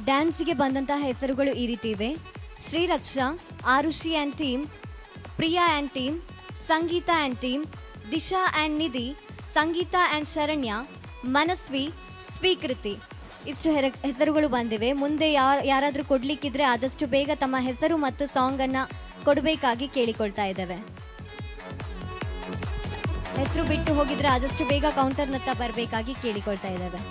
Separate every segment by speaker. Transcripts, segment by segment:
Speaker 1: ಡ್ಯಾನ್ಸಿಗೆ ಬಂದಂತಹ ಹೆಸರುಗಳು ಈ ರೀತಿ ಇವೆ: Shriraksha, Arushi and team, Priya and team, Sangeetha and team, Disha and Nidhi, Sangeetha and Sharanya, Manasvi, Swikriti. ಇಷ್ಟು ಹೆಸರುಗಳು ಬಂದಿವೆ. ಮುಂದೆ ಯಾರಾದರೂ ಕೊಡ್ಲಿಕ್ಕಿದ್ರೆ ಆದಷ್ಟು ಬೇಗ ತಮ್ಮ ಹೆಸರು ಮತ್ತು ಸಾಂಗನ್ನು ಕೊಡಬೇಕಾಗಿ ಕೇಳಿಕೊಳ್ತಾ ಇದ್ದೇವೆ. ಹೆಸರು ಬಿಟ್ಟು ಹೋಗಿದ್ರೆ ಆದಷ್ಟು ಬೇಗ ಕೌಂಟರ್ನತ್ತ ಬರಬೇಕಾಗಿ ಕೇಳಿಕೊಳ್ತಾ ಇದ್ದೇವೆ.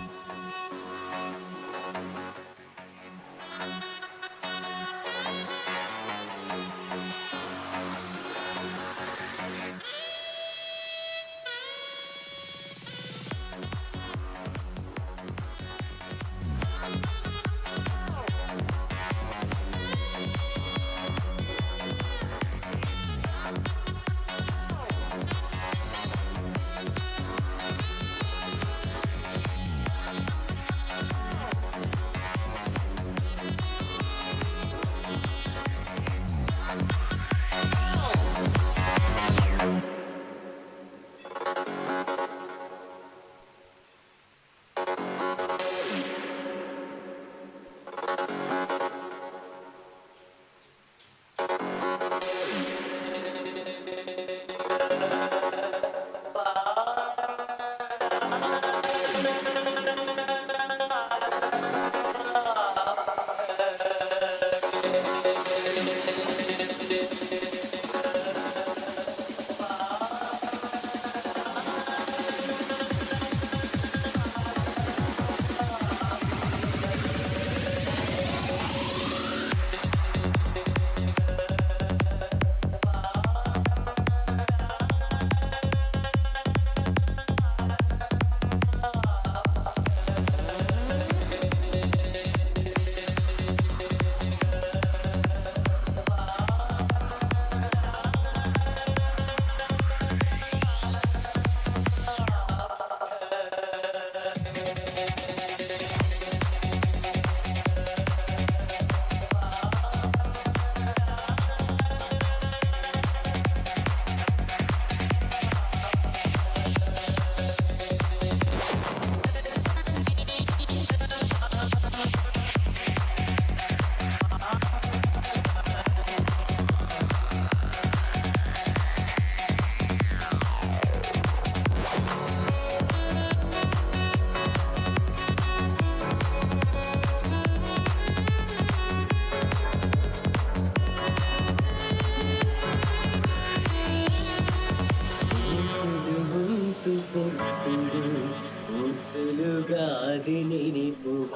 Speaker 2: ಉಸುಲುಗಾದಿ ನೆನಪುವ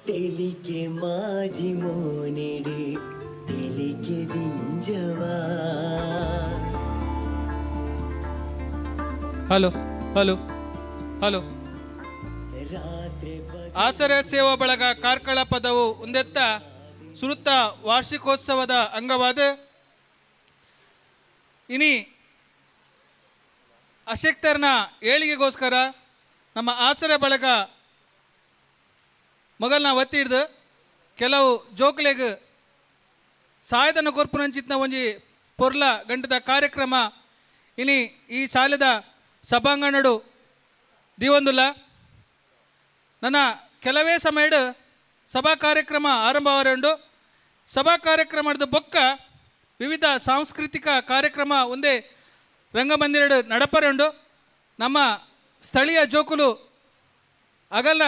Speaker 2: ತೆಲಿಕೆ ಮಾಜಿ ಮೋನೆಡೆ ತೆಲಿಕೆ ದಿಂಜವಾ.
Speaker 3: Hello hello hello. ಆಸರೆ ಸೇವಾ ಬಳಗ ಕಾರ್ಕಳ ಪದವು ಒಂದೆತ್ತ ಸುರುತ್ತ ವಾರ್ಷಿಕೋತ್ಸವದ ಅಂಗವಾದ ಇನಿ ಅಶಕ್ತರನ ಏಳಿಗೆಗೋಸ್ಕರ ನಮ್ಮ ಆಸರೆ ಬಳಗ ಮೊಗಲ್ನ ಒತ್ತಿ ಹಿಡ್ದು ಕೆಲವು ಜೋಕ್ಲೆಗ್ ಸಾಯಧನ ಕೊರ್ಪುನಂಚಿತ್ನ ಒಂಜಿ ಪೊರ್ಲ ಗಂಟದ ಕಾರ್ಯಕ್ರಮ ಇನಿ ಈ ಶಾಲೆದ ಸಭಾಂಗಣಡು ದಿವೊಂದುಲ್ಲ. ನನ್ನ ಕೆಲವೇ ಸಮಯಡು ಸಭಾ ಕಾರ್ಯಕ್ರಮ ಆರಂಭವಾರುಂಡು. ಸಭಾ ಕಾರ್ಯಕ್ರಮದ ಬೊಕ್ಕ ವಿವಿಧ ಸಾಂಸ್ಕೃತಿಕ ಕಾರ್ಯಕ್ರಮ ಒಂದೇ ರಂಗಮಂದಿರಡು ನಡಪರುಂಡು. ನಮ್ಮ ಸ್ಥಳೀಯ ಜೋಕುಲು ಅಗಲ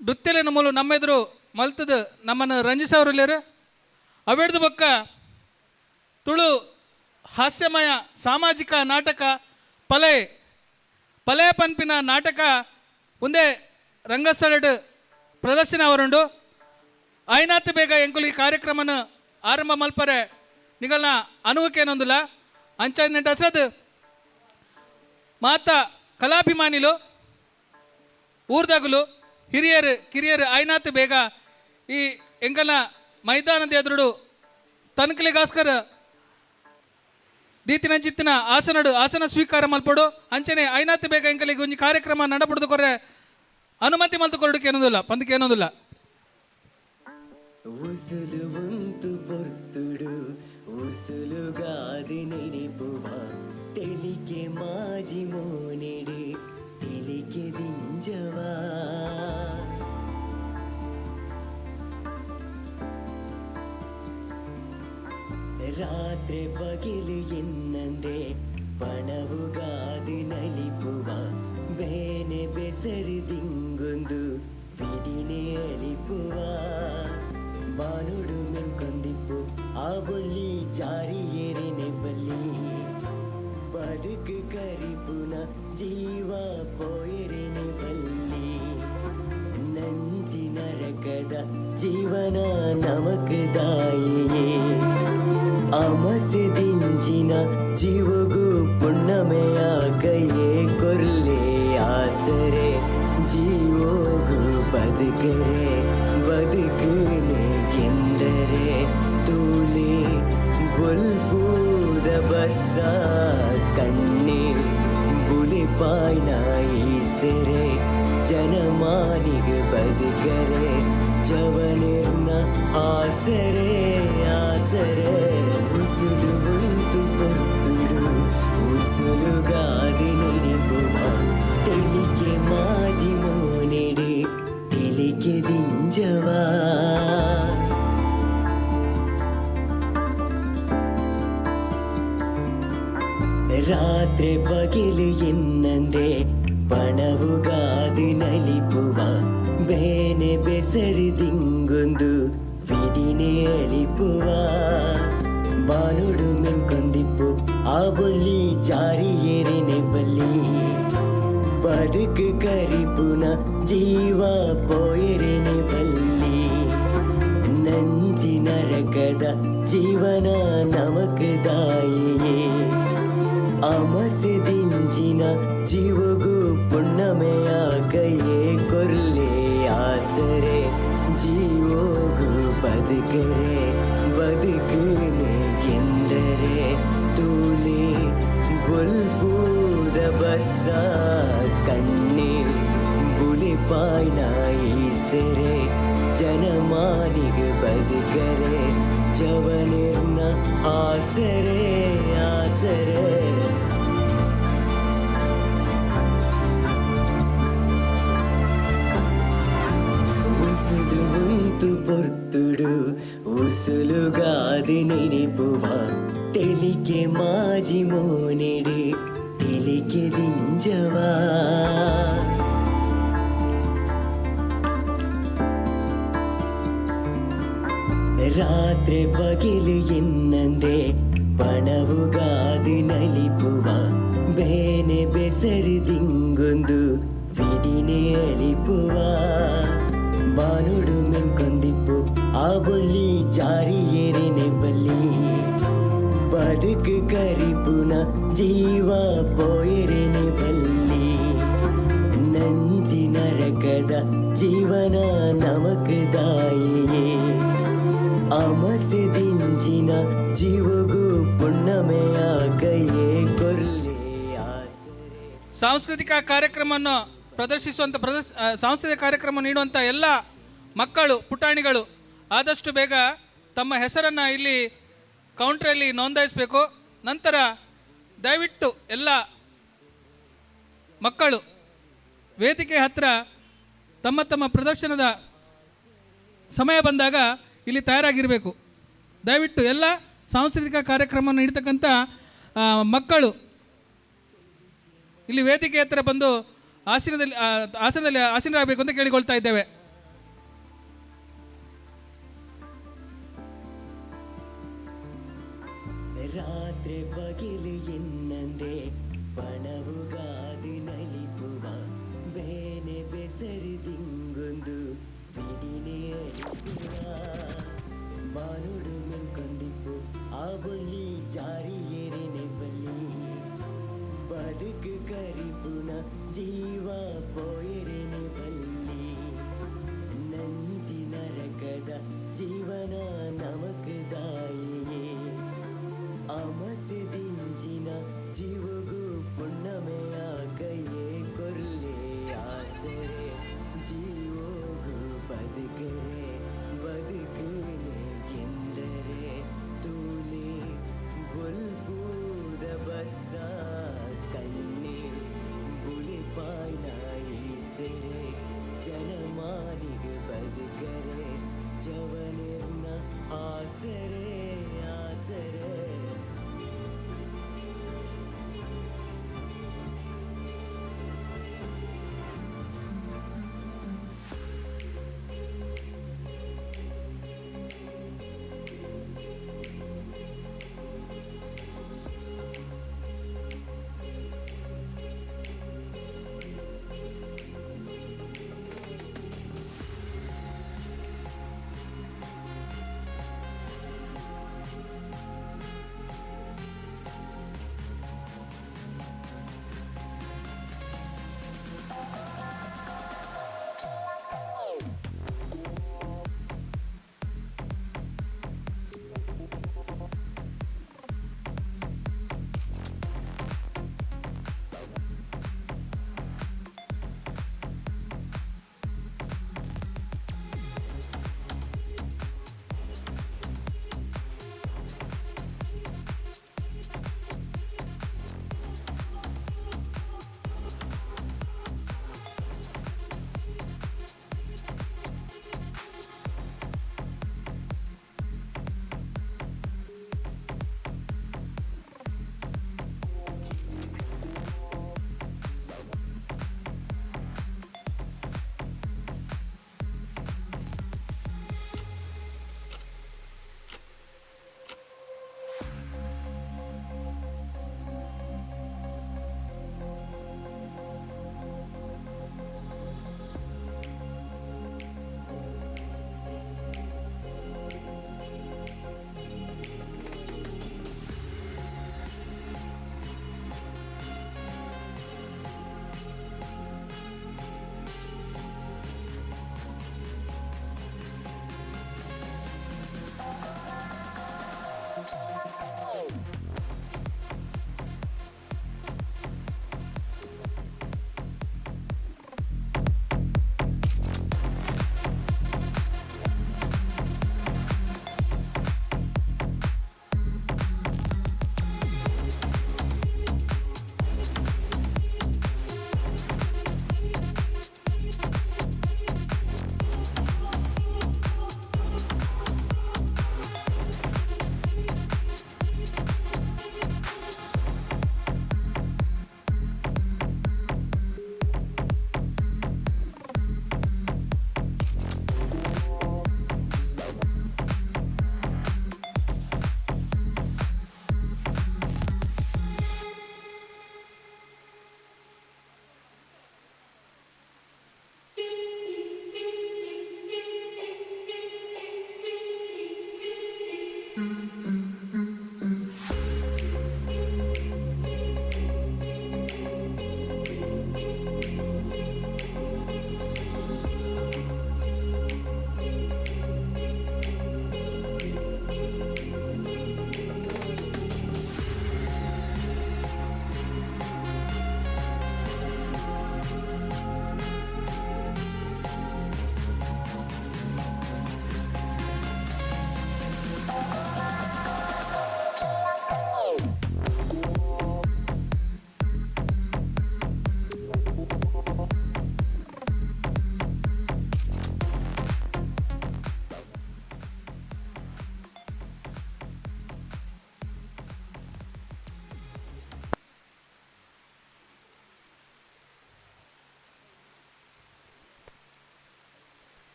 Speaker 3: ನೃತ್ಯಲಿನ ಮೂಲ ನಮ್ಮೆದುರು ಮಲ್ತದು ನಮ್ಮನ್ನು ರಂಜಿಸೋರಿಲ್ಲೇರು. ಅವೆಡ್ದು ಬೊಕ್ಕ ತುಳು ಹಾಸ್ಯಮಯ ಸಾಮಾಜಿಕ ನಾಟಕ ಪಲಯ ಪನ್ಪಿನ ನಾಟಕ ಒಂದೇ ರಂಗಸ್ಥಳಡು ಪ್ರದರ್ಶನ ಅವರುಂಡು. ಆಯ್ನಾತ್ ಬೇಗ ಎಂಕುಲು ಈ ಕಾರ್ಯಕ್ರಮನ ಆರಂಭ ಮಲ್ಪರೆ ನಿಗಲ್ನ ಅನುವಕ್ಕೇನೊಂದಿಲ್ಲ ಅಂಚನೆಂಟು ಹಸ್ರದು ಮಾತ ಕಲಾಭಿಮಾನಿಲು ಊರ್ದಾಗುಲು ಹಿರಿಯರು ಕಿರಿಯರು ಆಯ್ನಾತ್ ಬೇಗ ಈ ಎಂಕಲ್ನ ಮೈದಾನದ ಎದುರುಡು ತನಕಲಿಗೋಸ್ಕರ ದೀತಿನಂಚಿತ್ತಿನ ಆಸನ ಸ್ವೀಕಾರ ಮಲ್ಪಡು ಅಂಚನೆ ಆಯ್ನಾತ್ ಬೇಗ ಎಂಕಲಿಗೆ ಒಂಜಿ ಕಾರ್ಯಕ್ರಮ ನಡಪಡ್ದು ಕೊರೆ ಅನುಮತಿ ಮಲ್ತು ಕೊರಡಕ್ಕೆ ಏನೋದಿಲ್ಲ ಪಂದಕ್ಕೆ ಏನೋದಿಲ್ಲ.
Speaker 2: ಉಸುಲುವಂತು ಬೊರ್ತುಡು ಉಸುಲುಗಾದಿ ನೆನಪುವ ತೆಲಿಕೆ ಮಾಜಿ ಮೋನೆಡೆ ತೆಲಿಕೆ ದಿಂಜವಾ. ರಾತ್ರಿ ಬಗಿಲು ಎನ್ನಂದೆ ಪಣವುಗಾದು ನಲಿಪುವ ಬೇನೆ ಬೆಸರಿದಿಂಗೊಂದು ವಿಧಿನೇ ಅಳಿಪುವ ಬಾನುಡು ಮೆನ್ಕೊಂದಿಪ್ಪು ಆ ಬೊಲ್ಲಿ ಜಾರಿ ಏರಿನೆ ಬಲ್ಲಿ ಬದುಕು ಕರಿಪುನ ಜೀವ ಪೋಯರಿನೆ ಬಲ್ಲಿ ನಂಜಿನ ರಕದ ಜೀವನ ನಮಕದಾಯೇ ಅಮಸದಿಂಜಿನ ಜೀವಗೂ ಪುಣ್ಣಮೆಯ ಕೈಯೇ ಕೊರ್ಲೆ ಆಸರೆ ಜೀವೋಗು ಬದುಕರೆ ಬದುಕನೆ ಗೆಂದರೆ ತೂಲೆ ಬುಲ್ಬೂದ ಬರ್ಸ ಕಣ್ಣೆ ಬುಲಿಪಾಯ್ನ ಈಸೆರೆ ಜನಮಾನಿಗೆ ಬದುಕರೆ ಜವನಿರ್ನ ಆಸರೆ ಆಸರೆ ಉಸುಲು ಬಂತು ಪೊರ್ತುಡು ಉಸುಲುಗಾದಿ ನೆನಪುವ ತೆಲಿಕೆ ಮಾಜಿ ಮೋನೆಡೆ ತೆಲಿಕೆ ದಿಂಜವಾ ರಾತ್ರಿ ಬಗಿಲು ಎನ್ನಂದೆ ಪಣವುಗಾದು ನಲಿಪುವ ಬೇನೆ ಬೆಸರಿದಿಂಗೊಂದು ವಿಧಿನೇ ಅಳಿಪುವ ಬಾನುಡು ಮೆನ್ಕೊಂದಿಪ್ಪು ಆ ಬೊಲ್ಲಿ ಜಾರಿ ಏರಿನೆ ಬಲ್ಲಿ ಬದುಕು ಕರಿಪುನ ಜೀವ ಪೋಯರಿನೆ ಬಲ್ಲಿ ನಂಜಿನ ರಕದ ಜೀವನ ನಮಕದಾಯೇ ಅಮಸದಿಂಜಿನ ಜೀವಗೂ ಪುಣ್ಣಮೆಯ ಕೈಯೇ ಕೊರ್ಲೆ ಆಸರೆ ಜೀವೋಗು ಬದುಕರೆ ಬದುಕನೆ ಗೆಂದರೆ ತೂಲೆ ಬುಲ್ಬೂದ ಬರ್ಸ ಕಣ್ಣೆ ಬುಲಿಪಾಯ್ನ ಈಸೆರೆ ಜನಮಾನಿಗೆ ಬದುಕರೆ ಜವನಿರ್ನ ಆಸರೆ ಆಸರೆ ಉಸುಲು ಬಂತು ಪೊರ್ತುಡು ಉಸುಲುಗಾದಿ ನೆನಪುವ ತೆಲಿಕೆ ಮಾಜಿ ಮೋನೆಡೆ ತೆಲಿಕೆ ದಿಂಜವಾ ರಾತ್ರಿ ಬಗಿಲು ಎನ್ನಂದೆ ಪಣವುಗಾದು ನಲಿಪುವ ಬೇನೆ ಬೆಸರಿದಿಂಗೊಂದು ವಿಧಿನೇ ಅಳಿಪುವ ಬಾನುಡು ಮೆನ್ಕೊಂದಿಪ್ಪು ಆ ಬೊಲ್ಲಿ ಜಾರಿ ಏರಿನೆ ಬಲ್ಲಿ ಬದುಕು ಕರಿಪುನ ಜೀವ ಪೋಯರಿನೆ ಬಲ್ಲಿ ನಂಜಿನ ರಕದ ಜೀವನ ನಮಕದಾಯೇ ಅಮಸದಿಂಜಿನ ಜೀವಗೂ ಪುಣ್ಣಮೆಯ ಕೈಯೇ ಕೊರ್ಲೆ ಆಸರೆ
Speaker 3: ಸಾಂಸ್ಕೃತಿಕ ಕಾರ್ಯಕ್ರಮವನ್ನು ಪ್ರದರ್ಶಿಸುವಂಥ ಸಾಂಸ್ಕೃತಿಕ ಕಾರ್ಯಕ್ರಮ ನೀಡುವಂಥ ಎಲ್ಲ ಮಕ್ಕಳು ಪುಟಾಣಿಗಳು ಆದಷ್ಟು ಬೇಗ ತಮ್ಮ ಹೆಸರನ್ನು ಇಲ್ಲಿ ಕೌಂಟ್ರಲ್ಲಿ ನೋಂದಾಯಿಸಬೇಕು. ನಂತರ ದಯವಿಟ್ಟು ಎಲ್ಲ ಮಕ್ಕಳು ವೇದಿಕೆ ಹತ್ತಿರ ತಮ್ಮ ತಮ್ಮ ಪ್ರದರ್ಶನದ ಸಮಯ ಬಂದಾಗ ಇಲ್ಲಿ ತಯಾರಾಗಿರಬೇಕು. ದಯವಿಟ್ಟು ಎಲ್ಲ ಸಾಂಸ್ಕೃತಿಕ ಕಾರ್ಯಕ್ರಮವನ್ನು ನೀಡ್ತಕ್ಕಂಥ ಮಕ್ಕಳು ಇಲ್ಲಿ ವೇದಿಕೆ ಹತ್ತಿರ ಬಂದು ಆಸನದಲ್ಲಿ ಆಸೀನರಾಗಬೇಕು ಅಂತ ಕೇಳಿಕೊಳ್ತಾ ಇದ್ದೇವೆ.
Speaker 2: ರಾತ್ರಿ ಬಗಿಲು ಎನ್ನಂದೆ ಪಣವುಗಾದು ನಲಿಪುವ ಬೇನೆ ಬೆಸರಿದಿಂಗೊಂದು ವಿಧಿನೇ ಅಳಿಪುವ ಬಾನುಡು ಮೆನ್ಕೊಂದಿಪ್ಪು ಆ ಬೊಲ್ಲಿ ಜಾರಿ ಏರಿನೆ ಬಲ್ಲಿ ಬದುಕು ಕರಿಪುನ ಜೀವ ಪೋಯರಿನೆ ಬಲ್ಲಿ ನಂಜಿನ ರಕದ ಜೀವನ ನಮಕದಾಯೇ ಅಮಸದಿಂಜಿನ ಜೀವಗೂ ಪುಣ್ಣಮೆಯ ಕೈಯೇ ಕೊರ್ಲೆ ಆಸರೆ ಜೀವೋಗು ಬದುಕರೆ ಬದುಕನೆ ಗೆಂದರೆ ತೂಲೆ ಬುಲ್ಬೂದ ಬರ್ಸ ಕಣ್ಣೆ ಬುಲಿಪಾಯ್ನ ಈಸೆರೆ ಜನಮಾನಿಗೆ ಬದುಕರೆ ಜವನಿರ್ನ ಆಸರೆ ಆಸರೆ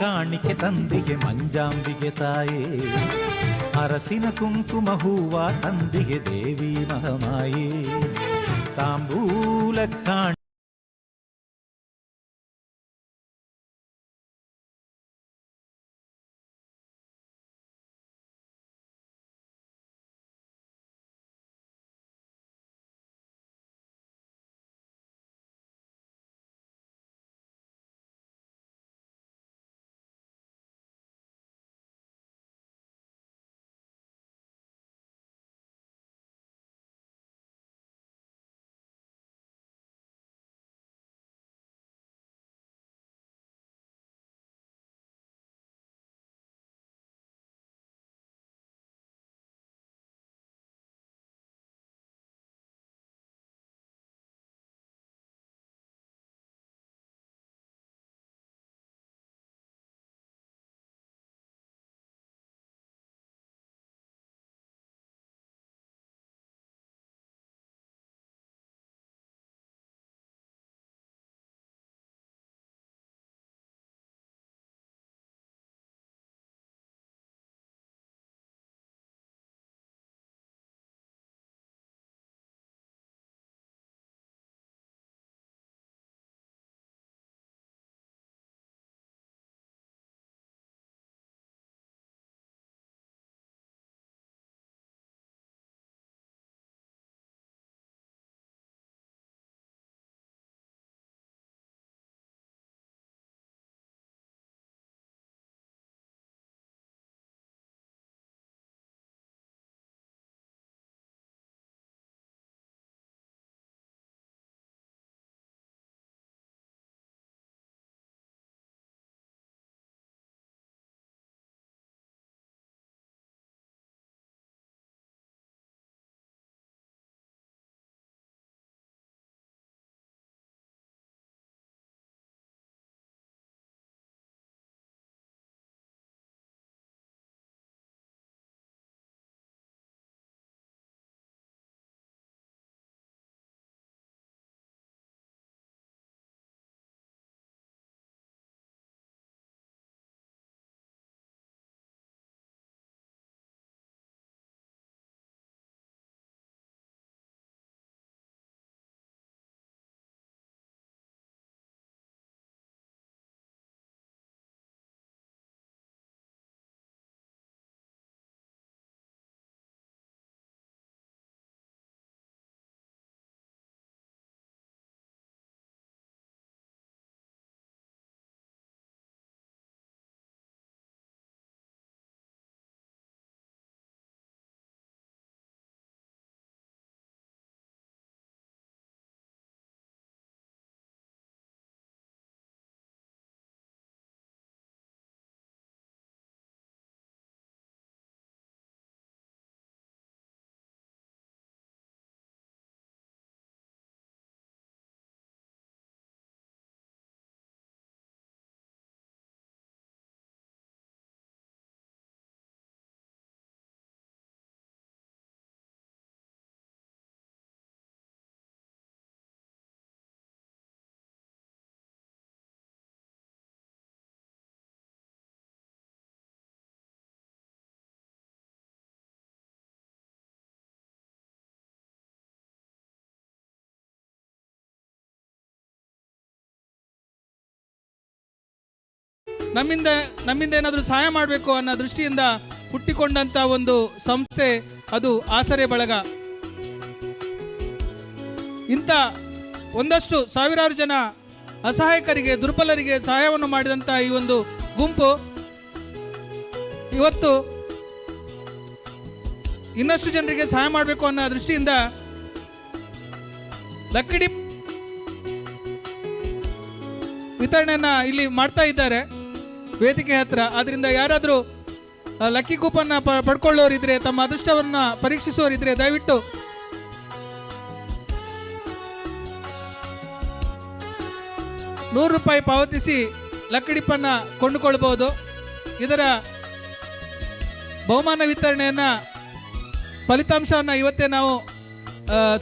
Speaker 4: ಕಾಣಿಕೆ ತಂದಿಗೆ ಮಂಜಾಂಬಿಗೆ ತಾಯೇ, ಅರಸಿನ ಕುಂಕುಮ ಹೂವ ತಂದಿಗೆ ದೇವಿ ಮಹಮಾಯೇ, ತಾಂಬೂಲ ಕಾಣಿ
Speaker 3: ನಮ್ಮಿಂದ ಏನಾದರೂ ಸಹಾಯ ಮಾಡಬೇಕು ಅನ್ನೋ ದೃಷ್ಟಿಯಿಂದ ಹುಟ್ಟಿಕೊಂಡಂತ ಒಂದು ಸಂಸ್ಥೆ ಅದು ಆಸರೆ ಬಳಗ. ಇಂಥ ಒಂದಷ್ಟು ಸಾವಿರಾರು ಜನ ಅಸಹಾಯಕರಿಗೆ, ದುರ್ಬಲರಿಗೆ ಸಹಾಯವನ್ನು ಮಾಡಿದಂಥ ಈ ಒಂದು ಗುಂಪು ಇವತ್ತು ಇನ್ನಷ್ಟು ಜನರಿಗೆ ಸಹಾಯ ಮಾಡಬೇಕು ಅನ್ನೋ ದೃಷ್ಟಿಯಿಂದ ಲಕ್ಕಡಿ ವಿತರಣೆಯನ್ನ ಇಲ್ಲಿ ಮಾಡ್ತಾ ಇದ್ದಾರೆ ವೇದಿಕೆ ಹತ್ರ. ಆದ್ರಿಂದ ಯಾರಾದರೂ ಲಕ್ಕಿ ಕೂಪನ್ನ ಪಡ್ಕೊಳ್ಳೋರಿದ್ರೆ, ತಮ್ಮ ಅದೃಷ್ಟವನ್ನ ಪರೀಕ್ಷಿಸೋರಿದ್ರೆ ದಯವಿಟ್ಟು ₹100 ಪಾವತಿಸಿ ಲಕ್ಕಡಿಪ್ಪನ್ನ ಕೊಂಡುಕೊಳ್ಬಹುದು. ಇದರ ಬಹುಮಾನ ವಿತರಣೆಯನ್ನ ಫಲಿತಾಂಶವನ್ನು ಇವತ್ತೇ ನಾವು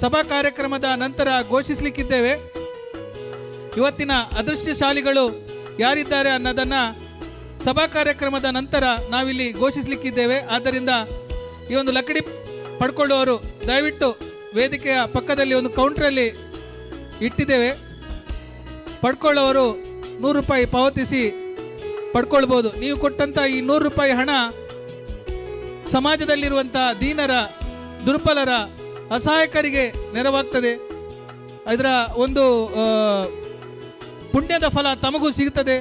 Speaker 3: ಸಭಾ ಕಾರ್ಯಕ್ರಮದ ನಂತರ ಘೋಷಿಸಲಿಕ್ಕಿದ್ದೇವೆ. ಇವತ್ತಿನ ಅದೃಷ್ಟಶಾಲಿಗಳು ಯಾರಿದ್ದಾರೆ ಅನ್ನೋದನ್ನು ಸಭಾ ಕಾರ್ಯಕ್ರಮದ ನಂತರ ನಾವಿಲ್ಲಿ ಘೋಷಿಸಲಿಕ್ಕಿದ್ದೇವೆ. ಆದ್ದರಿಂದ ಈ ಒಂದು ಲಕ್ಕಡಿ ಪಡ್ಕೊಳ್ಳುವವರು ದಯವಿಟ್ಟು ವೇದಿಕೆಯ ಪಕ್ಕದಲ್ಲಿ ಒಂದು ಕೌಂಟ್ರಲ್ಲಿ ಇಟ್ಟಿದ್ದೇವೆ. ಪಡ್ಕೊಳ್ಳೋರು 100 ರೂಪಾಯಿ ಪಾವತಿಸಿ ಪಡ್ಕೊಳ್ಬೋದು. ನೀವು ಕೊಟ್ಟಂಥ ಈ 100 ರೂಪಾಯಿ ಹಣ ಸಮಾಜದಲ್ಲಿರುವಂಥ ದೀನರ, ದುರ್ಬಲರ, ಅಸಹಾಯಕರಿಗೆ ನೆರವಾಗ್ತದೆ. ಇದರ ಒಂದು ಪುಣ್ಯದ ಫಲ ತಮಗೂ ಸಿಗುತ್ತದೆ.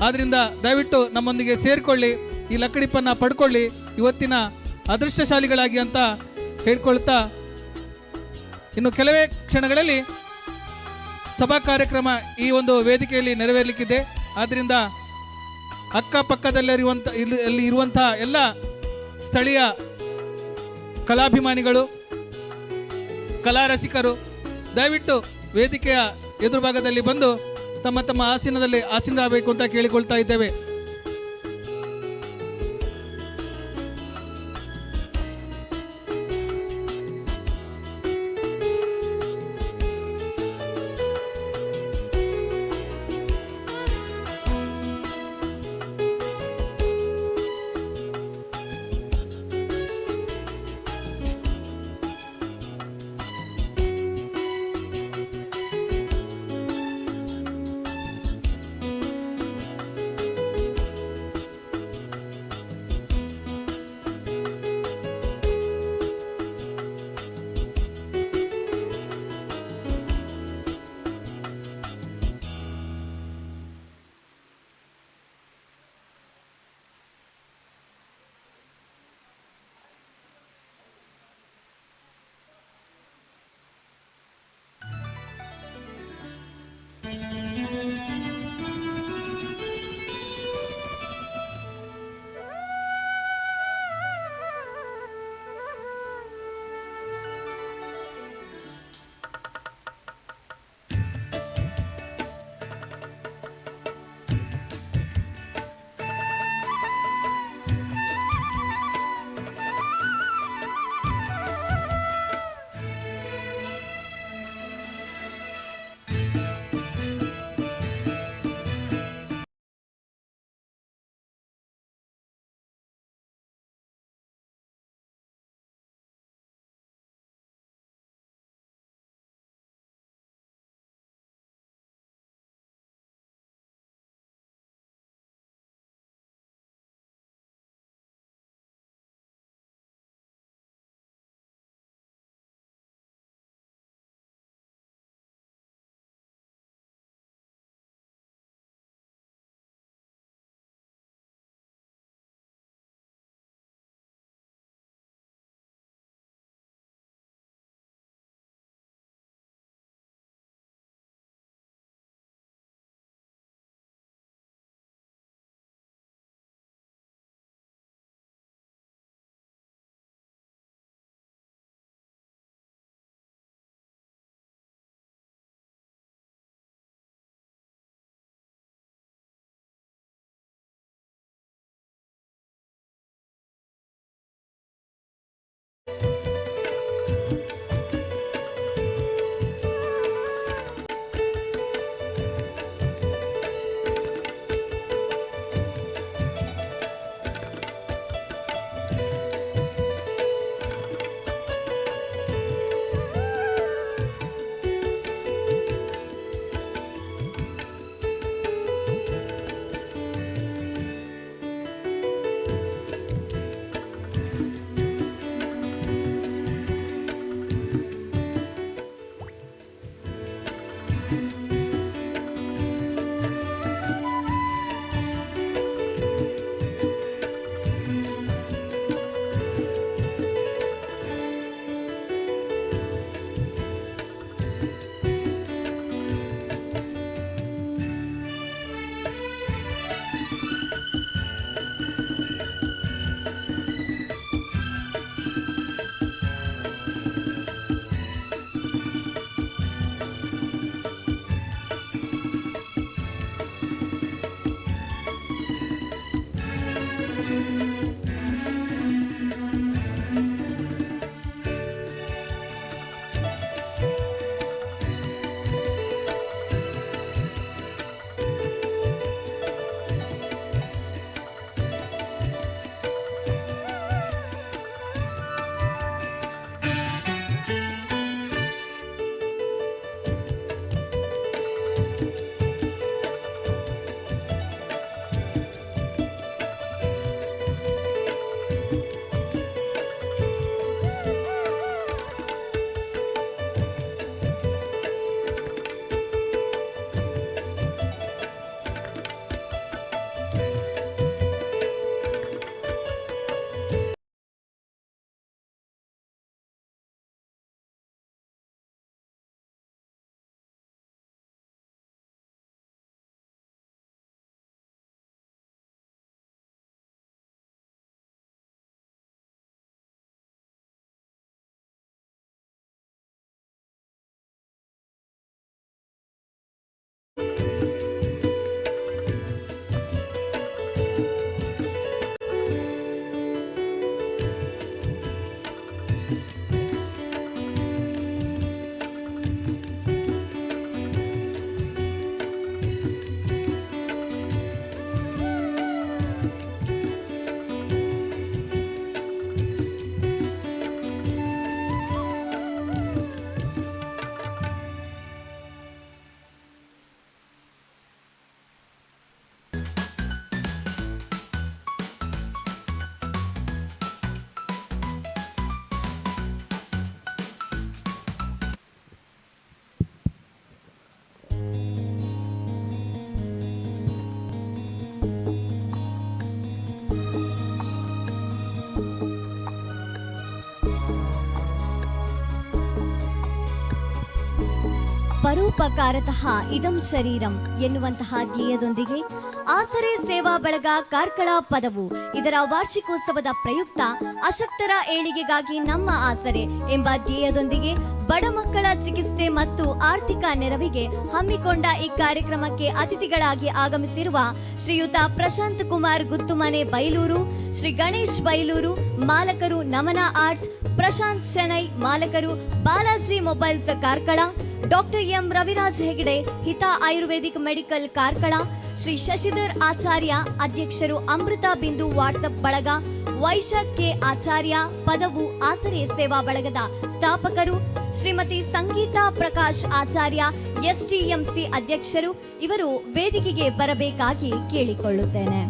Speaker 3: ಆದ್ದರಿಂದ ದಯವಿಟ್ಟು ನಮ್ಮೊಂದಿಗೆ ಸೇರಿಕೊಳ್ಳಿ, ಈ ಲಕ್ಕಡಿಪ್ಪನ್ನು ಪಡ್ಕೊಳ್ಳಿ, ಇವತ್ತಿನ ಅದೃಷ್ಟಶಾಲಿಗಳಾಗಿ ಅಂತ ಹೇಳ್ಕೊಳ್ತಾ ಇನ್ನು ಕೆಲವೇ ಕ್ಷಣಗಳಲ್ಲಿ ಸಭಾ ಕಾರ್ಯಕ್ರಮ ಈ ಒಂದು ವೇದಿಕೆಯಲ್ಲಿ ನೆರವೇರಲಿಕ್ಕಿದೆ. ಆದ್ದರಿಂದ ಅಕ್ಕಪಕ್ಕದಲ್ಲಿರುವಂಥ ಇಲ್ಲಿ ಇರುವಂತಹ ಎಲ್ಲ ಸ್ಥಳೀಯ ಕಲಾಭಿಮಾನಿಗಳು, ಕಲಾ ರಸಿಕರು ದಯವಿಟ್ಟು ವೇದಿಕೆಯ ಎದುರು ಭಾಗದಲ್ಲಿ ಬಂದು ತಮ್ಮ ತಮ್ಮ ಆಸನದಲ್ಲಿ ಆಸೀನರಾಗಬೇಕು ಅಂತ ಕೇಳಿಕೊಳ್ತಾ ಇದ್ದೇವೆ.
Speaker 1: ಪರೋಪಕಾರತಃ ಇದಂ ಶರೀರಂ ಎನ್ನುವಂತಹ ಧ್ಯೇಯದೊಂದಿಗೆ ಆಸರೆ ಸೇವಾ ಬಳಗ ಕಾರ್ಕಳ ಪದವು ಇದರ ವಾರ್ಷಿಕೋತ್ಸವದ ಪ್ರಯುಕ್ತ ಅಶಕ್ತರ ಏಳಿಗೆಗಾಗಿ ನಮ್ಮ ಆಸರೆ ಎಂಬ ಧ್ಯೇಯದೊಂದಿಗೆ ಬಡ ಮಕ್ಕಳ ಚಿಕಿತ್ಸೆ ಮತ್ತು ಆರ್ಥಿಕ ನೆರವಿಗೆ ಹಮ್ಮಿಕೊಂಡ ಈ ಕಾರ್ಯಕ್ರಮಕ್ಕೆ ಅತಿಥಿಗಳಾಗಿ ಆಗಮಿಸಿರುವ ಶ್ರೀಯುತ ಪ್ರಶಾಂತ್ ಕುಮಾರ್ ಗುತ್ತುಮನೆ ಬೈಲೂರು, ಶ್ರೀ ಗಣೇಶ್ ಬೈಲೂರು, ಮಾಲಕರು ನಮನ ಆರ್ಟ್ಸ್, ಪ್ರಶಾಂತ್ ಶೆಣೈ, ಮಾಲಕರು Balaji mobiles Karkala, doctor M Raviraj Hegde, Hita Ayurvedic medical Karkala, Shri Shashidhar Acharya, ಅಧ್ಯಕ್ಷರು ಅಮೃತ ಬಿಂದು ವಾಟ್ಸಪ್ ಬಳಗ, ವೈಶಾಖ್ ಕೆ ಆಚಾರ್ಯ, ಪದವು ಆಸರೆ ಸೇವಾ ಬಳಗದ ಸ್ಥಾಪಕರು, ಶ್ರೀಮತಿ ಸಂಗೀತಾ ಪ್ರಕಾಶ್ ಆಚಾರ್ಯ, ಎಸ್ಟಿಎಂಸಿ ಅಧ್ಯಕ್ಷರು, ಇವರು ವೇದಿಕೆಗೆ ಬರಬೇಕಾಗಿ ಕೇಳಿಕೊಳ್ಳುತ್ತೇನೆ.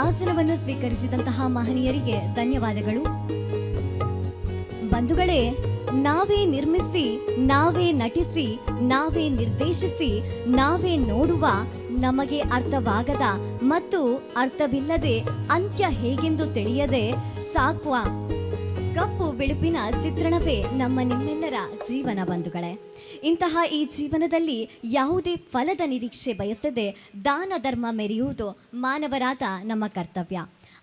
Speaker 1: ಆಸನವನ್ನು ಸ್ವೀಕರಿಸಿದಂತಹ ಮಹನೀಯರಿಗೆ ಧನ್ಯವಾದಗಳು. ಬಂಧುಗಳೇ, ನಾವೇ ನಿರ್ಮಿಸಿ, ನಾವೇ ನಟಿಸಿ, ನಾವೇ ನಿರ್ದೇಶಿಸಿ, ನಾವೇ ನೋಡುವ, ನಮಗೆ ಅರ್ಥವಾಗದ ಮತ್ತು ಅರ್ಥವಿಲ್ಲದೆ ಅಂತ್ಯ ಹೇಗೆಂದು ತಿಳಿಯದೆ ಸಾಕುವ ಕಪ್ಪು ಬಿಳುಪಿನ ಚಿತ್ರಣವೇ ನಮ್ಮ ನಿಮ್ಮೆಲ್ಲರ ಜೀವನ. ಬಂಧುಗಳೇ, ಇಂತಹ ಈ ಜೀವನದಲ್ಲಿ ಯಾವುದೇ ಫಲದ ನಿರೀಕ್ಷೆ ಬಯಸದೆ ದಾನ ಧರ್ಮ ಮೆರೆಯುವುದು ಮಾನವರಾದ ನಮ್ಮ ಕರ್ತವ್ಯ.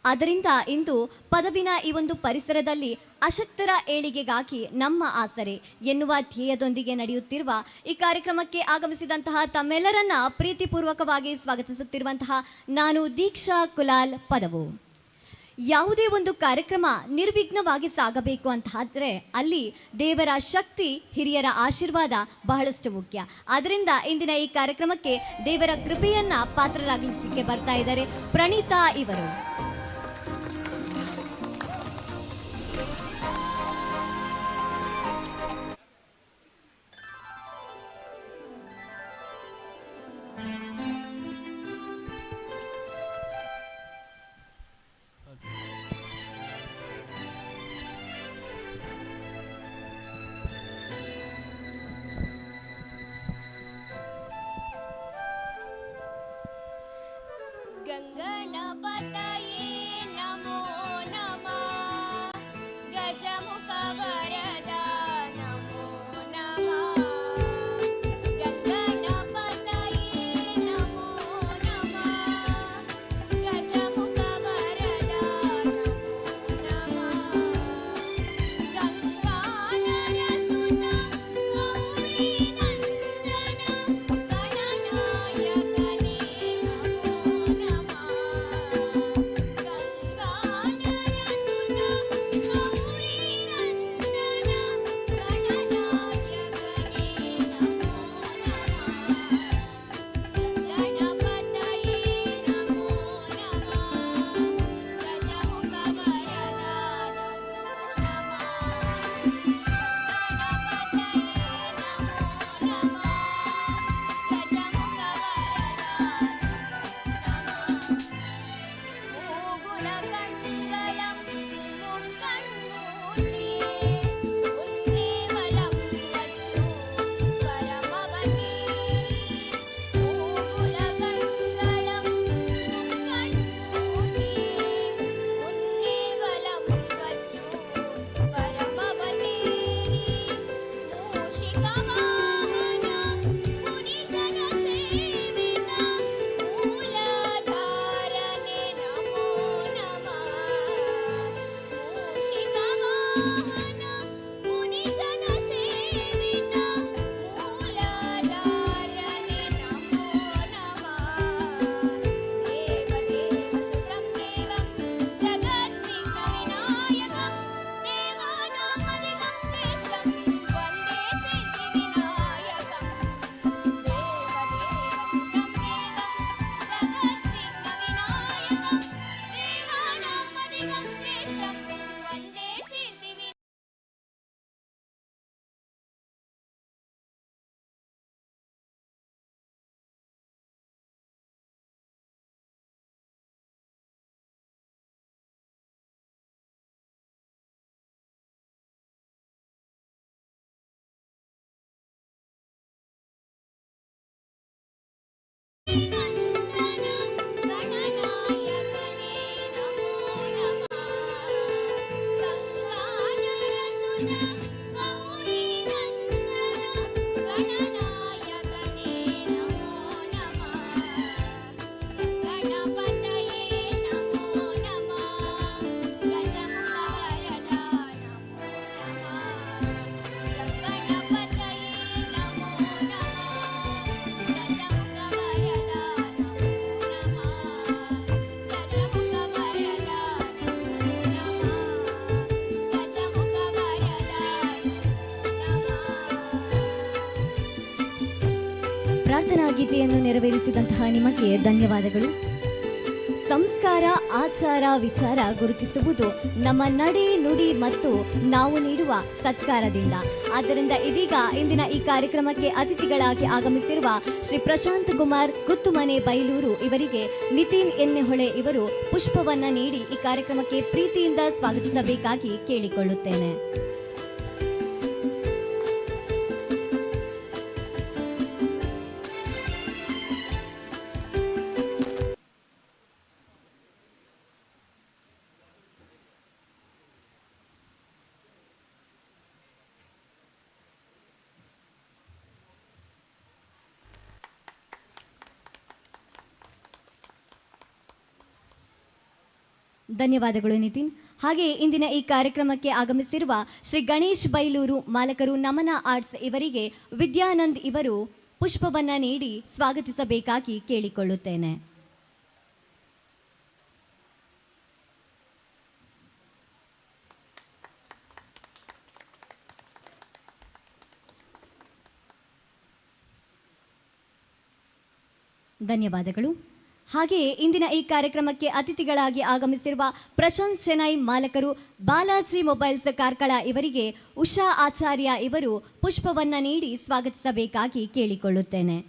Speaker 1: ಆದ್ದರಿಂದ ಇಂದು ಪದವಿನ ಈ ಒಂದು ಪರಿಸರದಲ್ಲಿ ಅಶಕ್ತರ ಏಳಿಗೆಗಾಗಿ ನಮ್ಮ ಆಸರೆ ಎನ್ನುವ ಧ್ಯೇಯದೊಂದಿಗೆ ನಡೆಯುತ್ತಿರುವ ಈ ಕಾರ್ಯಕ್ರಮಕ್ಕೆ ಆಗಮಿಸಿದಂತಹ ತಮ್ಮೆಲ್ಲರನ್ನ ಪ್ರೀತಿಪೂರ್ವಕವಾಗಿ ಸ್ವಾಗತಿಸುತ್ತಿರುವಂತಹ ನಾನು ದೀಕ್ಷಾ ಕುಲಾಲ್ ಪದವು. ಯಾವುದೇ ಒಂದು ಕಾರ್ಯಕ್ರಮ ನಿರ್ವಿಘ್ನವಾಗಿ ಸಾಗಬೇಕು ಅಂತಾದರೆ ಅಲ್ಲಿ ದೇವರ ಶಕ್ತಿ, ಹಿರಿಯರ ಆಶೀರ್ವಾದ ಬಹಳಷ್ಟು ಮುಖ್ಯ. ಆದ್ದರಿಂದ ಇಂದಿನ ಈ ಕಾರ್ಯಕ್ರಮಕ್ಕೆ ದೇವರ ಕೃಪೆಯನ್ನ ಪಾತ್ರರಾಗಿಸಲಿಕ್ಕೆ ಬರ್ತಾ ಇದ್ದಾರೆ ಪ್ರಣೀತಾ ಇವರು.
Speaker 5: ಗಂಗಣಪತಯೇ ಮುನಿಜನ ಸೇವಿತ ಮೂಲಧಾರನೆ ನಮೋ ನಮಃ ದೇವದೇವ ಸುತಂ ದೇವಂ ಜಗದ್ವಿಘ್ನ ವಿನಾಯಕಂ ದೇವಾನಾಮಧಿಗಂ ಶ್ರೇಷ್ಠಂ ವಂದೇ ಸಿದ್ಧಿ ವಿನಾಯಕಂ ದೇವದೇವ ಸುತಂ ದೇವಂ ಜಗದ್ವಿಘ್ನ ವಿನಾಯಕಂ ದೇವಾನಾಮಧಿಗಂ ಶ್ರೇಷ್ಠಂ ವಂದೇ ಸಿದ್ಧಿ ನಂದನ ಗಣನಾಯಕನೇ ನಮೋ ನಮಃ ಗಂಗಾಧರ ಸುತ ಗೌರಿ ನಂದನ ಗಣನಾಯಕನೇ ನಮೋ ನಮಃ ಗಣಪತಯೇ ನಮೋ ನಮಃ ಗಜಮುಖ ವರದ ನಮೋ ನಮಃ ಗಣಪತಯೇ ನಮೋ ನಮಃ ಗಜಮುಖ ವರದ
Speaker 1: ಪ್ರಾರ್ಥನಾ ಗೀತೆಯನ್ನು ನೆರವೇರಿಸಿದಂತಹ ನಿಮಗೆ ಧನ್ಯವಾದಗಳು. ಸಂಸ್ಕಾರ, ಆಚಾರ, ವಿಚಾರ ಗುರುತಿಸುವುದು ನಮ್ಮ ನಡೆ, ನುಡಿ ಮತ್ತು ನಾವು ನೀಡುವ ಸತ್ಕಾರದಿಂದ. ಆದ್ದರಿಂದ ಇದೀಗ ಇಂದಿನ ಈ ಕಾರ್ಯಕ್ರಮಕ್ಕೆ ಅತಿಥಿಗಳಾಗಿ ಆಗಮಿಸಿರುವ ಶ್ರೀ ಪ್ರಶಾಂತ್ ಕುಮಾರ್ ಗುತ್ತುಮನೆ ಬೈಲೂರು ಇವರಿಗೆ ನಿತಿನ್ ಎನ್ನೆಹೊಳೆ ಇವರು ಪುಷ್ಪವನ್ನ ನೀಡಿ ಈ ಕಾರ್ಯಕ್ರಮಕ್ಕೆ ಪ್ರೀತಿಯಿಂದ ಸ್ವಾಗತಿಸಬೇಕಾಗಿ ಕೇಳಿಕೊಳ್ಳುತ್ತೇನೆ. ಧನ್ಯವಾದಗಳು ನಿತಿನ್. ಹಾಗೆ ಇಂದಿನ ಈ ಕಾರ್ಯಕ್ರಮಕ್ಕೆ ಆಗಮಿಸಿರುವ ಶ್ರೀ ಗಣೇಶ್ ಬೈಲೂರು ಮಾಲಕರು ನಮನ ಆರ್ಟ್ಸ್ ಇವರಿಗೆ ವಿದ್ಯಾನಂದ್ ಇವರು ಪುಷ್ಪವನ್ನ ನೀಡಿ ಸ್ವಾಗತಿಸಬೇಕಾಗಿ ಕೇಳಿಕೊಳ್ಳುತ್ತೇನೆ. ಧನ್ಯವಾದಗಳು. ಹಾಗೆಯೇ ಇಂದಿನ ಈ ಕಾರ್ಯಕ್ರಮಕ್ಕೆ ಅತಿಥಿಗಳಾಗಿ ಆಗಮಿಸಿರುವ ಪ್ರಶಾಂತ್ ಶೆನೈ ಮಾಲಕರು ಬಾಲಾಜಿ ಮೊಬೈಲ್ಸ್ ಕಾರ್ಕಳ ಇವರಿಗೆ ಉಷಾ ಆಚಾರ್ಯ ಇವರು ಪುಷ್ಪವನ್ನ ನೀಡಿ ಸ್ವಾಗತಿಸಬೇಕಾಗಿ ಕೇಳಿಕೊಳ್ಳುತ್ತೇನೆ.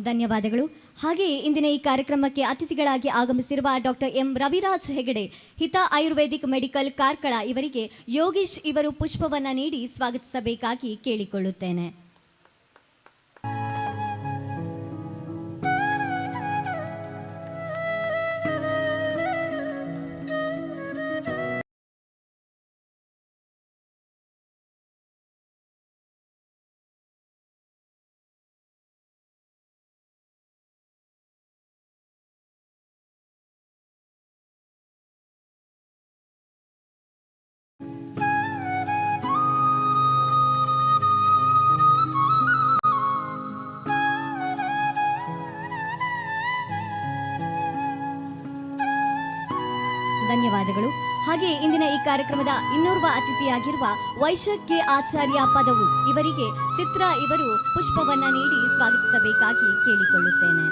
Speaker 1: ಧನ್ಯವಾದಗಳು. ಹಾಗೆಯೇ ಇಂದಿನ ಈ ಕಾರ್ಯಕ್ರಮಕ್ಕೆ ಅತಿಥಿಗಳಾಗಿ ಆಗಮಿಸಿರುವ doctor M Raviraj Hegde Hita Ayurvedic medical Karkala ಇವರಿಗೆ ಯೋಗೀಶ್ ಇವರು ಪುಷ್ಪವನ್ನ ನೀಡಿ ಸ್ವಾಗತಿಸಬೇಕಾಗಿ ಕೇಳಿಕೊಳ್ಳುತ್ತೇನೆ. ಧನ್ಯವಾದಗಳು. ಹಾಗೆ ಇಂದಿನ ಈ ಕಾರ್ಯಕ್ರಮದ ಇನ್ನೋರ್ವ ಅತಿಥಿಯಾಗಿರುವ ವೈಶಾಖ್ ಆಚಾರ್ಯ ಪದವು ಇವರಿಗೆ ಚಿತ್ರ ಇವರು ಪುಷ್ಪವನ್ನ ನೀಡಿ ಸ್ವಾಗತಿಸಬೇಕಾಗಿ ಕೇಳಿಕೊಳ್ಳುತ್ತೇನೆ.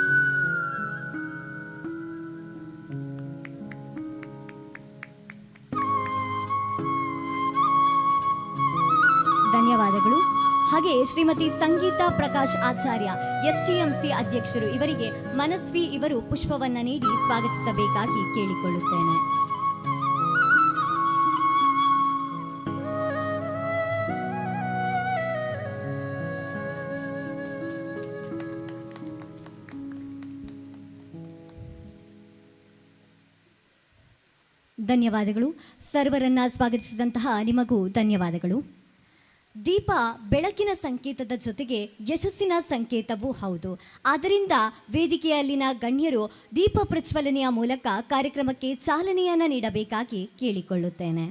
Speaker 1: ಧನ್ಯವಾದಗಳು. ಹಾಗೆ ಶ್ರೀಮತಿ ಸಂಗೀತಾ ಪ್ರಕಾಶ್ ಆಚಾರ್ಯ ಎಸ್ಟಿಎಂಸಿ ಅಧ್ಯಕ್ಷರು ಇವರಿಗೆ ಮನಸ್ವಿ ಇವರು ಪುಷ್ಪವನ್ನ ನೀಡಿ ಸ್ವಾಗತಿಸಬೇಕಾಗಿ ಕೇಳಿಕೊಳ್ಳುತ್ತೇನೆ. ಧನ್ಯವಾದಗಳು. ಸರ್ವರನ್ನ ಸ್ವಾಗತಿಸಿದಂತಹ ನಿಮಗೂ ಧನ್ಯವಾದಗಳು. ದೀಪ ಬೆಳಕಿನ ಸಂಕೇತದ ಜೊತೆಗೆ ಯಶಸ್ಸಿನ ಸಂಕೇತವೂ ಹೌದು. ಆದ್ದರಿಂದ ವೇದಿಕೆಯಲ್ಲಿನ ಗಣ್ಯರು ದೀಪ ಪ್ರಜ್ವಲನೆಯ ಮೂಲಕ ಕಾರ್ಯಕ್ರಮಕ್ಕೆ ಚಾಲನೆಯನ್ನು ನೀಡಬೇಕಾಗಿ ಕೇಳಿಕೊಳ್ಳುತ್ತೇನೆ.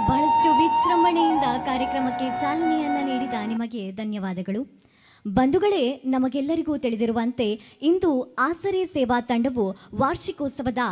Speaker 1: ಬಹಳಷ್ಟು ವಿಜೃಂಭಣೆಯಿಂದ ಕಾರ್ಯಕ್ರಮಕ್ಕೆ ಚಾಲನೆಯನ್ನು ನೀಡಿದ ನಿಮಗೆ ಧನ್ಯವಾದಗಳು. ಬಂಧುಗಳೇ, ನಮಗೆಲ್ಲರಿಗೂ ತಿಳಿದಿರುವಂತೆ ಇಂದು ಆಸರೆ ಸೇವಾ ತಂಡವು ವಾರ್ಷಿಕೋತ್ಸವದ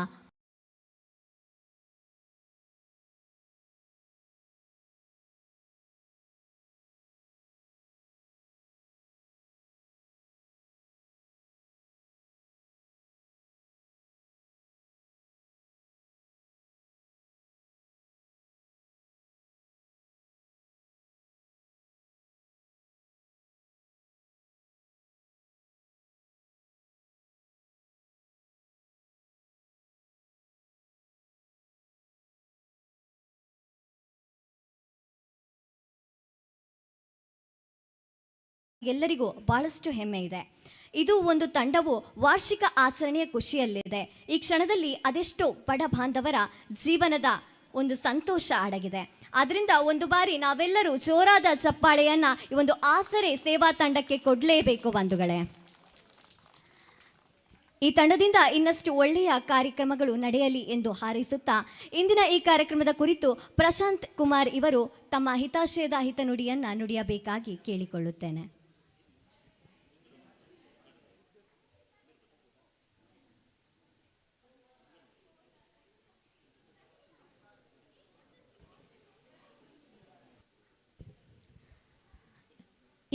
Speaker 1: ಎಲ್ಲರಿಗೂ ಬಹಳಷ್ಟು ಹೆಮ್ಮೆ ಇದೆ. ಇದು ಒಂದು ತಂಡವು ವಾರ್ಷಿಕ ಆಚರಣೆಯ ಖುಷಿಯಲ್ಲಿದೆ. ಈ ಕ್ಷಣದಲ್ಲಿ ಅದೆಷ್ಟೋ ಬಡ ಬಾಂಧವರ ಜೀವನದ ಒಂದು ಸಂತೋಷ ಅಡಗಿದೆ. ಆದ್ದರಿಂದ ಒಂದು ಬಾರಿ ನಾವೆಲ್ಲರೂ ಜೋರಾದ ಚಪ್ಪಾಳೆಯನ್ನ ಈ ಒಂದು ಆಸರೆ ಸೇವಾ ತಂಡಕ್ಕೆ ಕೊಡಲೇಬೇಕು ಬಂಧುಗಳೇ. ಈ ತಂಡದಿಂದ ಇನ್ನಷ್ಟು ಒಳ್ಳೆಯ ಕಾರ್ಯಕ್ರಮಗಳು ನಡೆಯಲಿ ಎಂದು ಹಾರೈಸುತ್ತಾ ಇಂದಿನ ಈ ಕಾರ್ಯಕ್ರಮದ ಕುರಿತು ಪ್ರಶಾಂತ್ ಕುಮಾರ್ ಇವರು ತಮ್ಮ ಹಿತಾಶಯದ ಹಿತನುಡಿಯನ್ನು ನುಡಿಯಬೇಕಾಗಿ ಕೇಳಿಕೊಳ್ಳುತ್ತೇನೆ.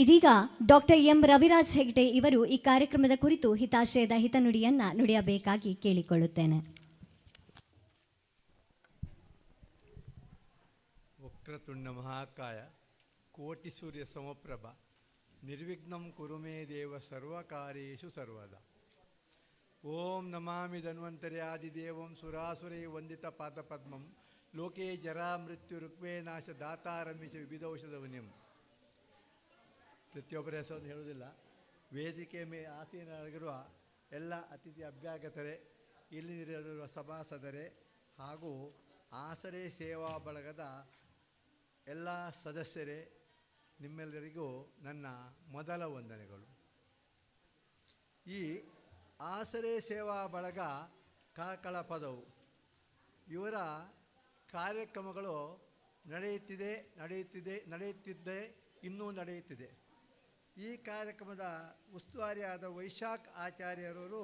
Speaker 1: ಇದೀಗ ಡಾಕ್ಟರ್ ಎಂ ರವಿರಾಜ್ ಹೆಗ್ಡೆ ಇವರು ಈ ಕಾರ್ಯಕ್ರಮದ ಕುರಿತು ಹಿತಾಶಯದ ಹಿತನುಡಿಯನ್ನು ನುಡಿಯಬೇಕಾಗಿ ಕೇಳಿಕೊಳ್ಳುತ್ತೇನೆ.
Speaker 6: ವಕ್ರತುಂಡ ಮಹಾಕಾಯ ಕೋಟಿ ಸೂರ್ಯ ಸಮಪ್ರಭ ನಿರ್ವಿಘ್ನಂ ಕುರು ಮೇ ದೇವ ಸರ್ವಕಾರ್ಯೇಷು ಸರ್ವದಾ. ಓಂ ನಮಾಮಿ ಧನ್ವಂತರಿ ಆದಿದೇವಂ ಸುರಾಸುರೈ ವಂದಿತ ಪಾದಪದ್ಮಂ ಲೋಕೇ ಜರಾ ಮೃತ್ಯು ರುಕ್ವೇ ನಾಶ ದಾತಾರಮಿಷ ವಿವಿಧೌಷಧವನ್ಯಂ. ಪ್ರತಿಯೊಬ್ಬರ ಹೆಸರನ್ನು ಹೇಳುವುದಿಲ್ಲ. ವೇದಿಕೆ ಆಸೀನರಾಗಿರುವ ಎಲ್ಲ ಅತಿಥಿ ಅಭ್ಯಾಗತರೇ, ಇಲ್ಲಿರುವ ಸಭಾಸದರೇ ಹಾಗೂ ಆಸರೆ ಸೇವಾ ಬಳಗದ ಎಲ್ಲ ಸದಸ್ಯರೇ, ನಿಮ್ಮೆಲ್ಲರಿಗೂ ನನ್ನ ಮೊದಲ ವಂದನೆಗಳು. ಈ ಆಸರೆ ಸೇವಾ ಬಳಗ ಕಾರ್ಕಳ ಪದವು ಇವರ ಕಾರ್ಯಕ್ರಮಗಳು ನಡೆಯುತ್ತಿದ್ದೇ ಇನ್ನೂ ನಡೆಯುತ್ತಿದೆ. ಈ ಕಾರ್ಯಕ್ರಮದ ಉಸ್ತುವಾರಿಯಾದ ವೈಶಾಖ್ ಆಚಾರ್ಯರವರು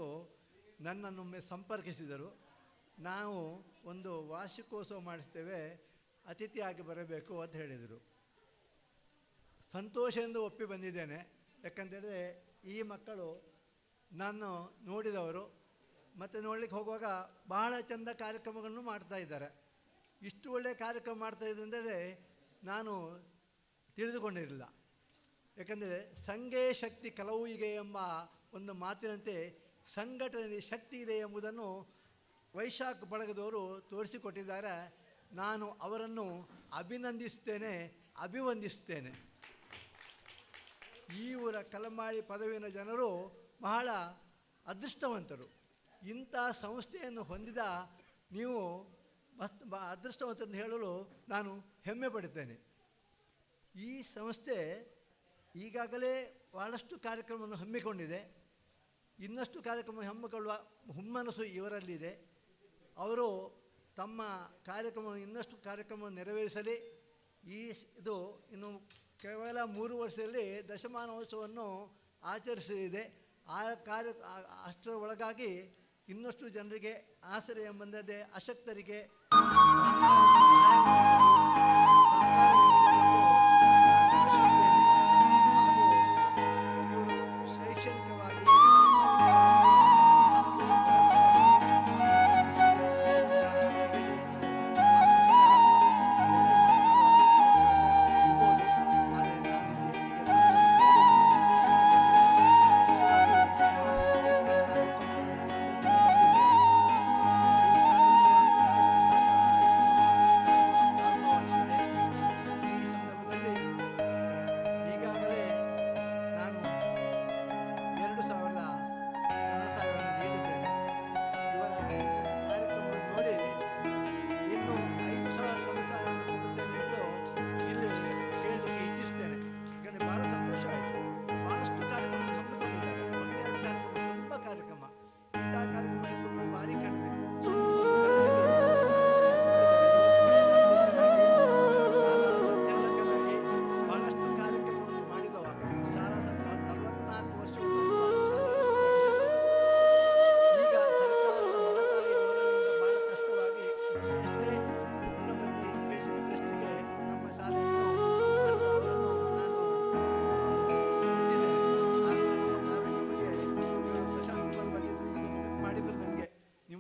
Speaker 6: ನನ್ನನ್ನೊಮ್ಮೆ ಸಂಪರ್ಕಿಸಿದರು. ನಾವು ಒಂದು ವಾರ್ಷಿಕೋತ್ಸವ ಮಾಡಿಸ್ತೇವೆ, ಅತಿಥಿಯಾಗಿ ಬರಬೇಕು ಅಂತ ಹೇಳಿದರು. ಸಂತೋಷದಿಂದ ಒಪ್ಪಿ ಬಂದಿದ್ದೇನೆ. ಯಾಕಂತೇಳಿದ್ರೆ ಈ ಮಕ್ಕಳು ನಾನು ನೋಡಿದವರು, ಮತ್ತು ನೋಡಲಿಕ್ಕೆ ಹೋಗುವಾಗ ಬಹಳ ಚೆಂದ ಕಾರ್ಯಕ್ರಮಗಳನ್ನು ಮಾಡ್ತಾ ಇದ್ದಾರೆ. ಇಷ್ಟು ಒಳ್ಳೆಯ ಕಾರ್ಯಕ್ರಮ ಮಾಡ್ತಾ ಇದ್ದಂದರೆ ನಾನು ತಿಳಿದುಕೊಂಡಿರಲಿಲ್ಲ. ಯಾಕಂದರೆ ಸಂಘೇ ಶಕ್ತಿ ಕಲವುಯಿಗೆ ಎಂಬ ಒಂದು ಮಾತಿನಂತೆ ಸಂಘಟನೆಯಲ್ಲಿ ಶಕ್ತಿ ಇದೆ ಎಂಬುದನ್ನು ವೈಶಾಖ್ ಬಳಗದವರು ತೋರಿಸಿಕೊಟ್ಟಿದ್ದಾರೆ. ನಾನು ಅವರನ್ನು ಅಭಿವಂದಿಸುತ್ತೇನೆ. ಈ ಊರ ಕಲಮಾಳಿ ಪದವಿನ ಜನರು ಬಹಳ ಅದೃಷ್ಟವಂತರು. ಇಂಥ ಸಂಸ್ಥೆಯನ್ನು ಹೊಂದಿದ ನೀವು ಅದೃಷ್ಟವಂತರನ್ನು ಹೇಳಲು ನಾನು ಹೆಮ್ಮೆ ಪಡುತ್ತೇನೆ. ಈ ಸಂಸ್ಥೆ ಈಗಾಗಲೇ ಭಾಳಷ್ಟು ಕಾರ್ಯಕ್ರಮವನ್ನು ಹಮ್ಮಿಕೊಂಡಿದೆ. ಇನ್ನಷ್ಟು ಕಾರ್ಯಕ್ರಮ ಹಮ್ಮಿಕೊಳ್ಳುವ ಹುಮ್ಮನಸ್ಸು ಇವರಲ್ಲಿದೆ. ಅವರು ತಮ್ಮ ಕಾರ್ಯಕ್ರಮವನ್ನು ಇನ್ನಷ್ಟು ಕಾರ್ಯಕ್ರಮವನ್ನು ನೆರವೇರಿಸಲಿ. ಇದು ಇನ್ನು ಕೇವಲ 3 ವರ್ಷದಲ್ಲಿ ದಶಮಾನೋತ್ಸವವನ್ನು ಆಚರಿಸಲಿದೆ. ಅಷ್ಟರ ಒಳಗಾಗಿ ಇನ್ನಷ್ಟು ಜನರಿಗೆ ಆಸರೆ ಎಂಬಂದೇ ಅಶಕ್ತರಿಗೆ ಶೈಕ್ಷಣಿಕವಾಗಿ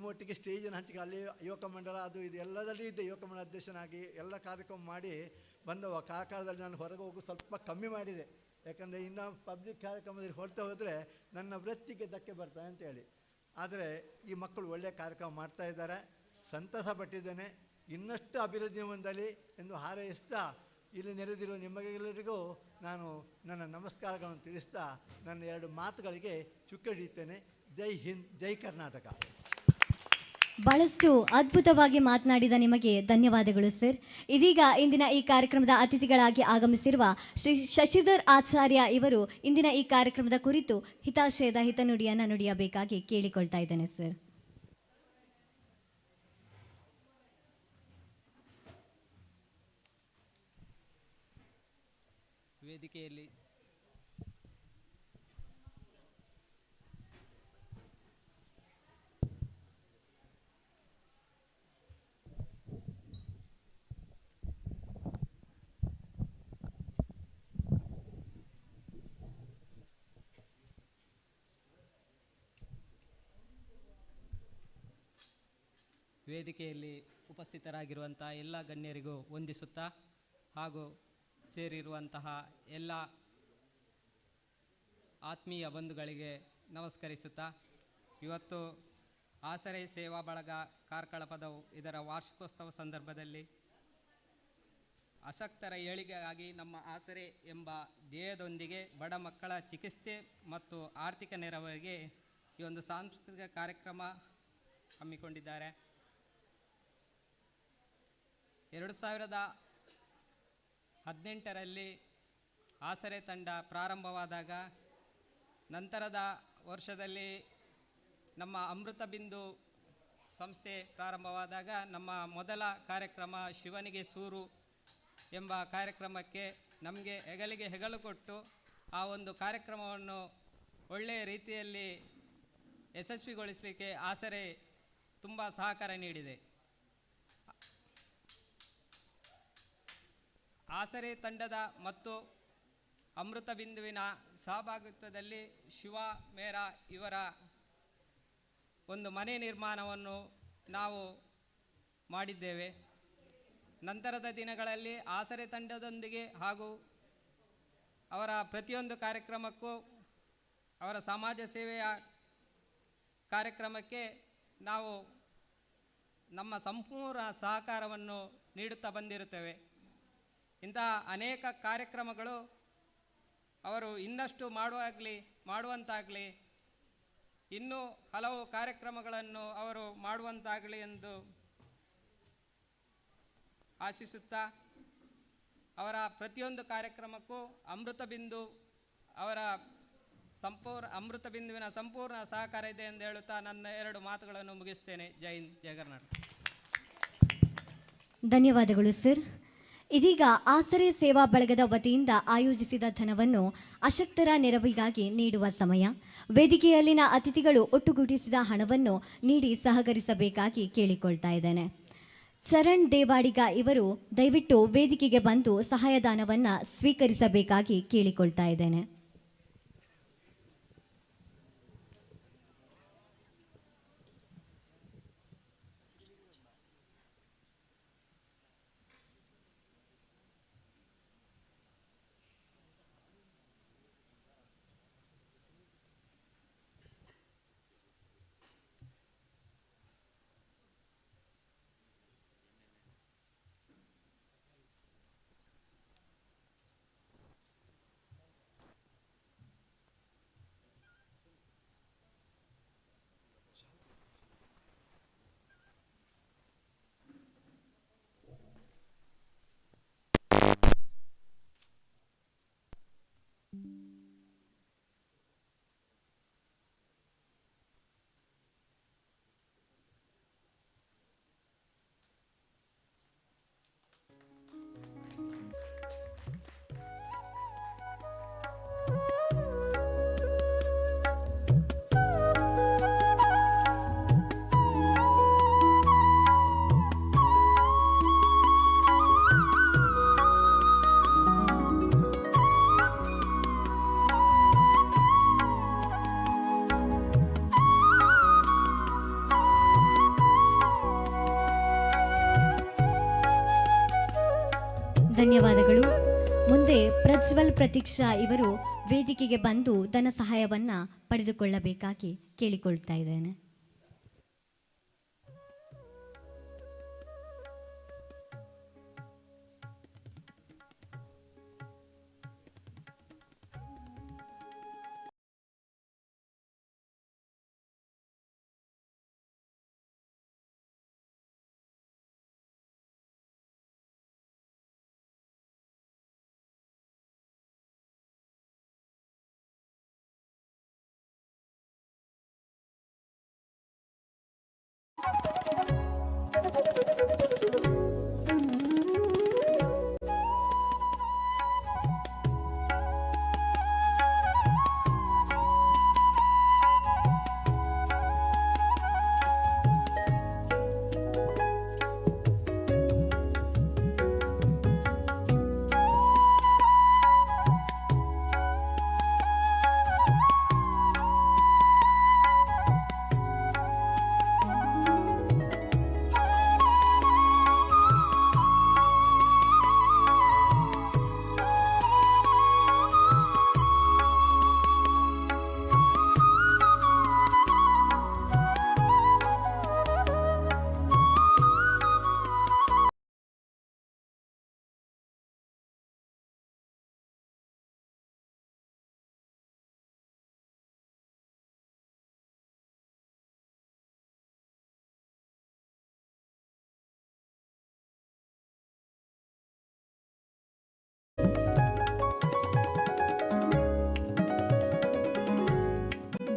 Speaker 6: ಒಟ್ಟಿಗೆ ಸ್ಟೇಜನ್ನು ಹಂಚಿಕೆ ಅಲ್ಲಿ ಯುವಕ ಮಂಡಲ ಅದು ಇದು ಎಲ್ಲದರಲ್ಲಿ ಇದ್ದೆ. ಯುವಕ ಮಂಡಲ ಅಧ್ಯಕ್ಷನಾಗಿ ಎಲ್ಲ ಕಾರ್ಯಕ್ರಮ ಮಾಡಿ ಬಂದವ. ಕಾಲದಲ್ಲಿ ನಾನು ಹೊರಗೆ ಹೋಗು ಸ್ವಲ್ಪ ಕಮ್ಮಿ ಮಾಡಿದೆ. ಯಾಕಂದರೆ ಇನ್ನು ಪಬ್ಲಿಕ್ ಕಾರ್ಯಕ್ರಮದಲ್ಲಿ ಹೊರತಾ ಹೋದರೆ ನನ್ನ ವೃತ್ತಿಗೆ ಧಕ್ಕೆ ಬರ್ತಾರೆ ಅಂತೇಳಿ. ಆದರೆ ಈ ಮಕ್ಕಳು ಒಳ್ಳೆಯ ಕಾರ್ಯಕ್ರಮ ಮಾಡ್ತಾ ಇದ್ದಾರೆ, ಸಂತಸ ಪಟ್ಟಿದ್ದೇನೆ. ಇನ್ನಷ್ಟು ಅಭಿವೃದ್ಧಿ ಹೊಂದಲಿ ಎಂದು ಹಾರೈಸ್ತಾ ಇಲ್ಲಿ ನೆರೆದಿರುವ ನಿಮಗೆಲ್ಲರಿಗೂ ನಾನು ನನ್ನ ನಮಸ್ಕಾರಗಳನ್ನು ತಿಳಿಸ್ತಾ ನನ್ನ 2 ಮಾತುಗಳಿಗೆ ಚುಕ್ಕಿಡಿಯುತ್ತೇನೆ. ಜೈ ಹಿಂದ್, ಜೈ ಕರ್ನಾಟಕ.
Speaker 1: ಬಹಳಷ್ಟು ಅದ್ಭುತವಾಗಿ ಮಾತನಾಡಿದ ನಿಮಗೆ ಧನ್ಯವಾದಗಳು ಸರ್. ಇದೀಗ ಇಂದಿನ ಈ ಕಾರ್ಯಕ್ರಮದ ಅತಿಥಿಗಳಾಗಿ ಆಗಮಿಸಿರುವ ಶ್ರೀ ಶಶಿಧರ್ ಆಚಾರ್ಯ ಇವರು ಇಂದಿನ ಈ ಕಾರ್ಯಕ್ರಮದ ಕುರಿತು ಹಿತಾಶಯದ ಹಿತನುಡಿಯನ್ನು ನುಡಿಯಬೇಕಾಗಿ ಕೇಳಿಕೊಳ್ತಾ ಇದ್ದೇನೆ ಸರ್.
Speaker 7: ವೇದಿಕೆಯಲ್ಲಿ ಉಪಸ್ಥಿತರಾಗಿರುವಂಥ ಎಲ್ಲ ಗಣ್ಯರಿಗೂ ವಂದಿಸುತ್ತಾ ಹಾಗೂ ಸೇರಿರುವಂತಹ ಎಲ್ಲ ಆತ್ಮೀಯ ಬಂಧುಗಳಿಗೆ ನಮಸ್ಕರಿಸುತ್ತಾ, ಇವತ್ತು ಆಸರೆ ಸೇವಾ ಬಳಗ ಕಾರ್ಕಳ ಇದರ ವಾರ್ಷಿಕೋತ್ಸವ ಸಂದರ್ಭದಲ್ಲಿ ಅಶಕ್ತರ ಏಳಿಗೆಗಾಗಿ ನಮ್ಮ ಆಸರೆ ಎಂಬ ಧ್ಯೇಯದೊಂದಿಗೆ ಬಡ ಮಕ್ಕಳ ಚಿಕಿತ್ಸೆ ಮತ್ತು ಆರ್ಥಿಕ ನೆರವಿಗೆ ಈ ಒಂದು ಸಾಂಸ್ಕೃತಿಕ ಕಾರ್ಯಕ್ರಮ ಹಮ್ಮಿಕೊಂಡಿದ್ದಾರೆ. 2018ರಲ್ಲಿ ಆಸರೆ ತಂಡ ಪ್ರಾರಂಭವಾದಾಗ, ನಂತರದ ವರ್ಷದಲ್ಲಿ ನಮ್ಮ ಅಮೃತ ಬಿಂದು ಸಂಸ್ಥೆ ಪ್ರಾರಂಭವಾದಾಗ ನಮ್ಮ ಮೊದಲ ಕಾರ್ಯಕ್ರಮ ಶಿವನಿಗೆ ಸೂರು ಎಂಬ ಕಾರ್ಯಕ್ರಮಕ್ಕೆ ನಮಗೆ ಹೆಗಲಿಗೆ ಹೆಗಲು ಕೊಟ್ಟು ಆ ಒಂದು ಕಾರ್ಯಕ್ರಮವನ್ನು ಒಳ್ಳೆಯ ರೀತಿಯಲ್ಲಿ ಯಶಸ್ವಿಗೊಳಿಸಲಿಕ್ಕೆ ಆಸರೆ ತುಂಬ ಸಹಕಾರ ನೀಡಿದೆ. ಆಸರೆ ತಂಡದ ಮತ್ತು ಅಮೃತ ಬಿಂದುವಿನ ಸಹಭಾಗಿತ್ವದಲ್ಲಿ ಶಿವ ಮೇರಾ ಇವರ ಒಂದು ಮನೆ ನಿರ್ಮಾಣವನ್ನು ನಾವು ಮಾಡಿದ್ದೇವೆ. ನಂತರದ ದಿನಗಳಲ್ಲಿ ಆಸರೆ ತಂಡದೊಂದಿಗೆ ಹಾಗೂ ಅವರ ಪ್ರತಿಯೊಂದು ಕಾರ್ಯಕ್ರಮಕ್ಕೂ ಅವರ ಸಮಾಜ ಸೇವೆಯ ಕಾರ್ಯಕ್ರಮಕ್ಕೆ ನಾವು ನಮ್ಮ ಸಂಪೂರ್ಣ ಸಹಕಾರವನ್ನು ನೀಡುತ್ತಾ ಬಂದಿರುತ್ತೇವೆ. ಇಂತಹ ಅನೇಕ ಕಾರ್ಯಕ್ರಮಗಳು ಅವರು ಇನ್ನಷ್ಟು ಮಾಡುವಂತಾಗಲಿ ಇನ್ನೂ ಹಲವು ಕಾರ್ಯಕ್ರಮಗಳನ್ನು ಅವರು ಮಾಡುವಂತಾಗಲಿ ಎಂದು ಆಶಿಸುತ್ತಾ ಅವರ ಪ್ರತಿಯೊಂದು ಕಾರ್ಯಕ್ರಮಕ್ಕೂ ಅಮೃತ ಬಿಂದು ಅವರ ಅಮೃತ ಬಿಂದುವಿನ ಸಂಪೂರ್ಣ ಸಹಕಾರ ಇದೆ ಎಂದು ಹೇಳುತ್ತಾ ನನ್ನ 2 ಮಾತುಗಳನ್ನು ಮುಗಿಸ್ತೇನೆ. ಜೈ ಹಿಂದ್, ಜೈ ಕರ್ನಾಟಕ.
Speaker 1: ಧನ್ಯವಾದಗಳು ಸರ್. ಇದೀಗ ಆಸರೆ ಸೇವಾ ಬಳಗದ ವತಿಯಿಂದ ಆಯೋಜಿಸಿದ ಧನವನ್ನು ಅಶಕ್ತರ ನೆರವಿಗಾಗಿ ನೀಡುವ ಸಮಯ. ವೇದಿಕೆಯಲ್ಲಿನ ಅತಿಥಿಗಳು ಒಟ್ಟುಗೂಡಿಸಿದ ಹಣವನ್ನು ನೀಡಿ ಸಹಕರಿಸಬೇಕಾಗಿ ಕೇಳಿಕೊಳ್ತಾ ಇದ್ದೇನೆ. ಚರಣ್ ದೇವಾಡಿಗ ಇವರು ದಯವಿಟ್ಟು ವೇದಿಕೆಗೆ ಬಂದು ಸಹಾಯಧನವನ್ನು ಸ್ವೀಕರಿಸಬೇಕಾಗಿ ಕೇಳಿಕೊಳ್ತಾ ಇದ್ದೇನೆ. ಧನ್ಯವಾದಗಳು. ಮುಂದೆ ಪ್ರಜ್ವಲ್ ಪ್ರತೀಕ್ಷಾ ಇವರು ವೇದಿಕೆಗೆ ಬಂದು ಧನ ಸಹಾಯವನ್ನು ಪಡೆದುಕೊಳ್ಳಬೇಕಾಗಿ ಕೇಳಿಕೊಳ್ತಾ ಇದ್ದೇನೆ.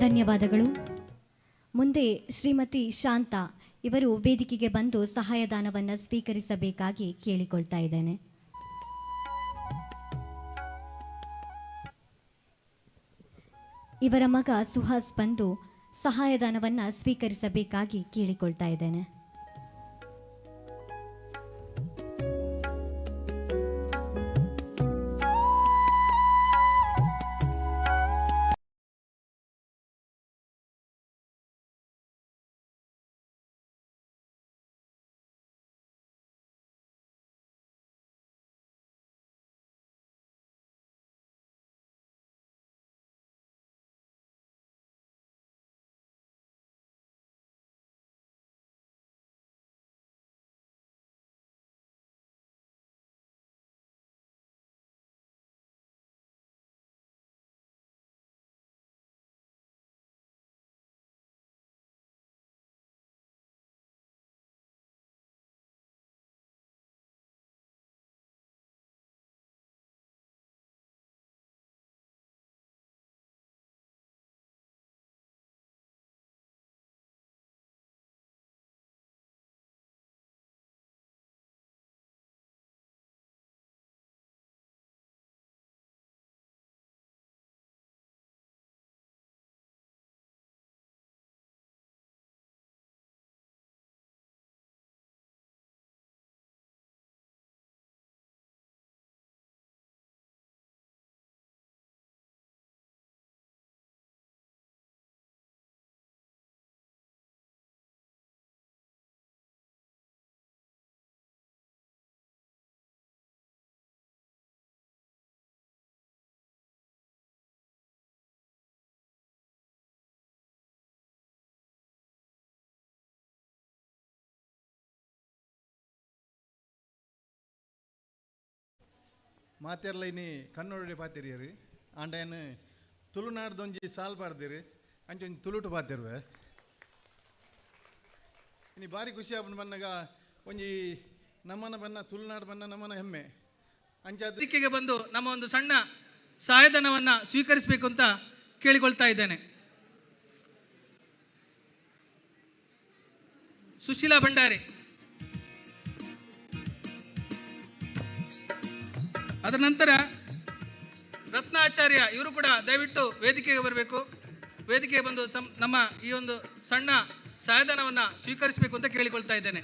Speaker 1: ಧನ್ಯವಾದಗಳು. ಮುಂದೆ ಶ್ರೀಮತಿ ಶಾಂತಾ ಇವರು ವೇದಿಕೆಗೆ ಬಂದು ಸಹಾಯಧನವನ್ನು ಸ್ವೀಕರಿಸಬೇಕಾಗಿ ಕೇಳಿಕೊಳ್ತಾ ಇದ್ದೇನೆ. ಇವರ ಮಗ ಸುಹಾಸ್ ಬಂದು ಸಹಾಯಧನವನ್ನು ಸ್ವೀಕರಿಸಬೇಕಾಗಿ ಕೇಳಿಕೊಳ್ತಾ ಇದ್ದೇನೆ.
Speaker 8: ಮಾತೆರ್ಲ ಇನಿ ಕನ್ನಡ ಪಾತಿರಿಯರಿ ಆಂಡೇನು ತುಳುನಾಡ್ದೊಂಜಿ ಸಾಲ್ ಪಾಡ್ದಿರಿ ಅಂಚೊಂದು ತುಳುಟು ಪಾತಿರ್ವೆ ಇನಿ ಭಾರಿ ಖುಷಿ ಆಪುಂಡು ಬನ್ನಾಗ ಒಂಜಿ ನಮ್ಮನ ಬನ್ನ ತುಳುನಾಡು ಬನ್ನ ನಮ್ಮನ ಹೆಮ್ಮೆ ಅಂಚಾದ
Speaker 3: ವೇದಿಕೆಗೆ ಬಂದು ನಮ್ಮ ಒಂದು ಸಣ್ಣ ಸಹಾಯಧನವನ್ನು ಸ್ವೀಕರಿಸಬೇಕು ಅಂತ ಕೇಳಿಕೊಳ್ತಾ ಇದ್ದೇನೆ. ಸುಶೀಲಾ ಭಂಡಾರಿ, ಅದರ ನಂತರ ರತ್ನಾಚಾರ್ಯ, ಇವರು ಕೂಡ ದಯವಿಟ್ಟು ವೇದಿಕೆಗೆ ಬರಬೇಕು. ವೇದಿಕೆಗೆ ಬಂದು ನಮ್ಮ ಈ ಒಂದು ಸಣ್ಣ ಸಹಾಯಧನವನ್ನು ಸ್ವೀಕರಿಸಬೇಕು ಅಂತ ಕೇಳಿಕೊಳ್ತಾ ಇದ್ದೇನೆ.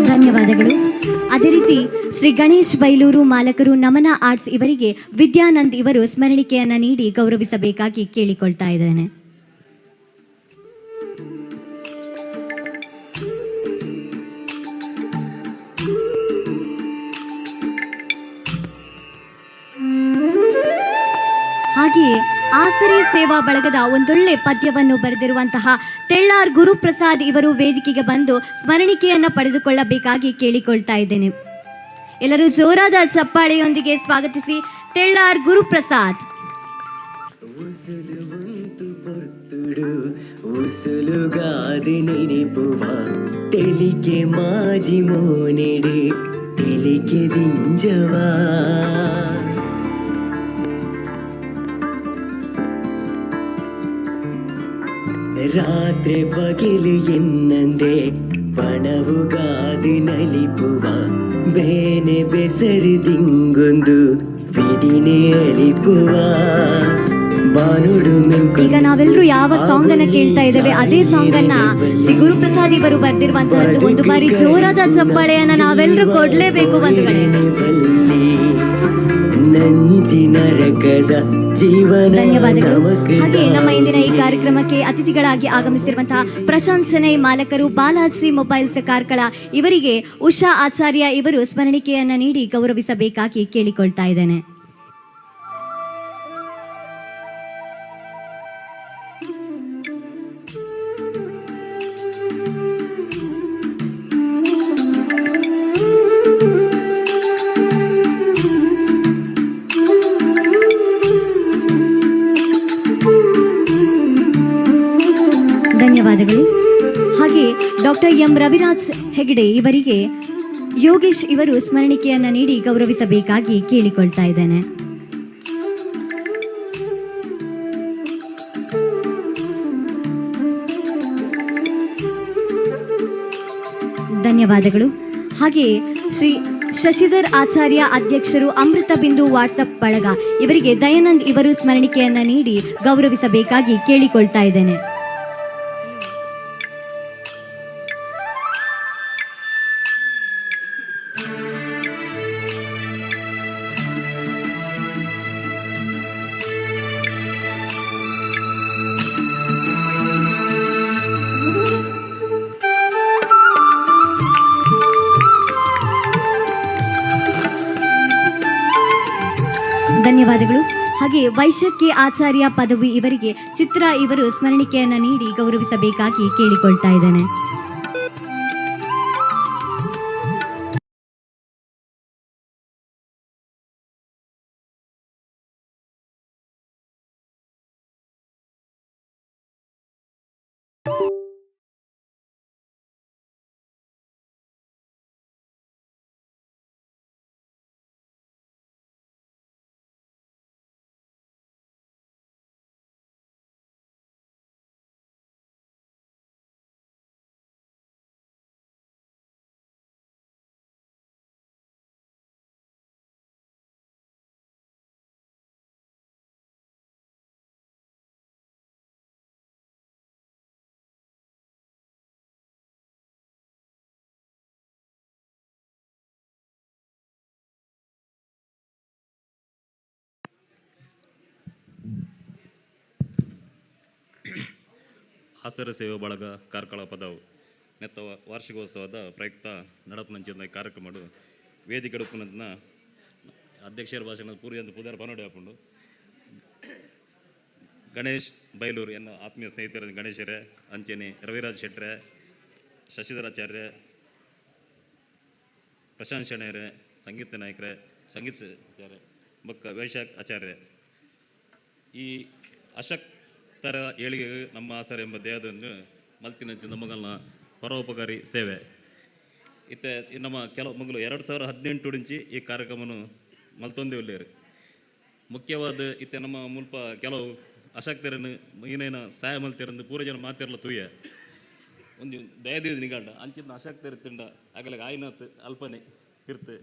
Speaker 1: ಧನ್ಯವಾದಗಳು. ಅದೇ ರೀತಿ ಶ್ರೀ ಗಣೇಶ್ ಬೈಲೂರು ಮಾಲಕರು ನಮನ ಆರ್ಟ್ಸ್ ಇವರಿಗೆ ವಿದ್ಯಾನಂದ್ ಇವರು ಸ್ಮರಣಿಕೆಯನ್ನು ನೀಡಿ ಗೌರವಿಸಬೇಕಾಗಿ ಕೇಳಿಕೊಳ್ತಾ ಇದ್ದೇನೆ. ಹಾಗೆಯೇ ಆಸರೆ ಸೇವಾ ಬಳಗದ ಒಂದೊಳ್ಳೆ ಪದ್ಯವನ್ನು ಬರೆದಿರುವಂತಹ ತೆಳ್ಳಾರ್ ಗುರುಪ್ರಸಾದ್ ಇವರು ವೇದಿಕೆಗೆ ಬಂದು ಸ್ಮರಣಿಕೆಯನ್ನು ಪಡೆದುಕೊಳ್ಳಬೇಕಾಗಿ ಕೇಳಿಕೊಳ್ತಾ ಇದ್ದೇನೆ. ಎಲ್ಲರೂ ಜೋರಾದ ಚಪ್ಪಾಳೆಯೊಂದಿಗೆ ಸ್ವಾಗತಿಸಿ ತೆಳ್ಳಾರ್ ಗುರುಪ್ರಸಾದ್.
Speaker 2: ಉಸುಲು ಬಂತು ಪೊರ್ತುಡು ಉಸುಲುಗಾದಿ ನೆನಪುವ ತೆಲಿಕೆ ಮಾಜಿ ಮೋನೆಡೆ ತೆಲಿಕೆ ದಿಂಜವಾ ರಾತ್ರಿ ಬಗಿಲು ಎನ್ನಂದೆ ಪಣವುಗಾದಿ ನಲಿಪುವ ಬೇನೆ ಬೆಸರು ದಿಂಗೊಂದು ವಿಧಿನೇ ಅಳಿಪುವ
Speaker 1: ಈಗ ನಾವೆಲ್ಲರೂ ಯಾವ ಸಾಂಗ್ ಅನ್ನ ಕೇಳ್ತಾ ಇದ್ದೇವೆ ಅದೇ ಸಾಂಗ್ ಅನ್ನ ಶ್ರೀ ಗುರುಪ್ರಸಾದ್ ಇವರು ಬರೆದಿರುವಂತಹದ್ದು. ಒಂದು ಬಾರಿ ಜೋರಾದ ಚಪ್ಪಾಳೆಯನ್ನ ನಾವೆಲ್ಲರೂ ಕೊಡ್ಲೇಬೇಕು ಬಂಧುಗಳೇ. ಧನ್ಯವಾದಗಳು. ಹಾಗೆ ನಮ್ಮ ಇಂದಿನ ಈ ಕಾರ್ಯಕ್ರಮಕ್ಕೆ ಅತಿಥಿಗಳಾಗಿ ಆಗಮಿಸಿರುವಂತಹ ಪ್ರಶಾಂತ್ ಶೆಣೈ ಮಾಲಕರು ಬಾಲಾಜಿ ಮೊಬೈಲ್ಸ್ ಕಾರ್ಕಳ ಇವರಿಗೆ ಉಷಾ ಆಚಾರ್ಯ ಇವರು ಸ್ಮರಣಿಕೆಯನ್ನ ನೀಡಿ ಗೌರವಿಸಬೇಕಾಗಿ ಕೇಳಿಕೊಳ್ತಾ ಇದ್ದೇನೆ. ಧನ್ಯವಾದಗಳು. ಹಾಗೆ ಡಾಕ್ಟರ್ ಎಂ ರವಿರಾಜ್ ಹೆಗಡೆ ಇವರಿಗೆ ಯೋಗೇಶ್ ಇವರು ಸ್ಮರಣಿಕೆಯನ್ನು ನೀಡಿ ಗೌರವಿಸಬೇಕಾಗಿ ಕೇಳಿಕೊಳ್ತಾ ಇದ್ದೇನೆ. ಧನ್ಯವಾದಗಳು. ಹಾಗೆ ಶ್ರೀ ಶಶಿಧರ್ ಆಚಾರ್ಯ ಅಧ್ಯಕ್ಷರು ಅಮೃತ ಬಿಂದು ವಾಟ್ಸಪ್ ಬಳಗ ಇವರಿಗೆ ದಯಾನಂದ್ ಇವರು ಸ್ಮರಣಿಕೆಯನ್ನು ನೀಡಿ ಗೌರವಿಸಬೇಕಾಗಿ ಕೇಳಿಕೊಳ್ತಾ ಇದ್ದೇನೆ. ಧನ್ಯವಾದಗಳು. ಹಾಗೆ ವೈಶಾಖಿ ಆಚಾರ್ಯ ಪದವಿ ಇವರಿಗೆ ಚಿತ್ರ ಇವರು ಸ್ಮರಣಿಕೆಯನ್ನು ನೀಡಿ ಗೌರವಿಸಬೇಕಾಗಿ ಕೇಳಿಕೊಳ್ತಾ ಇದ್ದೇನೆ.
Speaker 9: ಆಸರೆ ಸೇವಾ ಬಳಗ ಕಾರ್ಕಳ ಪದವು ನೆತ್ತ ವಾರ್ಷಿಕೋತ್ಸವದ ಪ್ರಯುಕ್ತ ನಡಪುನಂಚಿನ ಕಾರ್ಯಕ್ರಮ ವೇದಿಕೆ ನಡುಪುನ ಅಧ್ಯಕ್ಷರ ಭಾಷಣ ಪೂರಿ ಅಂತ ಪುದಾರ ಪನೋಡಿ ಹಾಕೊಂಡು ಗಣೇಶ್ ಬೈಲೂರು ಎನ್ನ ಆತ್ಮೀಯ ಸ್ನೇಹಿತರ ಗಣೇಶರೇ ಅಂಚನೆ ರವಿರಾಜ್ ಶೆಟ್ರೆ ಶಶಿಧರಾಚಾರ್ಯ ಪ್ರಶಾಂತ್ ಶೆಣೆಯರೇ ಸಂಗೀತ ನಾಯಕರೇ ಸಂಗೀತ ಆಚಾರ್ಯ ಬೊಕ್ಕ ವೈಶಾಖ್ ಆಚಾರ್ಯ ಈ ಅಶಕ್ತರ ಏಳಿಗೆಗೆ ನಮ್ಮ ಆಸರೆ ಎಂಬ ದೇಹವನ್ನು ಮಲ್ತಿನಂಚು ನಮಗಲ್ನ ಪರೋಪಕಾರಿ ಸೇವೆ ಇತ್ತೆ ನಮ್ಮ ಕೆಲವು ಮಗಳು 2018 ಈ ಕಾರ್ಯಕ್ರಮವನ್ನು ಮಲ್ತೊಂದೇ ಉಳ್ಳೇರು ಮುಖ್ಯವಾದ ಇತ್ತೆ ನಮ್ಮ ಮುಲ್ಪ ಕೆಲವು ಅಶಕ್ತರನ್ನು ಏನೇನು ಸಹಾಯ ಮಲ್ತಿರಂದು ಪೂರ ಜನ ಮಾತಿರಲ್ಲ ತೂಯ ಒಂದು ದಯದಿದ್ದು ನಿಗಾಂಡ ಅಂಚಿನ ಅಶಕ್ತರು ತಿಂಡ ಆಗಲಿಗೆ ಆಯ್ನತ್ ಅಲ್ಪನೆ ಇರ್ತೆ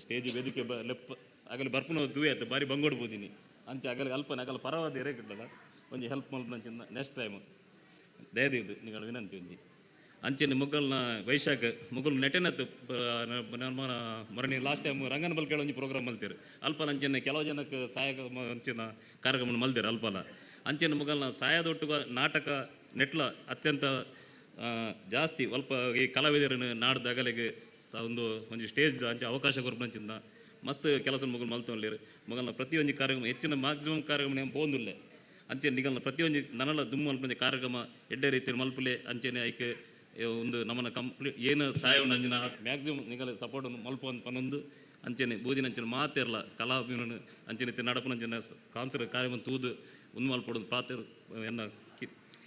Speaker 9: ಸ್ಟೇಜ್ ವೇದಿಕೆ ಲೆಪ್ಪ ಆಗಲಿ ಬರ್ಪನ ತೂಯ ಆಯ್ತು ಬಾರಿ ಬಂಗೋಡ್ಬೋದಿನಿ ಅಂಚೆ ಆಗಲಿಗೆ ಅಲ್ಪನೆ ಆಗಲ್ಲ ಪರವಾದ ಎರೆ ಕಿಟ್ಟಲ್ಲ ಒಂಜಿ ಹೆಲ್ಪ್ ಮಲ್ಪನಂಚಿನ ನೆಕ್ಸ್ಟ್ ಟೈಮ್ ದಯದಿದ್ದು ನಿಗಳ ವಿನಂತಿ ಒಂಜಿ ಅಂಚೆನ ಮುಗ್ಗಲ್ನ ವೈಶಾಖ ಮುಗ್ಗಲ್ ನೆಟೆನತ್ತು ನಮ್ಮ ಮರಣಿ ಲಾಸ್ಟ್ ಟೈಮ್ ರಂಗನ ಬಲ್ಕೇಳ ಒಂಜಿ ಪ್ರೋಗ್ರಾಮ್ ಮಲ್ತೀರು ಅಲ್ಪನ ಅಂಚೆನ ಕೆಲವು ಜನಕ್ಕೆ ಸಹಾಯ ಅಂಚಿನ ಕಾರ್ಯಕ್ರಮ ಮಲ್ತೀರು ಅಲ್ಪನ ಅಂಚೆನ ಮುಗಲ್ನ ಸಹಾಯದೊಟ್ಟುಗ ನಾಟಕ ನೆಟ್ಲ ಅತ್ಯಂತ ಜಾಸ್ತಿ ಸ್ವಲ್ಪ ಈ ಕಲಾವಿದರನ್ನು ನಾಡ್ದು ಅಗಲಿಗೆ ಒಂದು ಸ್ಟೇಜ್ ಅಂಚೆ ಅವಕಾಶ ಕೊರ್ಪಂಚಿಂದ ಮಸ್ತ್ ಕೆಲಸ ಮುಗಲ್ ಮಲ್ತೊಳ್ಳಿರು ಮಗಲ್ನ ಪ್ರತಿಯೊಂದು ಕಾರ್ಯಕ್ರಮ ಹೆಚ್ಚಿನ ಮ್ಯಾಕ್ಸಿಮಮ್ ಕಾರ್ಯಕ್ರಮ ಏನು ಪೋಂದಿಲ್ಲ ಅಂಚೆ ನಿಗಲ್ನ ಪ್ರತಿಯೊಂದು ನನಲ ದುಮ್ಮು ಮಲ್ಪಂಜ ಕಾರ್ಯಕ್ರಮ ಎಡ್ಡೆ ರೀತಿಯಲ್ಲಿ ಮಲ್ಪಲೆ ಅಂಚೆನೆ ಐಕೆ ಒಂದು ನಮ್ಮನ್ನ ಕಂಪ್ಲೀಟ್ ಏನು ಸಹಾಯವನ್ನು ಅಂಜಿನ ಮ್ಯಾಕ್ಸಿಮಮ್ ನಿಗಲ ಸಪೋರ್ಟ್ ಮಲ್ಪ ಪನ್ನೊಂದು ಅಂಚೆನೆ ಬೂದಿನ ಅಂಚನೆ ಮಾತಿರಲ್ಲ ಕಲಾಭಿಮಾನ ಅಂಚನೆ ನಡಪನಂಚಿನ ಕಾಂಸರ ಕಾರ್ಯಕ್ರಮ ತೂದು ಒಂದು ಮಲ್ಪಡೋದು ಪಾತ್ರ ಎನ್ನ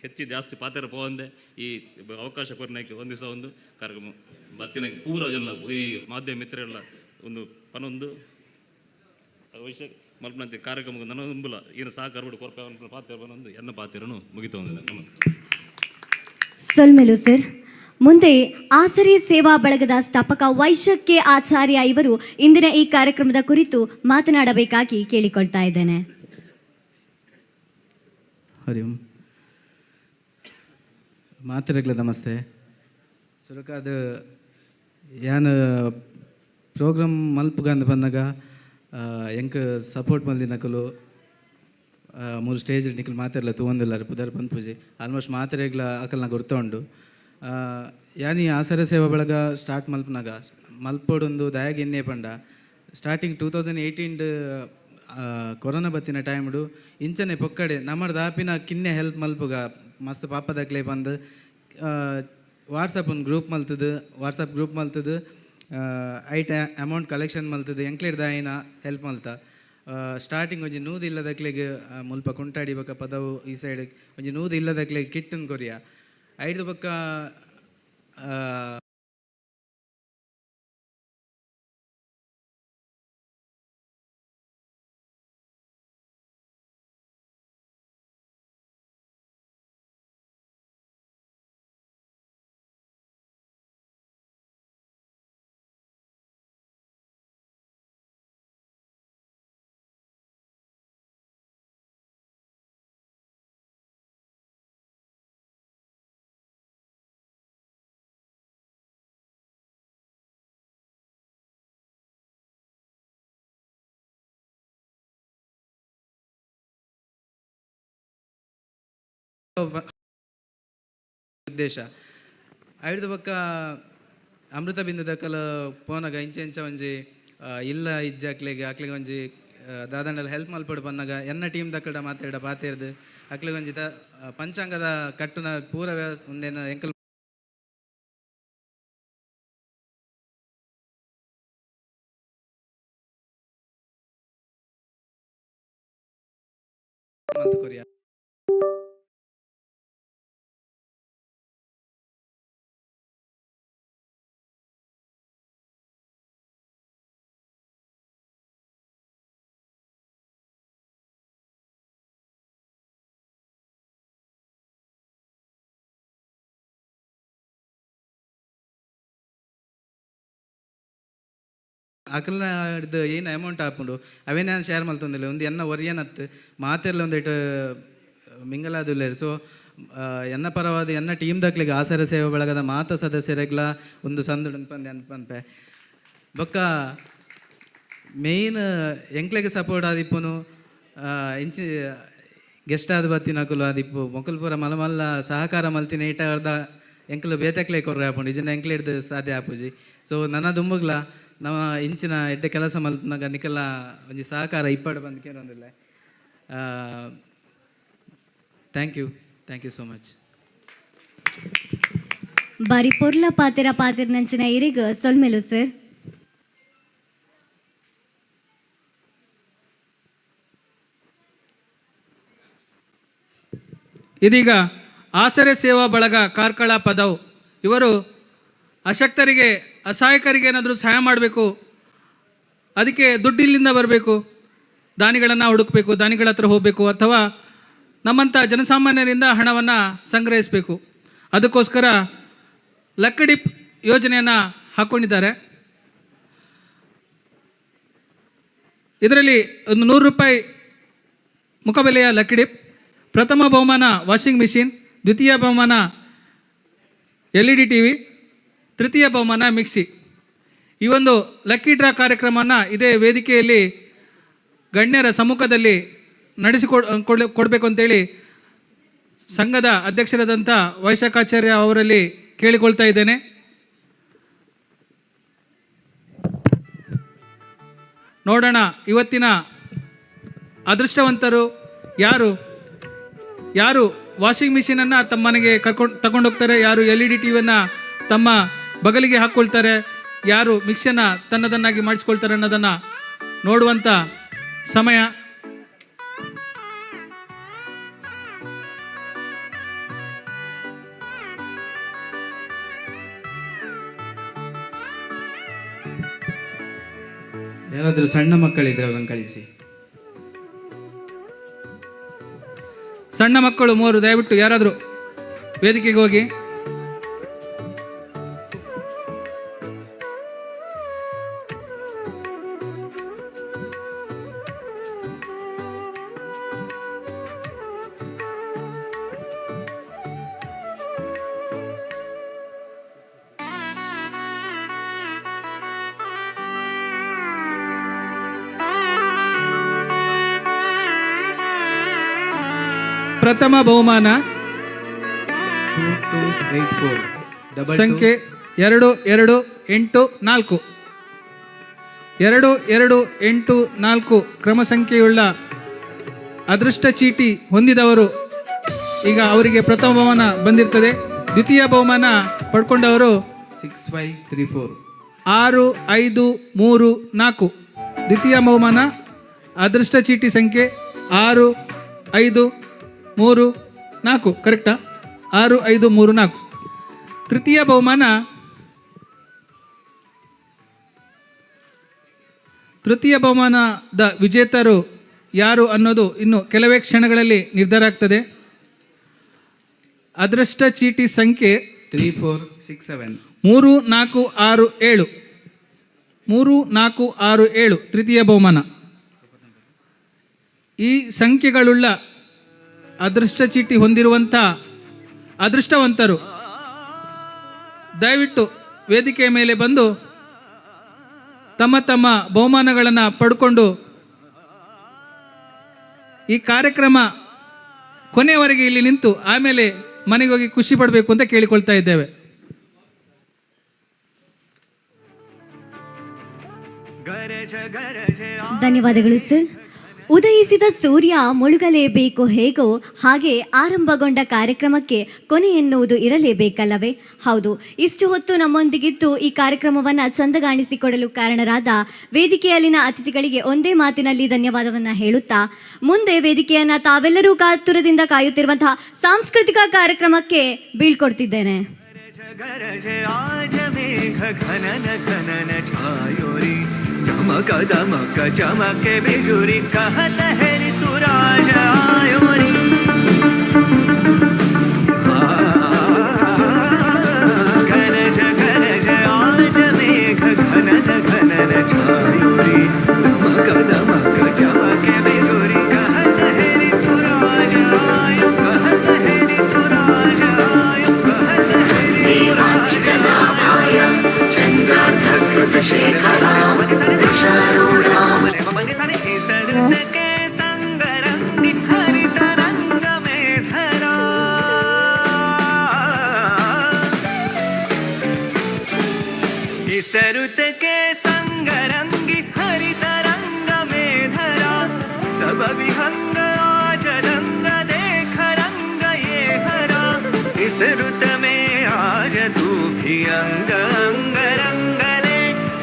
Speaker 9: ಹೆಚ್ಚು ಜಾಸ್ತಿ ಪಾತ್ರ ಪೋವಂದೆ ಈ ಅವಕಾಶ ಕೊರನಾಯ್ಕೆ ಒಂದು ದಿವಸ ಒಂದು ಕಾರ್ಯಕ್ರಮ ಬತ್ತಿನ ಪೂರ ಎಲ್ಲ ಈ ಮಾಧ್ಯಮ ಮಿತ್ರರೆಲ್ಲ ಒಂದು ಪನ್ನೊಂದು ವಿಷಯ ಮಲ್ಪನಂತೆ ಕಾರ್ಯಕ್ರಮ ನನ್ನ ನಂಬಲ ಏನು ಸಹಕಾರ ಬಿಡು ಕೊರಪ ಪಾತ್ರ ಪನ್ನೊಂದು ಎನ್ನ ಪಾತ್ರನು ಮುಗಿತು ನಮಸ್ಕಾರ.
Speaker 1: ಸೊಲ್ಮೆಲು ಸರ್, ಮುಂದೆ ಆಸರೆ ಸೇವಾ ಬಳಗದ ಸ್ಥಾಪಕ ವೈಶಾಖ್ ಕೆ ಆಚಾರ್ಯ ಇವರು ಇಂದಿನ ಈ ಕಾರ್ಯಕ್ರಮದ ಕುರಿತು ಮಾತನಾಡಬೇಕಾಗಿ ಕೇಳಿಕೊಳ್ತಾ ಇದ್ದೇನೆ.
Speaker 10: ಹರಿ ಓಂ. ಮಾತಿರಗ್ಲ ನಮಸ್ತೆ. ಸುರಕಾದ ಯಾನ್ ಪ್ರೋಗ್ರಾಮ್ ಮಲ್ಪುಗಂದು ಬಂದಾಗ ಎಂಕ್ ಸಪೋರ್ಟ್ ಮಲ್ದಿನಕಲು ಮೂರು ಸ್ಟೇಜ್ ನಿಖಲ್ ಮಾತಿರಲ್ಲ ತಗೊಂದಿಲ್ಲ ಪುದರ್ ಬಂದು ಪೂಜೆ ಆಲ್ಮೋಸ್ಟ್ ಮಾತಿರೆಗ್ಲ ಅಕಲ್ನ ಗುರ್ತೊಂಡು ಯಾನಿ ಆಸರೆ ಸೇವಾ ಬಳಗ ಸ್ಟಾರ್ಟ್ ಮಲ್ಪನಾಗ ಮಲ್ಪೊಡೊಂದು ದಯಾಗ ಎನ್ನೆ ಪಂಡ ಸ್ಟಾರ್ಟಿಂಗ್ 2018 ಕೊರೋನಾ ಬತ್ತಿನ ಟೈಮ್ಡು ಇಂಚನೆ ಪೊಕ್ಕಡೆ ನಮ್ಮದು ದಾಪಿನ ಕಿನ್ನೆ ಹೆಲ್ಪ್ ಮಲ್ಪುಗ ಮಸ್ತ್ ಪಾಪದಾಗ್ಲೇ ಬಂದು ವಾಟ್ಸಪ್ ಒಂದು ಗ್ರೂಪ್ ಮಲ್ತದು ವಾಟ್ಸಪ್ ಗ್ರೂಪ್ ಮಲ್ತದು ಐಟ್ ಅಮೌಂಟ್ ಕಲೆಕ್ಷನ್ ಮಲ್ತದು ಎಂಕ್ಲೇರ್ದ ಐನ ಹೆಲ್ಪ್ ಮಲ್ತ ಸ್ಟಾರ್ಟಿಂಗ್ ಒಂಜಿ ನೂದು ಇಲ್ಲದಕ್ಲೆಗ್ ಮುಲ್ಪ ಕುಂಟಾಡಿ ಬಕ್ಕ ಪದವು ಈ ಸೈಡ್ ಒಂಜಿ ನೂದು ಇಲ್ಲದಕ್ಲೆಗ್ ಕಿಟ್ಟನ್ ಕೊರಿಯ ಐದು ಬಕ್ಕ ಉದ್ದೇಶ ಐದು ಬಕ್ಕ ಅಮೃತ ಬಿಂದು ದಕ್ಕಲ ಪೋನಾಗ ಇಂಚ ಒಂಜಿ ಇಲ್ಲ ಇಜ್ಜಾಕ್ಲೆಗೆ ಅಕ್ಲೆಗೆ ಒಂಜಿ ದಾದಂಡಲ್ಲಿ ಹೆಲ್ಪ್ ಮಲ್ಪಡು ಬಂದಾಗ ಎನ್ನ ಟೀಮ್ ದಕ್ಕಡ ಮಾತಾಡ ಪಾತೇರ್ದು ಅಕ್ಲೆಗೆ ಒಂಜಿ ಪಂಚಾಂಗದ ಕಟ್ಟುನ ಪೂರ ವ್ಯವಸ್ಥೆ ಒಂದೇನು ಎಂಕಲ್ ಕೊರಿಯ ಅಕಲ್ನ ಇದು ಏನು ಅಮೌಂಟ್ ಹಾಕೊಂಡು ಅವೇ ನಾನು ಶೇರ್ ಮಾಡ್ತಂದಿಲ್ಲ ಒಂದು ಎನ್ನ ಒರಿಯನತ್ತು ಮಾತೆಲ್ಲ ಒಂದಿಟ್ಟು ಮಿಂಗಲಾದಿಲ್ಲ. ಸೊ ಎನ್ನ ಪರವಾದ ಎನ್ನ ಟೀಮ್ ದಕ್ಲಿಗೆ ಆಸರೆ ಸೇವೆ ಬಳಗದ ಮಾತ ಸದಸ್ಯರೆಗ್ಲ ಒಂದು ಸಂದುಡು ಅನ್ಪನ್ಪೆ ಬೊಕ್ಕ ಮೇಯ್ನ್ ಎಂಕ್ಲೆಗೆ ಸಪೋರ್ಟ್ ಆದಿಪ್ಪುನು ಇಂಚಿ ಗೆಸ್ಟ್ ಆದ ಬತ್ತಿನಕಲು ಆದಿಪ್ಪು ಮೊಕಲ್ ಪೂರ ಮಲ್ಲ ಸಹಕಾರ ಮಲ್ತಿನ ಈಟ ಅರ್ಧ ಎಂಕಲು ಬೇತಕ್ಲೆ ಕೊರ್ರೆ ಹಾಕೊಂಡು ಇದನ್ನ ಎಂಕ್ಲೆ ಹಿಡ್ದು ಸಾಧ್ಯ ಆಪುಜಿ. ಸೊ ನನ್ನ ದುಂಬಗ್ಲ ನಮ್ಮ ಇಂಚಿನ ಎಡ್ಡೆ ಕೆಲಸ ಮಲ್ಪನಾಗ ನಿಕಲ್ಲ ಒಂಜಿ ಸಹಕಾರ ಇಪ್ಪಡು ಬಂದು ಕೇಳೊಂದಿಲ್ಲ. Thank you so much.
Speaker 1: ಬಾರಿ ಪೊರ್ಲ ಪಾತಿರ ನಂಚಿನ ಇರಿಗ ಸೊಲ್ಮೆಲು ಸರ್.
Speaker 3: ಇದೀಗ ಆಸರೆ ಸೇವಾ ಬಳಗ ಕಾರ್ಕಳ ಪದವು ಇವರು ಅಶಕ್ತರಿಗೆ ಅಸಹಾಯಕರಿಗೆ ಏನಾದರೂ ಸಹಾಯ ಮಾಡಬೇಕು, ಅದಕ್ಕೆ ದುಡ್ಡಿಲ್ಲಿಂದ ಬರಬೇಕು, ದಾನಿಗಳನ್ನು ಹುಡುಕಬೇಕು, ದಾನಿಗಳ ಹತ್ರ ಹೋಗಬೇಕು, ಅಥವಾ ನಮ್ಮಂಥ ಜನಸಾಮಾನ್ಯರಿಂದ ಹಣವನ್ನು ಸಂಗ್ರಹಿಸಬೇಕು. ಅದಕ್ಕೋಸ್ಕರ ಲಕ್ಕಡಿಪ್ ಯೋಜನೆಯನ್ನು ಹಾಕ್ಕೊಂಡಿದ್ದಾರೆ. ಇದರಲ್ಲಿ ಒಂದು 100 ರೂಪಾಯಿ ಮುಖಬೆಲೆಯ ಲಕ್ಕಡಿಪ್, ಪ್ರಥಮ ಬಹುಮಾನ ವಾಷಿಂಗ್ ಮಿಷಿನ್, ದ್ವಿತೀಯ ಬಹುಮಾನ LED TV, ತೃತೀಯ ಬಹುಮಾನ ಮಿಕ್ಸಿ. ಈ ಒಂದು ಲಕ್ಕಿ ಡ್ರಾ ಕಾರ್ಯಕ್ರಮವನ್ನು ಇದೇ ವೇದಿಕೆಯಲ್ಲಿ ಗಣ್ಯರ ಸಮ್ಮುಖದಲ್ಲಿ ಕೊಡಬೇಕು ಅಂತೇಳಿ ಸಂಘದ ಅಧ್ಯಕ್ಷರಾದಂಥ ವೈಶಾಖಾಚಾರ್ಯ ಅವರಲ್ಲಿ ಕೇಳಿಕೊಳ್ತಾ ಇದ್ದೇನೆ. ನೋಡೋಣ ಇವತ್ತಿನ ಅದೃಷ್ಟವಂತರು ಯಾರು ವಾಷಿಂಗ್ ಮಿಷಿನನ್ನು ತಮ್ಮ ಮನೆಗೆ ತಗೊಂಡೋಗ್ತಾರೆ, ಯಾರು LED TVಯನ್ನು ತಮ್ಮ ಬಗಲಿಗೆ ಹಾಕ್ಕೊಳ್ತಾರೆ, ಯಾರು ಮಿಕ್ಸಿಯನ್ನು ತನ್ನದನ್ನಾಗಿ ಮಾಡಿಸ್ಕೊಳ್ತಾರೆ ಅನ್ನೋದನ್ನು ನೋಡುವಂಥ ಸಮಯ.
Speaker 10: ಯಾರಾದರೂ ಸಣ್ಣ ಮಕ್ಕಳಿದ್ರೆ ಅವರನ್ನು ಕಳಿಸಿ.
Speaker 3: ಸಣ್ಣ ಮಕ್ಕಳು 3 ದಯವಿಟ್ಟು ಯಾರಾದರೂ ವೇದಿಕೆಗೆ ಹೋಗಿ. ಪ್ರಥಮ ಬಹುಮಾನ ಸಂಖ್ಯೆ 2284 2284 ಕ್ರಮ ಸಂಖ್ಯೆಯುಳ್ಳ ಅದೃಷ್ಟ ಚೀಟಿ ಹೊಂದಿದವರು ಈಗ ಅವರಿಗೆ ಪ್ರಥಮ ಬಹುಮಾನ ಬಂದಿರ್ತದೆ. ದ್ವಿತೀಯ ಬಹುಮಾನ ಪಡ್ಕೊಂಡವರು 6534 ದ್ವಿತೀಯ ಬಹುಮಾನ ಅದೃಷ್ಟ ಚೀಟಿ ಸಂಖ್ಯೆ 6534 ಕರೆಕ್ಟಾ? 6534. ತೃತೀಯ ಬಹುಮಾನದ ವಿಜೇತರು ಯಾರು ಅನ್ನೋದು ಇನ್ನು ಕೆಲವೇ ಕ್ಷಣಗಳಲ್ಲಿ ನಿರ್ಧಾರ ಆಗ್ತದೆ. ಅದೃಷ್ಟ ಚೀಟಿ ಸಂಖ್ಯೆ 3467 ತೃತೀಯ ಬಹುಮಾನ. ಈ ಸಂಖ್ಯೆಗಳುಳ್ಳ ಅದೃಷ್ಟ ಚೀಟಿ ಹೊಂದಿರುವಂಥ ಅದೃಷ್ಟವಂತರು ದಯವಿಟ್ಟು ವೇದಿಕೆಯ ಮೇಲೆ ಬಂದು ತಮ್ಮ ತಮ್ಮ ಬಹುಮಾನಗಳನ್ನು ಪಡ್ಕೊಂಡು ಈ ಕಾರ್ಯಕ್ರಮ ಕೊನೆಯವರೆಗೆ ಇಲ್ಲಿ ನಿಂತು ಆಮೇಲೆ ಮನೆಗೆ ಹೋಗಿ ಖುಷಿ ಪಡಬೇಕು ಅಂತ ಕೇಳಿಕೊಳ್ತಾ ಇದ್ದೇವೆ.
Speaker 1: ಧನ್ಯವಾದಗಳು ಸರ್. ಉದಯಿಸಿದ ಸೂರ್ಯ ಮುಳುಗಲೇಬೇಕು ಹೇಗೋ ಹಾಗೆ ಆರಂಭಗೊಂಡ ಕಾರ್ಯಕ್ರಮಕ್ಕೆ ಕೊನೆ ಎನ್ನುವುದು ಇರಲೇಬೇಕಲ್ಲವೇ? ಹೌದು, ಇಷ್ಟು ಹೊತ್ತು ನಮ್ಮೊಂದಿಗಿದ್ದು ಈ ಕಾರ್ಯಕ್ರಮವನ್ನು ಚಂದಗಾಣಿಸಿಕೊಡಲು ಕಾರಣರಾದ ವೇದಿಕೆಯಲ್ಲಿನ ಅತಿಥಿಗಳಿಗೆ ಒಂದೇ ಮಾತಿನಲ್ಲಿ ಧನ್ಯವಾದವನ್ನು ಹೇಳುತ್ತಾ ಮುಂದೆ ವೇದಿಕೆಯನ್ನು ತಾವೆಲ್ಲರೂ ಕಾತುರದಿಂದ ಕಾಯುತ್ತಿರುವಂತಹ ಸಾಂಸ್ಕೃತಿಕ ಕಾರ್ಯಕ್ರಮಕ್ಕೆ ಬೀಳ್ಕೊಡ್ತಿದ್ದೇನೆ.
Speaker 2: दमक चमके बिजुरी कहत है ऋतु राज आयो रे. गरज गरज आज मेघ घनन घनन छायो. विसरुत में आज तू भी अंग अंग रंगले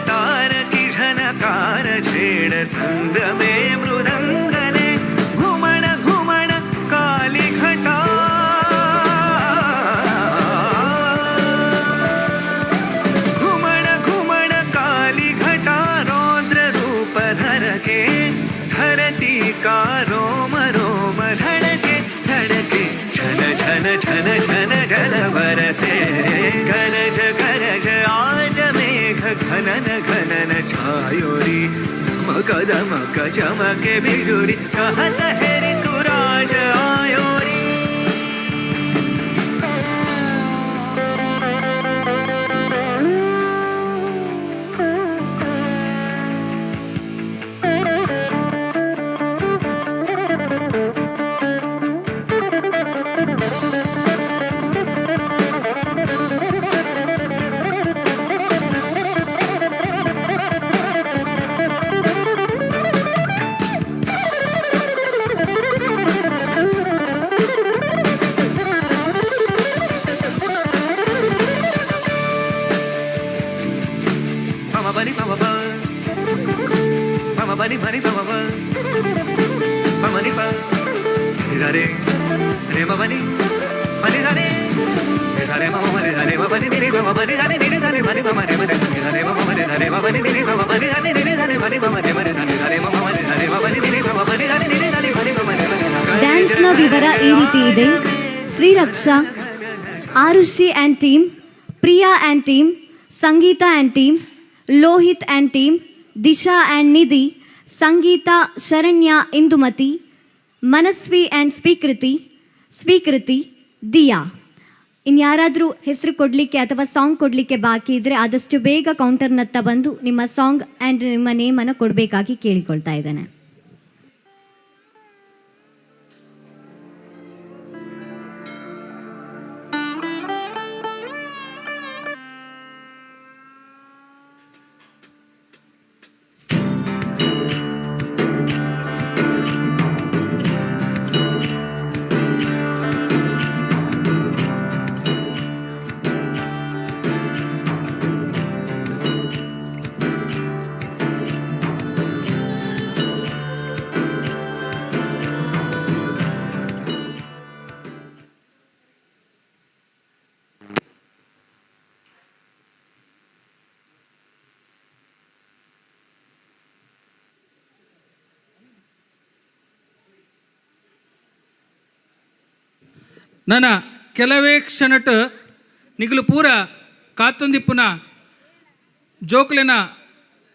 Speaker 2: तार की झनकार छेड़ संग में मृदंगले घुमण घुमण काली घटा घुमण घुमण काली घटा रौद्र रूप धर के धरती का रोम रोम धड़के धड़के झन झन झन झन झन बरसे गरज गरज आज मेघ घनन घनन छायोरी मक चमके बिजुरी कहत है ऋतुराज आयोरी Mama bani mama mama ni pa ni da re re mama ni mani da re ni da re mama mani da re mama ni ni mama mani da re ni da re mani mama re mani da re mama mani da re mama ni ni mama mani da re ni da re mani mama re mani da re mama mani da re mama ni ni mama mani da re ni da re mani mama re mani
Speaker 1: ಡ್ಯಾನ್ಸ್ನ ವಿವರ ಈ ರೀತಿ ಇದೆ. Shriraksha, Arushi and team, Priya and team, Sangeetha and team, Lohith and team, Disha and Nidhi, Sangeetha, Sharanya, Indumathi, Manasvi and Swikriti, Diya. ಇನ್ಯಾರಾದರೂ ಹೆಸರು ಕೊಡಲಿಕ್ಕೆ ಅಥವಾ song ಕೊಡಲಿಕ್ಕೆ ಬಾಕಿ ಇದ್ದರೆ ಆದಷ್ಟು ಬೇಗ ಕೌಂಟರ್ನತ್ತ ಬಂದು ನಿಮ್ಮ ಸಾಂಗ್ ಆ್ಯಂಡ್ ನಿಮ್ಮ ನೇಮನ್ನು ಕೊಡಬೇಕಾಗಿ ಕೇಳಿಕೊಳ್ತಾ ಇದ್ದೇನೆ.
Speaker 3: ನನ್ನ ಕೆಲವೇ ಕ್ಷಣಟ್ ನಿಗಲು ಪೂರ ಕಾತೊಂದಿಪ್ಪುನ ಜೋಕ್ಲೆನ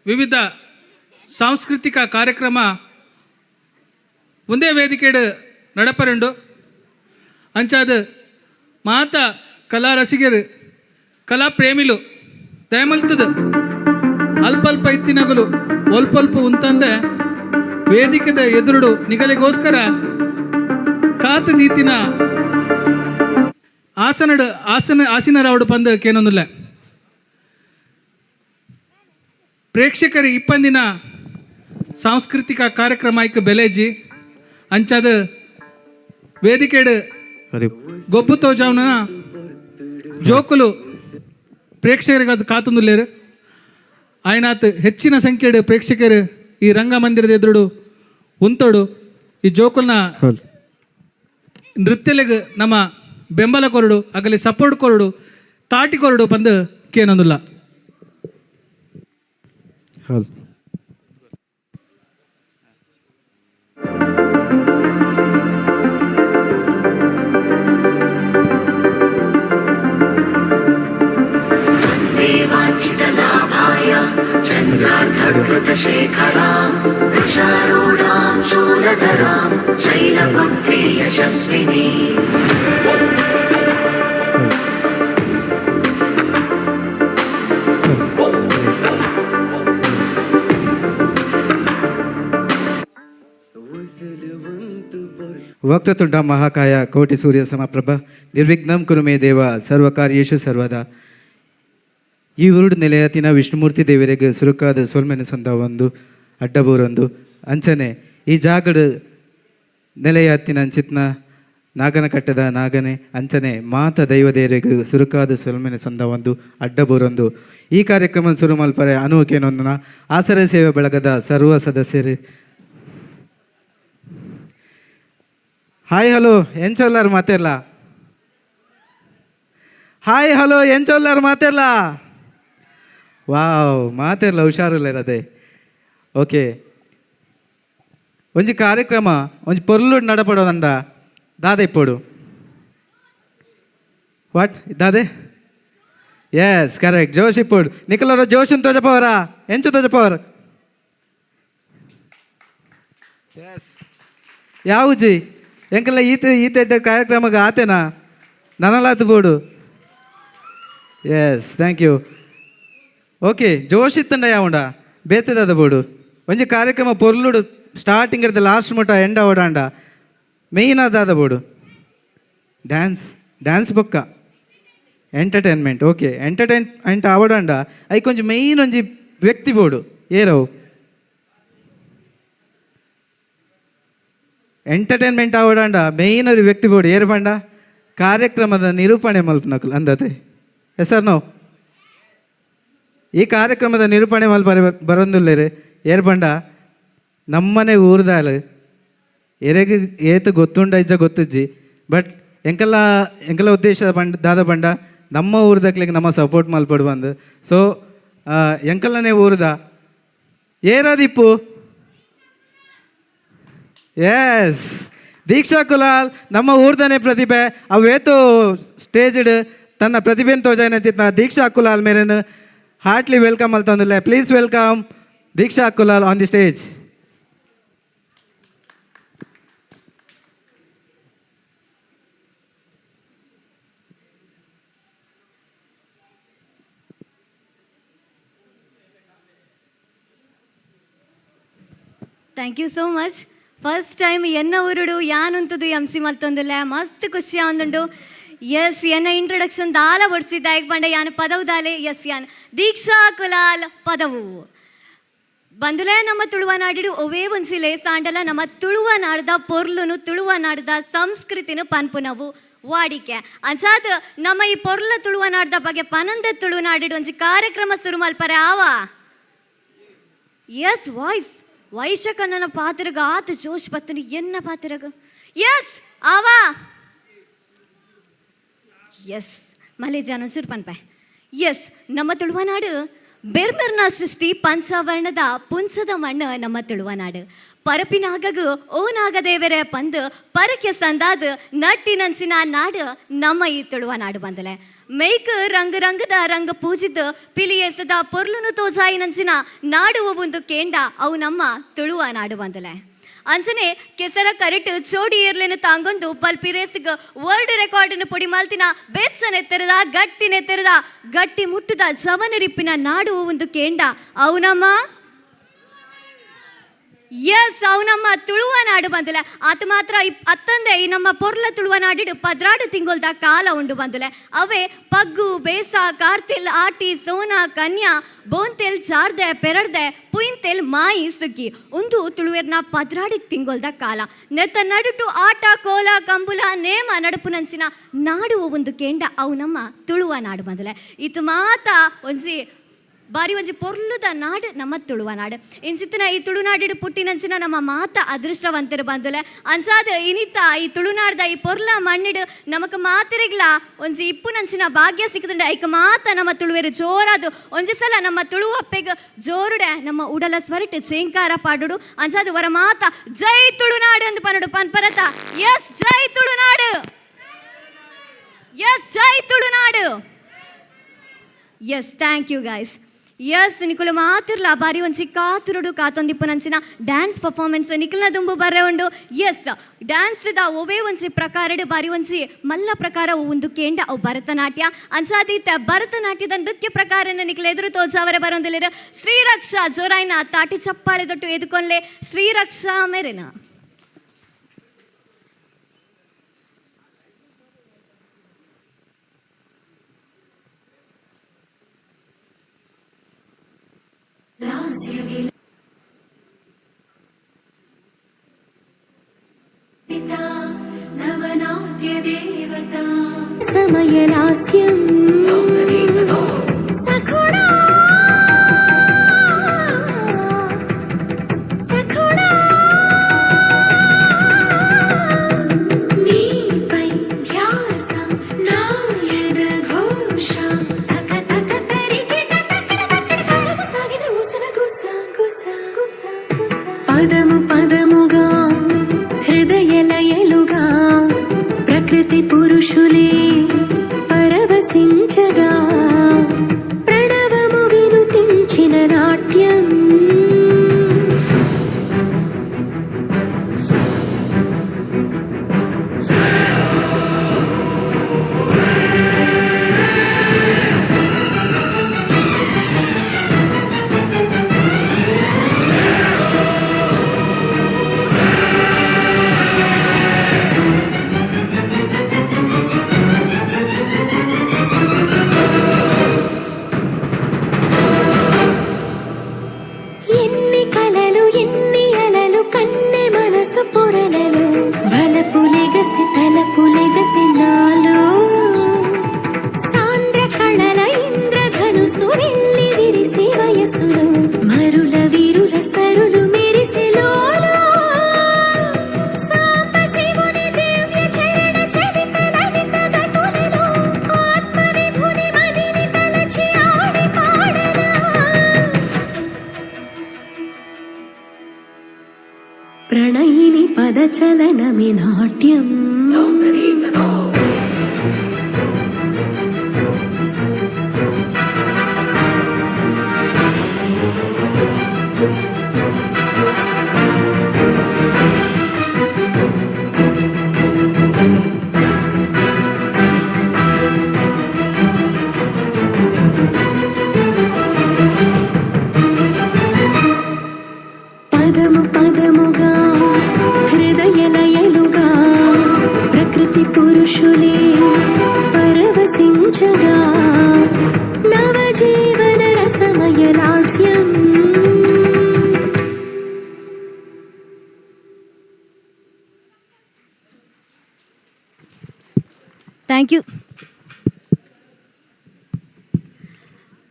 Speaker 3: ವಿವಿಧ ಸಾಂಸ್ಕೃತಿಕ ಕಾರ್ಯಕ್ರಮ ಒಂದೇ ವೇದಿಕೆಡು ನಡಪರೆಂಡು ಅಂಚಾದ ಮಾತ ಕಲಾ ರಸಿಗರು ಕಲಾ ಪ್ರೇಮಿಲು ದಯಮಲ್ತದ ಅಲ್ಪಲ್ಪ ಇತ್ತಿನಗಲು ಒಲ್ಪಲ್ಪ ಉಂತಂದೆ ವೇದಿಕೆದ ಎದುರುಡು ನಿಗಲಿಗೋಸ್ಕರ ಕಾತ ದೀತಿನ ಆಸನರಾವಡು ಪಂದು ಕೇನೊಂದುಲ್ಲ ಪ್ರೇಕ್ಷಕರು ಇಪ್ಪಂದಿನ ಸಾಂಸ್ಕೃತಿಕ ಕಾರ್ಯಕ್ರಮ ಐಕ್ ಬೆಲೆಜಿ ಅಂಚಾದ ವೇದಿಕೆಡು ಗೊಬ್ಬು ತೋಜಾವ್ನ ಜೋಕುಲು ಪ್ರೇಕ್ಷಕರಿಗೆ ಅದು ಕಾತೊಂದುಲ್ಲೇರು ಆಯ್ನಾತ್ ಹೆಚ್ಚಿನ ಸಂಖ್ಯೆಡು ಪ್ರೇಕ್ಷಕರು ಈ ರಂಗಮಂದಿರದ ಎದುರುಡು ಉಂತೋಡು ಈ ಜೋಕುಲ್ನ ನೃತ್ಯಲೆಗೆ ನಮ್ಮ ಬೆಂಬಲ ಕೊರಡು ಆಗಲಿ ಸಪೋರ್ಟ್ ಕೊರಡು ತಾಟಿ ಕೊರಡು ಬಂದು ಕೇನೊಂದುಲ್ಲ.
Speaker 2: वाञ्छितलाभाय चन्द्रार्धकृतशेखरां वृषारूढां शूलधरां शैलपुत्री यशस्विनी
Speaker 10: ವಕ್ರತುಂಡ ಮಹಾಕಾಯ ಕೋಟಿ ಸೂರ್ಯ ಸಮಪ್ರಭ ನಿರ್ವಿಘ್ನಂ ಕುರು ಮೇ ದೇವ ಸರ್ವಕಾರ್ಯೇಷು ಸರ್ವದಾ. ಈ ಉರುಡು ನೆಲೆಯತಿನ ವಿಷ್ಣುಮೂರ್ತಿ ದೇವರಿಗೆ ಸುರುಕಾದ ಸೋಲ್ಮೆನೆ ಸೊಂದ ಒಂದು ಅಡ್ಡಬೂರೊಂದು ಅಂಚನೆ ಈ ಜಾಗಡು ನೆಲೆಯತ್ತಿನ ಅಂಚಿತ್ನ ನಾಗನ ಕಟ್ಟದ ನಾಗನೆ ಅಂಚನೆ ಮಾತ ದೈವದೇರಿಗೆ ಸುರುಕಾದ ಸೊಲ್ಮೆನೆ ಸಂದ ಒಂದು ಅಡ್ಡಬೂರೊಂದು. ಈ ಕಾರ್ಯಕ್ರಮ ಶುರು ಮಲ್ಪರೆ ಅನುಕೇನೊಂದನ ಆಸರೆ ಸೇವೆ ಬಳಗದ ಸರ್ವ ಸದಸ್ಯರು ಹಾಯ್ ಹಲೋ ಎಂಚೊಲ್ಲಾರು ಮಾತೆಲ್ಲ ಹಾಯ್ ಹಲೋ ಎಂಚೊಲ್ಲಾರು ಮಾತೆಲ್ಲ ವಾವ್ ಮಾತೆಲ್ಲ ಹುಷಾರಿಲ್ಲರದೆ. ಓಕೆ ಒಂಜಿ ಕಾರ್ಯಕ್ರಮ ಒಂಜಿ ಪೊರ್ಲು ನಡಪಡೋದಂಡ ದಾದ ಇಪ್ಪೋಡು ವಾಟ್ ದಾದೆ ಎಸ್ ಕರೆಕ್ಟ್ ಜೋಶ್ ಇಪ್ಪೋಡು ನಿಖಲರ ಜೋಶನ್ ತೋಜಪವರ ಎಂಚು ತೋಜಪವರ ಎಸ್ ಯಾವುಜಿ ಎಂಕಲ್ಲ ಈತೆ ಕಾರ್ಯಕ್ರಮಕ್ಕೆ ಆತೇನಾ ನನಲಾತು ಬೋಡು ಎಸ್ ಥ್ಯಾಂಕ್ ಯು. ಓಕೆ ಜೋಶ್ ಇತ್ತಂಡ ಯಾವುಂಡ ಬೇತದಾದ ಬೋಡು ಒಂಜಿ ಕಾರ್ಯಕ್ರಮ ಪೊರ್ಲುಡು ಸ್ಟಾರ್ಟಿಂಗ್ ಇರ್ತದೆ ಲಾಸ್ಟ್ ಮುಟ ಎಂಡ ಓಡಾಂಡ ಮೇಯ್ನ್ ಆದಾದ ಬೋಡು ಡ್ಯಾನ್ಸ್ ಬೊಕ್ಕ ಎಂಟರ್ಟೈನ್ಮೆಂಟ್. ಓಕೆ ಎಂಟರ್ಟೈನ್ಮೆಂಟ್ ಆವಡಾಂಡ ಐ ಕೊಂಚ ಮೇಯ್ನ್ ಒಂಜಿ ವ್ಯಕ್ತಿ ಬೋಡು ಏರವು ಎಂಟರ್ಟೈನ್ಮೆಂಟ್ ಆವಡಾಂಡ ಮೇಯ್ನ್ ഒരു ವ್ಯಕ್ತಿ ಬೋಡು ಏರು ಪಂಡ ಕಾರ್ಯಕ್ರಮದ ನಿರೂಪಣೆ ಮಲ್ಪನಕಲು ಅಂದತೆ ಎಸರ್ ನೋ ಈ ಕಾರ್ಯಕ್ರಮದ ನಿರೂಪಣೆ ಮಲ್ಪ ಬರೊಂದುಲ್ಲೇರೆ ಏರು ಪಂಡ ನಮ್ಮನೆ ಊರ್ದಾಲ ಎರೆಗೆ ಏತು ಗೊತ್ತುಂಡ ಇಜ್ಜ ಗೊತ್ತುಜ್ಜಿ ಬಟ್ ಎಂಕಲ್ಲ ಉದ್ದೇಶ ದಾದ ಪಂಡ ನಮ್ಮ ಊರ್ದಕ್ಲಿಗೆ ನಮ್ಮ ಸಪೋರ್ಟ್ ಮಲ್ಪಡು ಬಂದು ಸೊ ಎಂಕಲ್ಲನೇ ಊರ್ದ ಏರಾದಿಪ್ಪು ಎಸ್ ದೀಕ್ಷಾ ಕುಲಾಲ್ ನಮ್ಮ ಊರ್ದನೆ ಪ್ರತಿಭೆ ಅವೇತು ಸ್ಟೇಜ್ಡ್ ತನ್ನ ಪ್ರತಿಭೆಯನ್ನು ತೋಜಾಯ್ನಂತಿತ್ತು ದೀಕ್ಷಾ ಕುಲಾಲ್ ಮೇರೇನು ಹಾರ್ಟ್ಲಿ ವೆಲ್ಕಮ್ ಅಲ್ತಂದಿಲ್ಲ. Please welcome Deeksha Kulal on the stage.
Speaker 1: Thank you so much. First time ಎನ್ನ ಊರುಡು ಯಾನುಂತದು ಎಂಸಿ ಮಲ್ತೊಂದುಲ್ಲ ಮಸ್ತ್ ಖುಷಿ ಆಂದುಂಡು. ಎಸ್ ಎನ್ನ ಇಂಟ್ರೊಡಕ್ಷನ್ ದಾಲ ಬಡ್ಸಿದ್ದ ಯಾಕೆ ಪಂಡ ಯಾನು ಪದವು ದಾಲೆ ಎಸ್ ಯಾನ್ ದೀಕ್ಷಾ ಕುಲಾಲ್ ಪದವು ಬಂದುಲೆ ನಮ್ಮ ತುಳುವನಾಡಿಡು ಒವೇ ಒಂದ್ಸಿಲೆ ಸಾಂಡಲ ನಮ್ಮ ತುಳುವನಾಡ್ದ ಪೊರ್ಲುನು ತುಳುವನಾಡ್ದ ಸಂಸ್ಕೃತಿನು ಪನ್ಪುನವು ವಾಡಿಕೆ ಅಂಚಾದ ನಮ್ಮ ಈ ಪೊರ್ಲ ತುಳುವನಾಡ್ದ ಬಗ್ಗೆ ಪನಂದ ತುಳುವನಾಡಿಡು ಒಂಜಿ ಕಾರ್ಯಕ್ರಮ ಶುರು ಮಲ್ಪರೆ ಆವ ಎಸ್ ವಾಯ್ಸ್ ವೈಶಕಣ್ಣನ ಪಾತ್ರಗ ಆತ ಜೋಶ್ ಬತ್ತನು ಎನ್ನ ಪಾತ್ರಗ ಎಸ್ ಆವಾ ಎಸ್ ಮಲೆ ಜಾನ ಚೂರು ಪನ್ಪೆ ಎಸ್ ನಮ್ಮ ತುಳುವನಾಡು ಬೆರ್ಮೆರ್ನ ಸೃಷ್ಟಿ ಪಂಚವರ್ಣದ ಪುಂಚದ ಮಣ್ಣು ನಮ್ಮ ತುಳುವನಾಡು ಪರಪಿನಾಗಗು ಓ ನಾಗದೇವರೇ ಪಂದು ಪರಕ್ಕೆ ಸಂದಾದ ನಟ್ಟಿನಂಚಿನ ನಾಡು ನಮ್ಮ ಈ ತುಳುವನಾಡು ಬಂದಲೆ ಮೇಯ್ಕ್ ರಂಗದ ರಂಗ ಪೂಜಿದ್ದು ಪಿಲಿಯೇಸದ ಪೊರ್ಲುನು ತೋಜಾಯಿನಂಚಿನ ನಾಡು ಒಂದು ಕೇಂಡ ಅವು ನಮ್ಮ ತುಳುವನಾಡು ಬಂದಲೆ ಅಂಚನೆ ಕೆಸರ ಕರೆಟ್ ಚೋಡಿ ಇರ್ಲೇನು ತಾಂಗೊಂದು ಪಲ್ಪಿರೇಸಿಗ ವರ್ಲ್ಡ್ ರೆಕಾರ್ಡ್ನ ಪುಡಿ ಮಾಲ್ತಿನ ಬೆಚ್ಚನೆತ್ತೆರದ ಗಟ್ಟಿ ಮುಟ್ಟದ ಜವನರಿಪ್ಪಿನ ನಾಡು ಒಂದು ಕೇಂಡ ಅವು ನಮ್ಮ ಎಸ್ ಅವು ನಮ್ಮ ತುಳುವನಾಡು ಬಂದಲೆ ಆತ ಮಾತ್ರ ಅತ್ತಂದೆ ಈ ನಮ್ಮ ಪೊರ್ಲ ತುಳುವನಾಡಿಡು ಪದ್ರಾಡು ತಿಂಗೊಲ್ದ ಕಾಲ ಉಂಡು ಬಂದಲೆ ಅವೇ ಪಗ್ಗು ಬೇಸ ಕಾರ್ತೆಲ್ ಆಟಿ ಸೋನ ಕನ್ಯಾ ಬೋಂತೆಲ್ ಜಾರ್ದೆ ಪೆರಡ್ದೆ ಪುಯಿಂತೆಲ್ ಮಾಯಿ ಸುಗ್ಗಿ ಒಂದು ತುಳುವೆರ್ನ ಪದ್ರಾಡಿಗೆ ತಿಂಗೊಲ್ದ ಕಾಲ ನೆತ್ತ ನಡುಟು ಆಟ ಕೋಲ ಕಂಬುಲ ನೇಮ ನಡುಪುನಂಚಿನ ನಾಡು ಒಂದು ಕೇಂಡ ಅವು ನಮ್ಮ ತುಳುವನಾಡು ಬಂದಲೆ ಇದು ಮಾತ ಒಂಜಿ ಬಾರಿ ಒಂಜಿ ಪೊರ್ಲುದ ನಾಡು ನಮ್ಮ ತುಳುವನಾಡು ಇಂಚಿತ್ತಿನ ಈ ತುಳುನಾಡಿಡು ಪುಟ್ಟಿನಂಚಿನ ನಮ್ಮ ಮಾತ ಅದೃಷ್ಟವಂತರು ಬಂದುಲೆ ಅಂಚಾದ ಇನಿತ ಈ ತುಳುನಾಡ್ದ ಈ ಪೊರ್ಲ ಮಣ್ಣಿಡು ನಮಕ್ ಮಾತಿರಿಗ್ಲ ಒಂಜಿ ಇಪ್ಪುನಂಚಿನ ಭಾಗ್ಯ ಸಿಕ್ಕದಂಡೆ ಐಕ ಮಾತ ನಮ್ಮ ತುಳುವೆರು ಜೋರಾದು ಒಂಜಿ ಸಲ ನಮ್ಮ ತುಳುವಪ್ಪೆಗ ಜೋರುಡೆ ನಮ್ಮ ಉಡಲ ಸ್ವರಿಟ್ಟು ಚೇಂಕಾರ ಪಾಡುಡು ಅಂಚಾದ ವರ ಮಾತ ಜೈ ತುಳುನಾಡು ಎಂದು ಪನ್ನಡು ಪನ್ಪರತ ಎಸ್ ಜೈ ತುಳುನಾಡು ಎಸ್ ಜೈ Tulunadu yes thank you guys. Yes ನಿಕುಲು ಮಾತಿರ್ಲ ಬಾರಿ ಒಂಜಿ ಕಾತುರುಡು ಕಾತೊಂದಿಪ್ಪುನಂಚಿನ ಡ್ಯಾನ್ಸ್ ಪರ್ಫಾರ್ಮೆನ್ಸ್ ನಿಕಲ್ನ ದುಂಬು ಬರ್ರೆ ಉಂಡು. ಎಸ್ ಡ್ಯಾನ್ಸ್ದ ಒವೇ ಒಂಜಿ ಪ್ರಕಾರಡು ಬಾರಿ ಒಂಜಿ ಮಲ್ಲ ಪ್ರಕಾರ ಒಂದು ಕೇಂಡ ಅವು ಭರತನಾಟ್ಯ ಅಂಚಾದೀತ ಭರತನಾಟ್ಯದ ನೃತ್ಯ ಪ್ರಕಾರನ ನಿಕಲ್ ಎದುರು ತೋಜಾವರೆ ಬರೋದಿಲ್ಲ ಶ್ರೀರಕ್ಷಾ ಜೋರಾಯ್ನ ತಾಟಿ ಚಪ್ಪಾಳೆ ತೊಟ್ಟು ಎದುಕೊನ್ಲೆ ಶ್ರೀರಕ್ಷಾ ಮೇರೆನ
Speaker 11: ನವನಾಟ್ಯ
Speaker 5: नाट्यदेवता समयलास्यं सखुडा सखुडा नीपै ध्यास नायड घोष तक तक तरिकिट तकड़ तकड़ तळम सागिन ऊसन गुस गुस गुस गुस पदमु पदमुगा हृदय लयलुगा ప్రకృతి పురుషులే పరవశించగా ప్రణవము వినుతించిన నాట్యం ఎన్ని కలలు ఎన్ని అలలు కన్నె మనసు పొరలలో బలపులెగసి తలపులెగసి నాలో సాంద్ర కళల ఇంద్రధనుసు వెళ్ళి విరిసి వయసులో మరుల వీరుల సరులు మెరిసి లోలో సాంబ శివుని దివ్య చరణ చరిత లలిత గతులలో ఆత్మ విభుని మదిని తలచి ఆడి పాడనా ప్రణయిని పదచలనమి నాట్యం పదము పదముగా హృదయ లయలుగా ప్రకృతి పురుషులే పరవశించగా నవజీవన రసమయ లాస్యం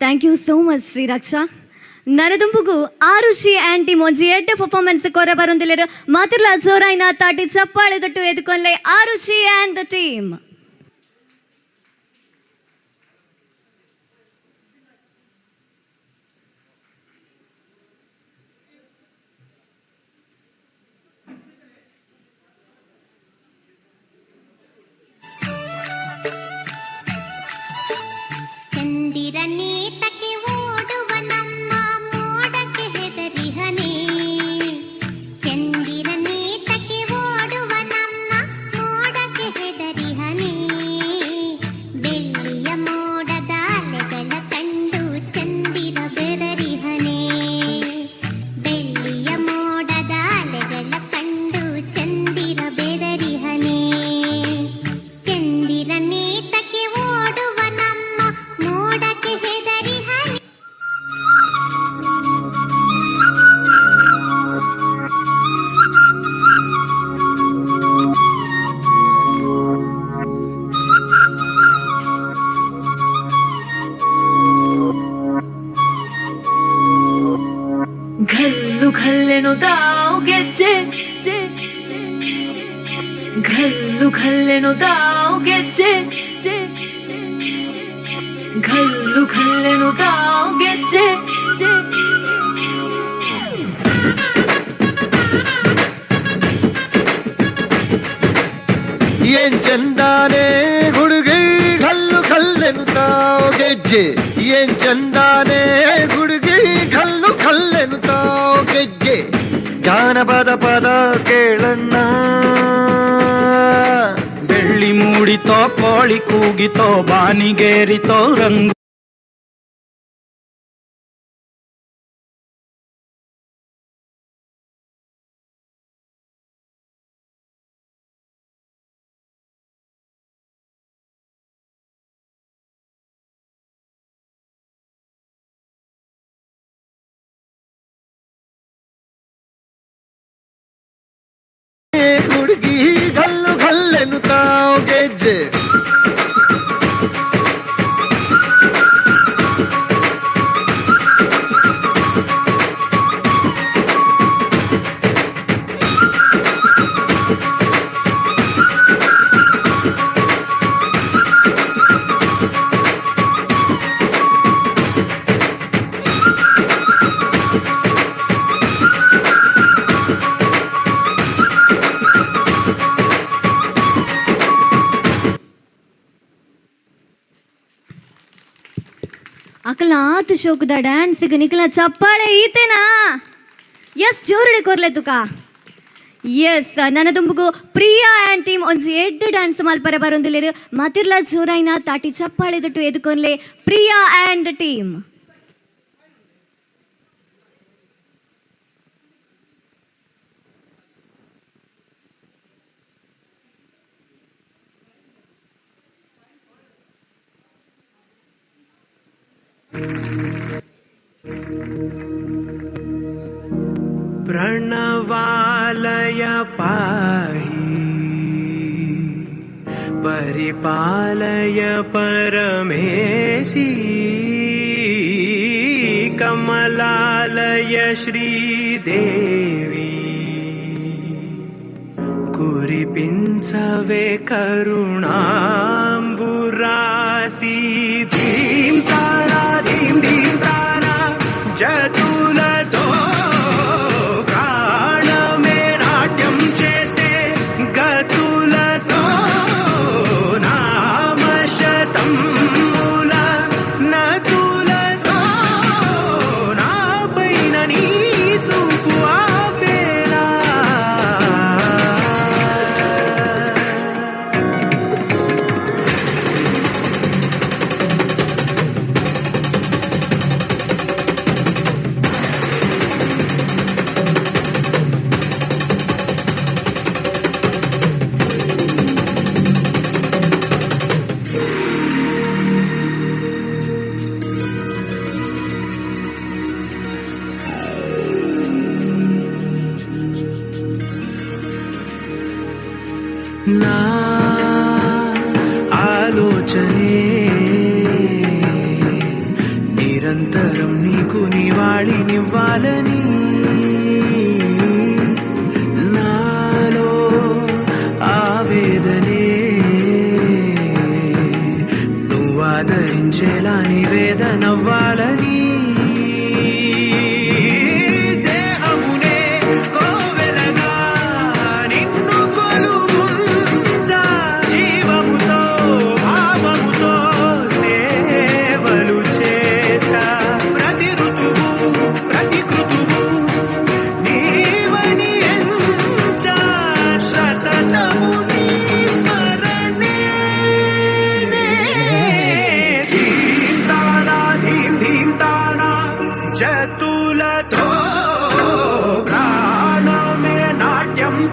Speaker 1: thank you so much Shreeraksha ನರದುಂಬುಗು ಆರುಷಿ ಆಂಟಿ ಮೊಂಜಿ ಎಡ್ಡೆ ಪರ್ಫಾರ್ಮೆನ್ಸ್ ಕೊರ ಬರೊಂದಿಲ್ಲೆರು ಮಾತಿರ್ಲ ಜೋರಾಯಿನ ತಾಟಿ ಚಪ್ಪಾಳೆ ತೊಟ್ಟು ಎದುಕೊನ್ಲೆ ಆರುಷಿ ಆ್ಯಂಡ್ ದ ಟೀಮ್.
Speaker 5: ಚಂದಿರನೇ ತಕ್ಕೆ ಓಡುವ ನಮ್ಮ ಮೋಡಕ್ಕೆ ಹೆದರಿಹನೇ ಚಂದಿರನೇ ತಕ್ಕೆ ಓಡುವ ನಮ್ಮ ಮೋಡಕ್ಕೆ ಹೆದರಿಹನೇ ಬೆಳ್ಳಿಯ ಮೋಡದ ಅಲೆಗಳ ಕಂಡು ಚಂದಿರ ಬೆದರಿಹನೇ ಬೆಳ್ಳಿಯ ಮೋಡದ ಅಲೆಗಳ ಕಂಡು ಚಂದಿರ ಬೆದರಿಹನೇ ಚಂದಿರನೇ ತಕ್ಕೆ ಓಡುವ ನಮ್ಮ ಮೋಡಕ್ಕೆ ಹೆದರಿಹನೇ
Speaker 11: ಘಲ್ಲು ಘಲ್ಲೆನು ದಾವ್ ಗೆಜ್ಜೆ ಘಲ್ಲು ಘಲ್ಲೆನು ದಾವ್ ಗೆಜ್ಜೆ ಘಲ್ಲು ಘಲ್ಲೆನು ದಾವ್ ಗೆಜ್ಜೆ
Speaker 12: ಏನ್ ಚಂದಾನೆ ಹುಡುಗಿ ಕಲ್ಲು ಕಲ್ಲೆನುತ್ತಾವ್ ಗೆಜ್ಜೆ ಏನ್ ಚಂದಾನೆ ಹುಡುಗಿ ಕಲ್ಲು ಕಲ್ಲೆನುತ್ತಾವ್ ಗೆಜ್ಜೆ ಜಾನಪದ ಪದ ಕೇಳಣ್ಣ
Speaker 13: ಬೆಳ್ಳಿ ಮೂಡಿತೋ ಕೋಳಿ ಕೂಗಿತೋ ಬಾನಿಗೇರಿತೋ ರಂಗು
Speaker 12: ಹುಡುಗಿ ಕಲ್ಲು ಕಲ್ಲೆನುತ್ತಾವ್
Speaker 1: ನಿಖಲ್ನ ಆತು ಶೋಕದ ಡ್ಯಾನ್ಸಿಗೆ ನಿಖಲ್ನ ಚಪ್ಪಾಳೆ ಈತೇನಾ ಎಸ್ ಜೋರುಡೆ ಕೊರ್ಲೆ ತುಕ ಎಸ್ ನನ್ನ ದುಂಬುಗು ಪ್ರಿಯಾ ಆ್ಯಂಡ್ ಟೀಮ್ ಒಂಜಿ ಎಡ್ಡೆ ಡ್ಯಾನ್ಸ್ ಮಲ್ಪರೆ ಬರೊಂದಿಲ್ಲೆರು ಮತಿರ್ಲ ಜೋರಾಯಿನ ತಾಟಿ ಚಪ್ಪಾಳೆ ದೊಟ್ಟು ಎದುಕೊನ್ಲೆ ಪ್ರಿಯಾ ಆ್ಯಂಡ್ ಟೀಮ್.
Speaker 11: प्रणवालय पाहि परिपालय परमेशी कमलालय श्रीदेवी कुरिपिंचवे करुणांबुरासी धीम तारा जतुलतो प्राणमे नाट्यं चेसे गतुलतो नामशतं मूल नतुलतो नापैन नी చూపు ఆపేలా నా ఆలోచనే నిరంతరం నీకు నివాళినివ్వాలని నాలో ఆవేదనే నువ్వు ఆదరించేలా నివేదనవ్వాలని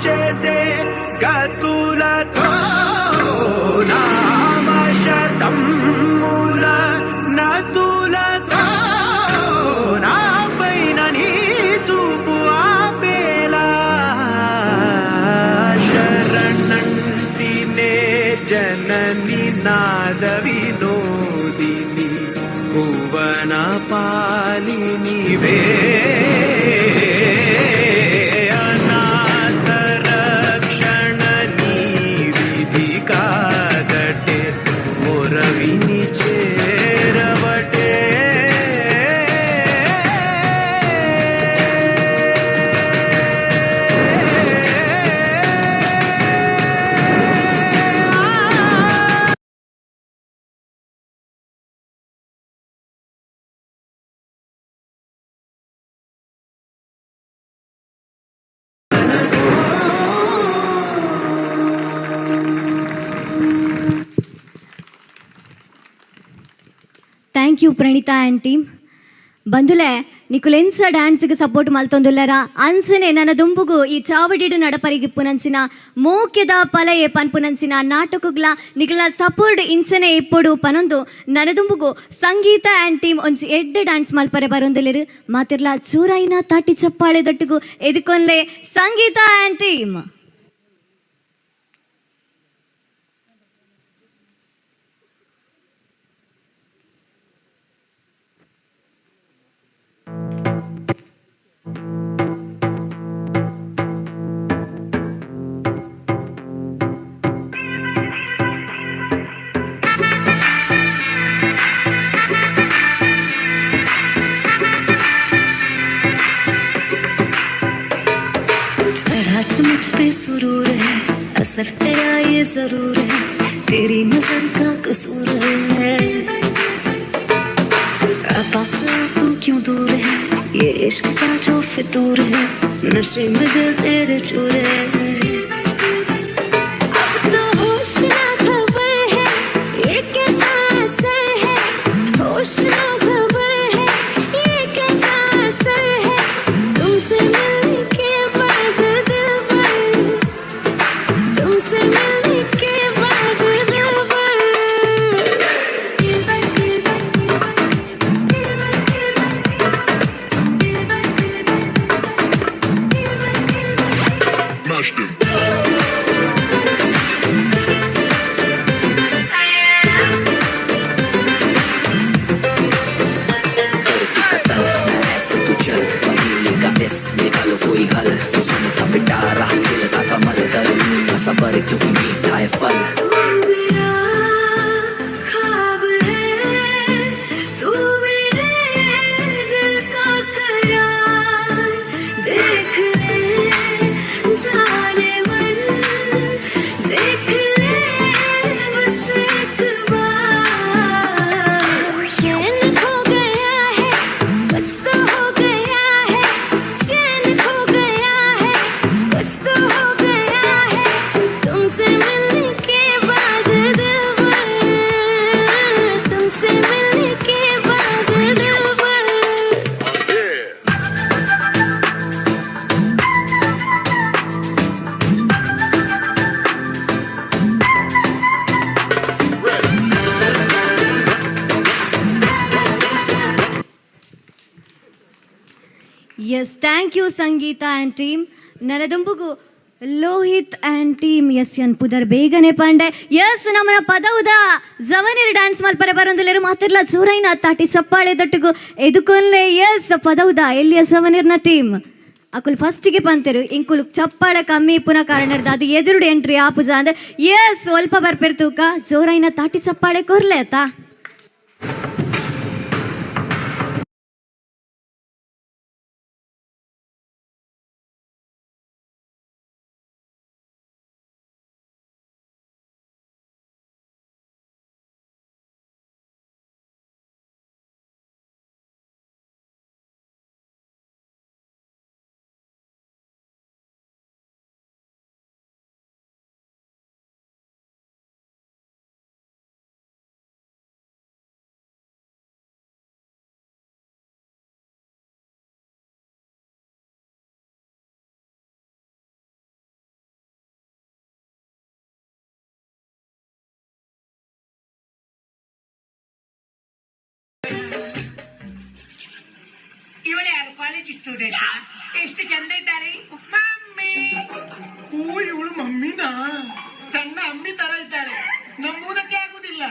Speaker 11: చేసే గతులతో నామశతం మూల నతులతో నాపైన నీ చూపు ఆపేలా శరణంటినే జనని నాద వినోదిని భువన పాలినివే
Speaker 1: thank you Praneetha and team. ಬಂದುಲೆ ನಿಕುಲೆಂಚ ಡ್ಯಾನ್ಸ್ಗೆ ಸಪೋರ್ಟ್ ಮಲ್ತೊಂದುಲ್ಲರ ಅಂಚನೆ ನನ್ನ ದುಂಬುಗು ಈ ಚಾವಡಿಡು ನಡಪರಿಗಿಪ್ಪುನಂಚಿನ ಮೋಕ್ಯದ ಪಲಯೆ ಪನ್ಪುನಂಚಿನ ನಾಟಕಗಳ ನಿಕಲ ಸಪೋರ್ಟ್ ಇಂಚನೆ ಇಪ್ಪೊಡು ಪನೊಂದು ನನ್ನ ದುಂಬುಗು ಸಂಗೀತ ಆ್ಯಂಡ್ ಟೀಮ್ ಒಂಜಿ ಎಡ್ಡೆ ಡ್ಯಾನ್ಸ್ ಮಲ್ಪರೆ ಬರೊಂದುಲ್ಲೆರು ಮಾತಿರ್ಲ ಚೂರಾಯಿನ ತಾಟಿ ಚಪ್ಪಾಳೆ ದೊಟ್ಟಿಗೂ ಎದುಕೊನ್ಲೆ ಸಂಗೀತ ಆ್ಯಂಡ್ ಟೀಮ್.
Speaker 11: मुझ पे सुरूर है असर तेरा ये जरूर है तेरी नजर का कसूर है पास तू क्यों दूर है, ये इश्क का जो फितूर है, नशे में दिल तेरे चूर है। अब तो होश ना खबर है, ये कैसा असर है, होश ना खबर है, ये कैसा असर है, तुमसे मिलने के बाद दिल भर, तुमसे मिलने के बाद दिल भर।
Speaker 13: निकालो कोई हल, सुनता पिटारा खिलता कमल कर, सबर क्यों मीठा है फल।
Speaker 11: मेरा ख्वाब है, तू मेरे दिल का करार, देख ले जाने मन, देख ले बस एक बार। चैन खो गया है, कुछ तो हो गया है, चैन खो गया है, कुछ तो हो गया है, तुमसे मिलने के बाद दिल भर, तुमसे मिलने के बाद दिल भर।
Speaker 1: Yes thank you Sangeetha and team ನರದುಂಬುಗು ಲೋಹಿತ್ ಆ್ಯಂಡ್ ಟೀಮ್ ಎಸ್ ಅನ್ಪುದರ್ ಬೇಗನೆ ಪಂಡೆ ಎಸ್ ನಮ್ಮನ ಪದವುದ ಜವನಿರ್ ಡ್ಯಾನ್ಸ್ ಮಲ್ಪರೆ ಬರೊಂದುಲೆರು ಮಾತಿರ್ಲ ಜೋರೈನ ತಾಟಿ ಚಪ್ಪಾಳೆ ದೊಟ್ಟಿಗೂ ಎದುಕೊನ್ಲೆ ಎಸ್ ಪದವುದ ಎಲ್ಲಿಯ ಜವನಿರ್ನ ಟೀಮ್ ಅಕುಲ್ ಫಸ್ಟಿಗೆ ಪಂತೆರು ಇಂಕುಲು ಚಪ್ಪಾಳೆ ಕಮ್ಮಿ ಪುನಃ ಕಾರಣರ್ದ ಅದು ಎದುರುಡು ಎಂಟ್ರಿ ಆಪುಜ ಅಂದ್ರೆ ಎಸ್ ಸ್ವಲ್ಪ ಬರ್ಪೆರ್ತೂಕ ಜೋರೈನ ತಾಟಿ ಚಪ್ಪಾಳೆ ಕೊರ್ಲೆ ಆತಾ
Speaker 14: ಇವಳು ಯಾರು ಕಾಲೇಜ್ ಸ್ಟೂಡೆಂಟ್ ಎಷ್ಟು ಚಂದ ಇದ್ದಾಳೆ ಮಮ್ಮಿ ಓ ಇವಳು ಮಮ್ಮಿನಾ ಸಣ್ಣ ಅಮ್ಮಿ ತರ ಇದ್ದಾಳೆ ನಂಬುವುದಕ್ಕೆ ಆಗುದಿಲ್ಲ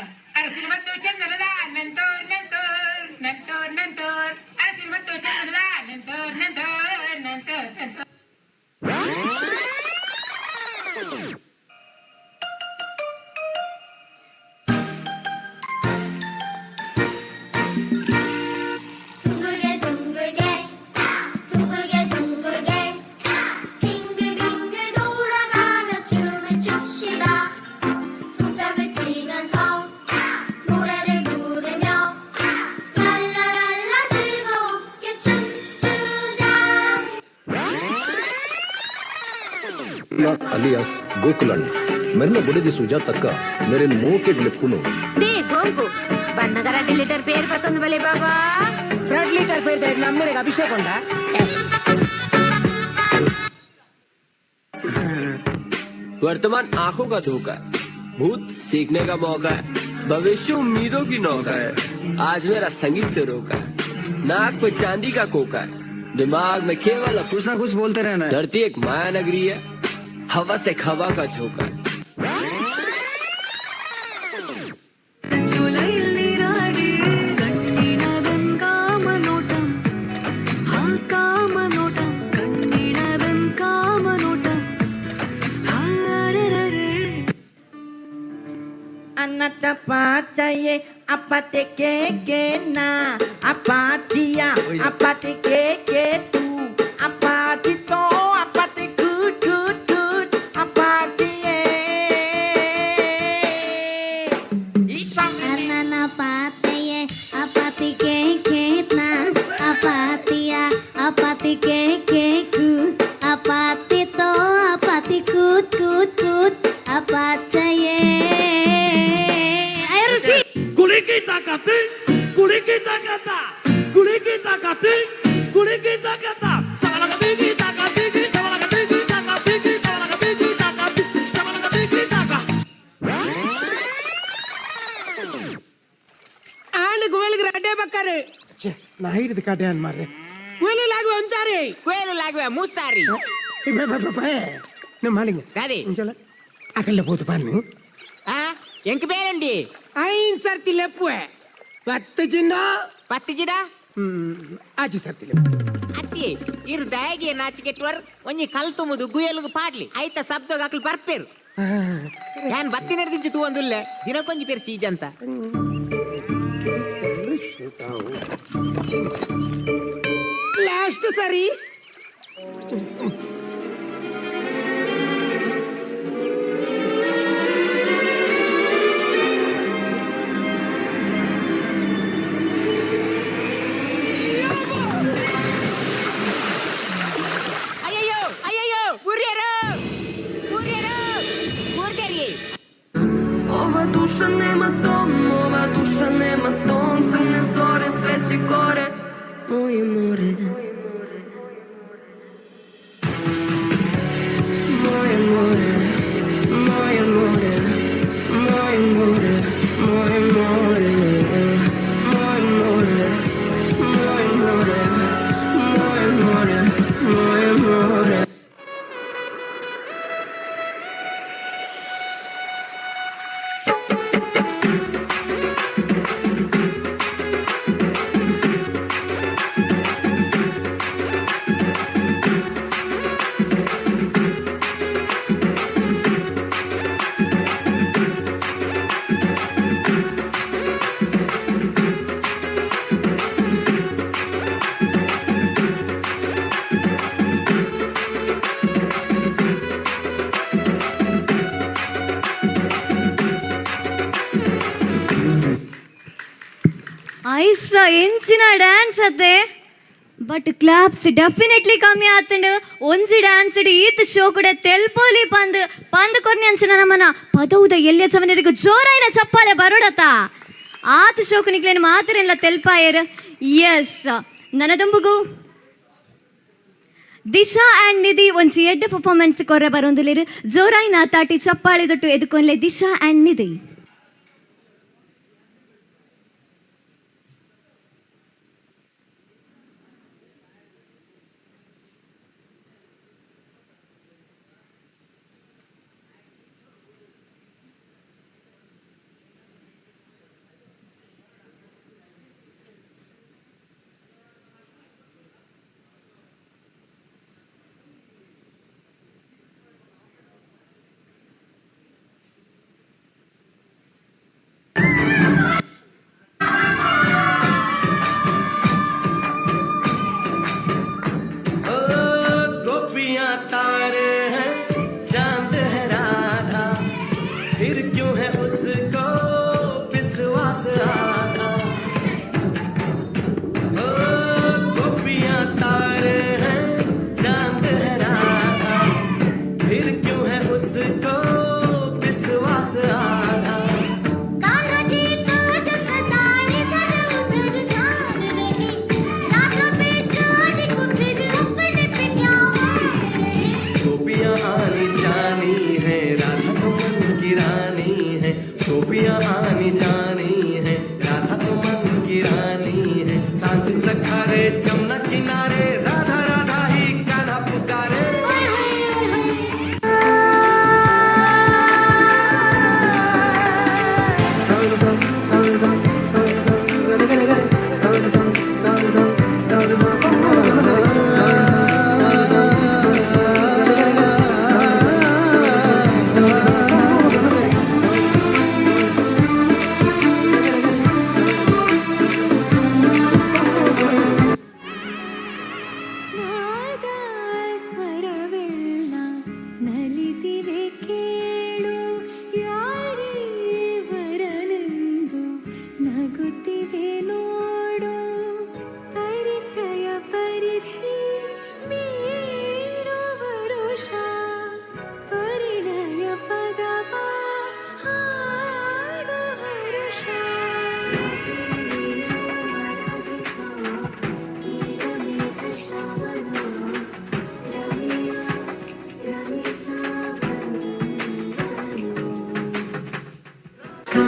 Speaker 14: ಅರಸಿನ ಮತ್ತು ಚಂದನದ ನಂತೋರ್ ನಂತೋರ್ ನಂತೋರ್ ನಂತೋರ್ ಅರಸಿನ ಮತ್ತು ಚಂದನದ ನಂತೋರ್ ನಂತೋರ್ ನಂತೋರ್ ನಂತೋರ್
Speaker 15: ಅಲಿಯಾಸ್ ಗೋಕುಲಣ್ಣ ಮೆಲ್ಲ ಬುಡಿದಿ ಸುಜಾತಕ್ಕ ಮೇರೆ ಮೂಕೆ ಲೆಪ್ಪುನು
Speaker 16: నీ గోంకు బన్నగ 2 లీటర్ పేరు పత్తుంది బలే బాబా 2 లీటర్ పేరు నమ్మరికి అభిషేక్ ఉందా
Speaker 17: वर्तमान आंखों का धोखा है, भूत सीखने का मौका है, भविष्य उम्मीदों की नौका है। आज मेरा संगीत से रोका है, नाक पे चांदी का कोका है, दिमाग में केवल कुछ ना कुछ बोलते रहना है। धरती एक माया नगरी है, हवा से हवा का झोंका है।
Speaker 14: Apataye, apate ke na, apatia, apate ke tu, apatito, apate good good good, apatie.
Speaker 11: Anana apataye, apate ke apati ke kut, apati to apati kut kut kut, apataye. Ayo Rufi.
Speaker 14: Kuli kita kata, kuli kita kata, kuli kita kata, kuli kita kata. Sama lagi kita kata, sama lagi kita kata, sama lagi kita kata, sama lagi kita kata. ಆಳು ಗೋಳಿಗೆ ರಡ್ಡೆ ಬಕ್ಕಾರೆ ನಾ ಹಿಡಿದು ಕಡೆ ಅನ್ ಮಾರ್ರೆ ಗೋಲಿಲಾಗುವ ಅಂತಾರೆ
Speaker 16: ಗೋಲಿಲಾಗುವ ಮೂಸಾರಿ
Speaker 14: ನಮ್ಮ ಮಾಲಿಂಗ
Speaker 16: రాది
Speaker 14: అక్కడ పోతు పన్ను
Speaker 16: ఆ ఎంక పేరండి
Speaker 14: ఐన్ ಸರ್ತಿ ಲೆಪ್ಪುವೆ
Speaker 16: ಪತ್ತು ಜಿಡ
Speaker 14: ಆಜಿ ಸರ್ತಿ ಲೆಪ್ಪು
Speaker 16: ಅತ್ತಿ ಇರ್ ದಯಗೆ ನಾಚಿಕೆಟ್ವರ್ ಒಂಜಿ ಕಲ್ ತುಂಬುದು ಗುಯಲ್ಗು ಪಾಡ್ಲಿ ಐತ ಸಬ್ದೋಗ ಅಕ್ಲು ಬರ್ಪೇರು ಯಾನ್ ಬತ್ತಿ ನಡೆದಿಂಚು ತೂ ಒಂದುಲ್ಲೆ ದಿನಕ್ಕೊಂಜಿ ಪೇರು ಚೀಜ್ ಅಂತ
Speaker 14: ಲಾಸ್ಟ್ ಸರಿ
Speaker 16: ಅಯ್ಯಯ್ಯೋ ಅಯ್ಯಯ್ಯೋ ಮುರಿಯರು ಮುರಿಯರು ಮುರ್ಗರಿ
Speaker 11: Ova dusza nema dom, ova dusza nema dom, crne zore, sveće gore, moje more. Moje more, moje more, moje more, moje more, moje more, moje more, moje more, moje more.
Speaker 1: ಐಸ ಎಂಚಿನ dance ಅತ್ತೆ but claps definitely ಕಮ್ಮಿ ಆತಂಡು ಒಂಜಿ dance ಈತ್ show ಕೂಡ ತೆಲ್ಪೋಲಿ ಪಂದ್ ಕೊರ್ನಿ ಅಂಚಿನ ನಮ್ಮನ ಪದೌದ ಎಲ್ಲಿಯ ಚಮನರಿಗೆ ಜೋರಾಯಿನ ಚಪ್ಪಾಳೆ ಬರೋಡತ್ತ ಆತ ಶೋಕು ನಿಕ್ಲೇನು ಮಾತರೆಲ್ಲ ತೆಲ್ಪಾಯರ್ ಎಸ್ ನನದೊಂಬುಗು ದಿಶಾ ಆ್ಯಂಡ್ ನಿಧಿ ಒಂಜಿ ಎಡ್ಡೆ ಪರ್ಫಾರ್ಮೆನ್ಸ್ ಕೊರ್ರೆ ಬರೋಂದುಲೇರು ಜೋರಾಯಿನ ತಾಟಿ ಚಪ್ಪಾಳೆ ದೊಟ್ಟು ಎದುಕೊನ್ಲೆ ದಿಶಾ ಆ್ಯಂಡ್ ನಿಧಿ.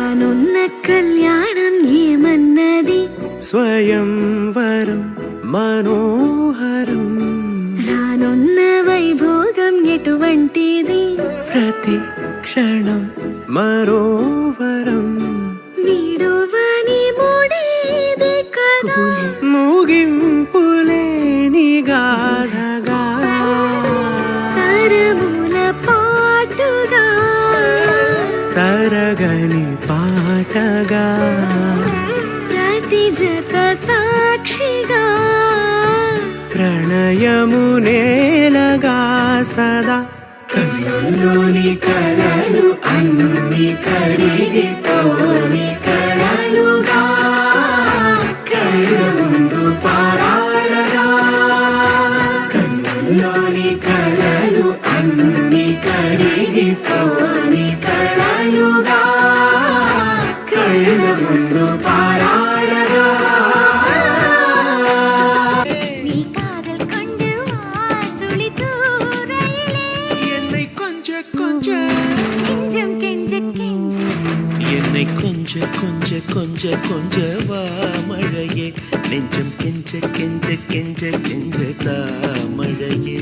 Speaker 11: రానున్న కళ్యాణం ఏమన్నది
Speaker 18: స్వయంవరం మనోహరం
Speaker 11: రానున్న వైభోగం ఎటువంటిది
Speaker 18: ప్రతి క్షణం మరోవరం
Speaker 11: వీడువని మూడేది కదా
Speaker 18: ముగింపులేని గాథగా
Speaker 11: తరముల పాటుగా
Speaker 18: తరగని పాటగా
Speaker 11: ప్రతి జత సాక్షిగా
Speaker 18: ప్రణయము నేలగా సదా కన్నుల్లోని కలలు అన్ని కరిగిపోని కలలుగా కళ్ళ ముందు పారాడగా కన్నుల్లోని కలలు అన్ని కరిగిపోని కలలుగా కళ్ళ ముందు పారాడగా
Speaker 11: என்னை
Speaker 18: கொஞ்ச கொஞ்ச கொஞ்ச கொஞ்சவா மழையே நெஞ்சம் கெஞ்ச கெஞ்ச கெஞ்ச கெஞ்ச தா மழையே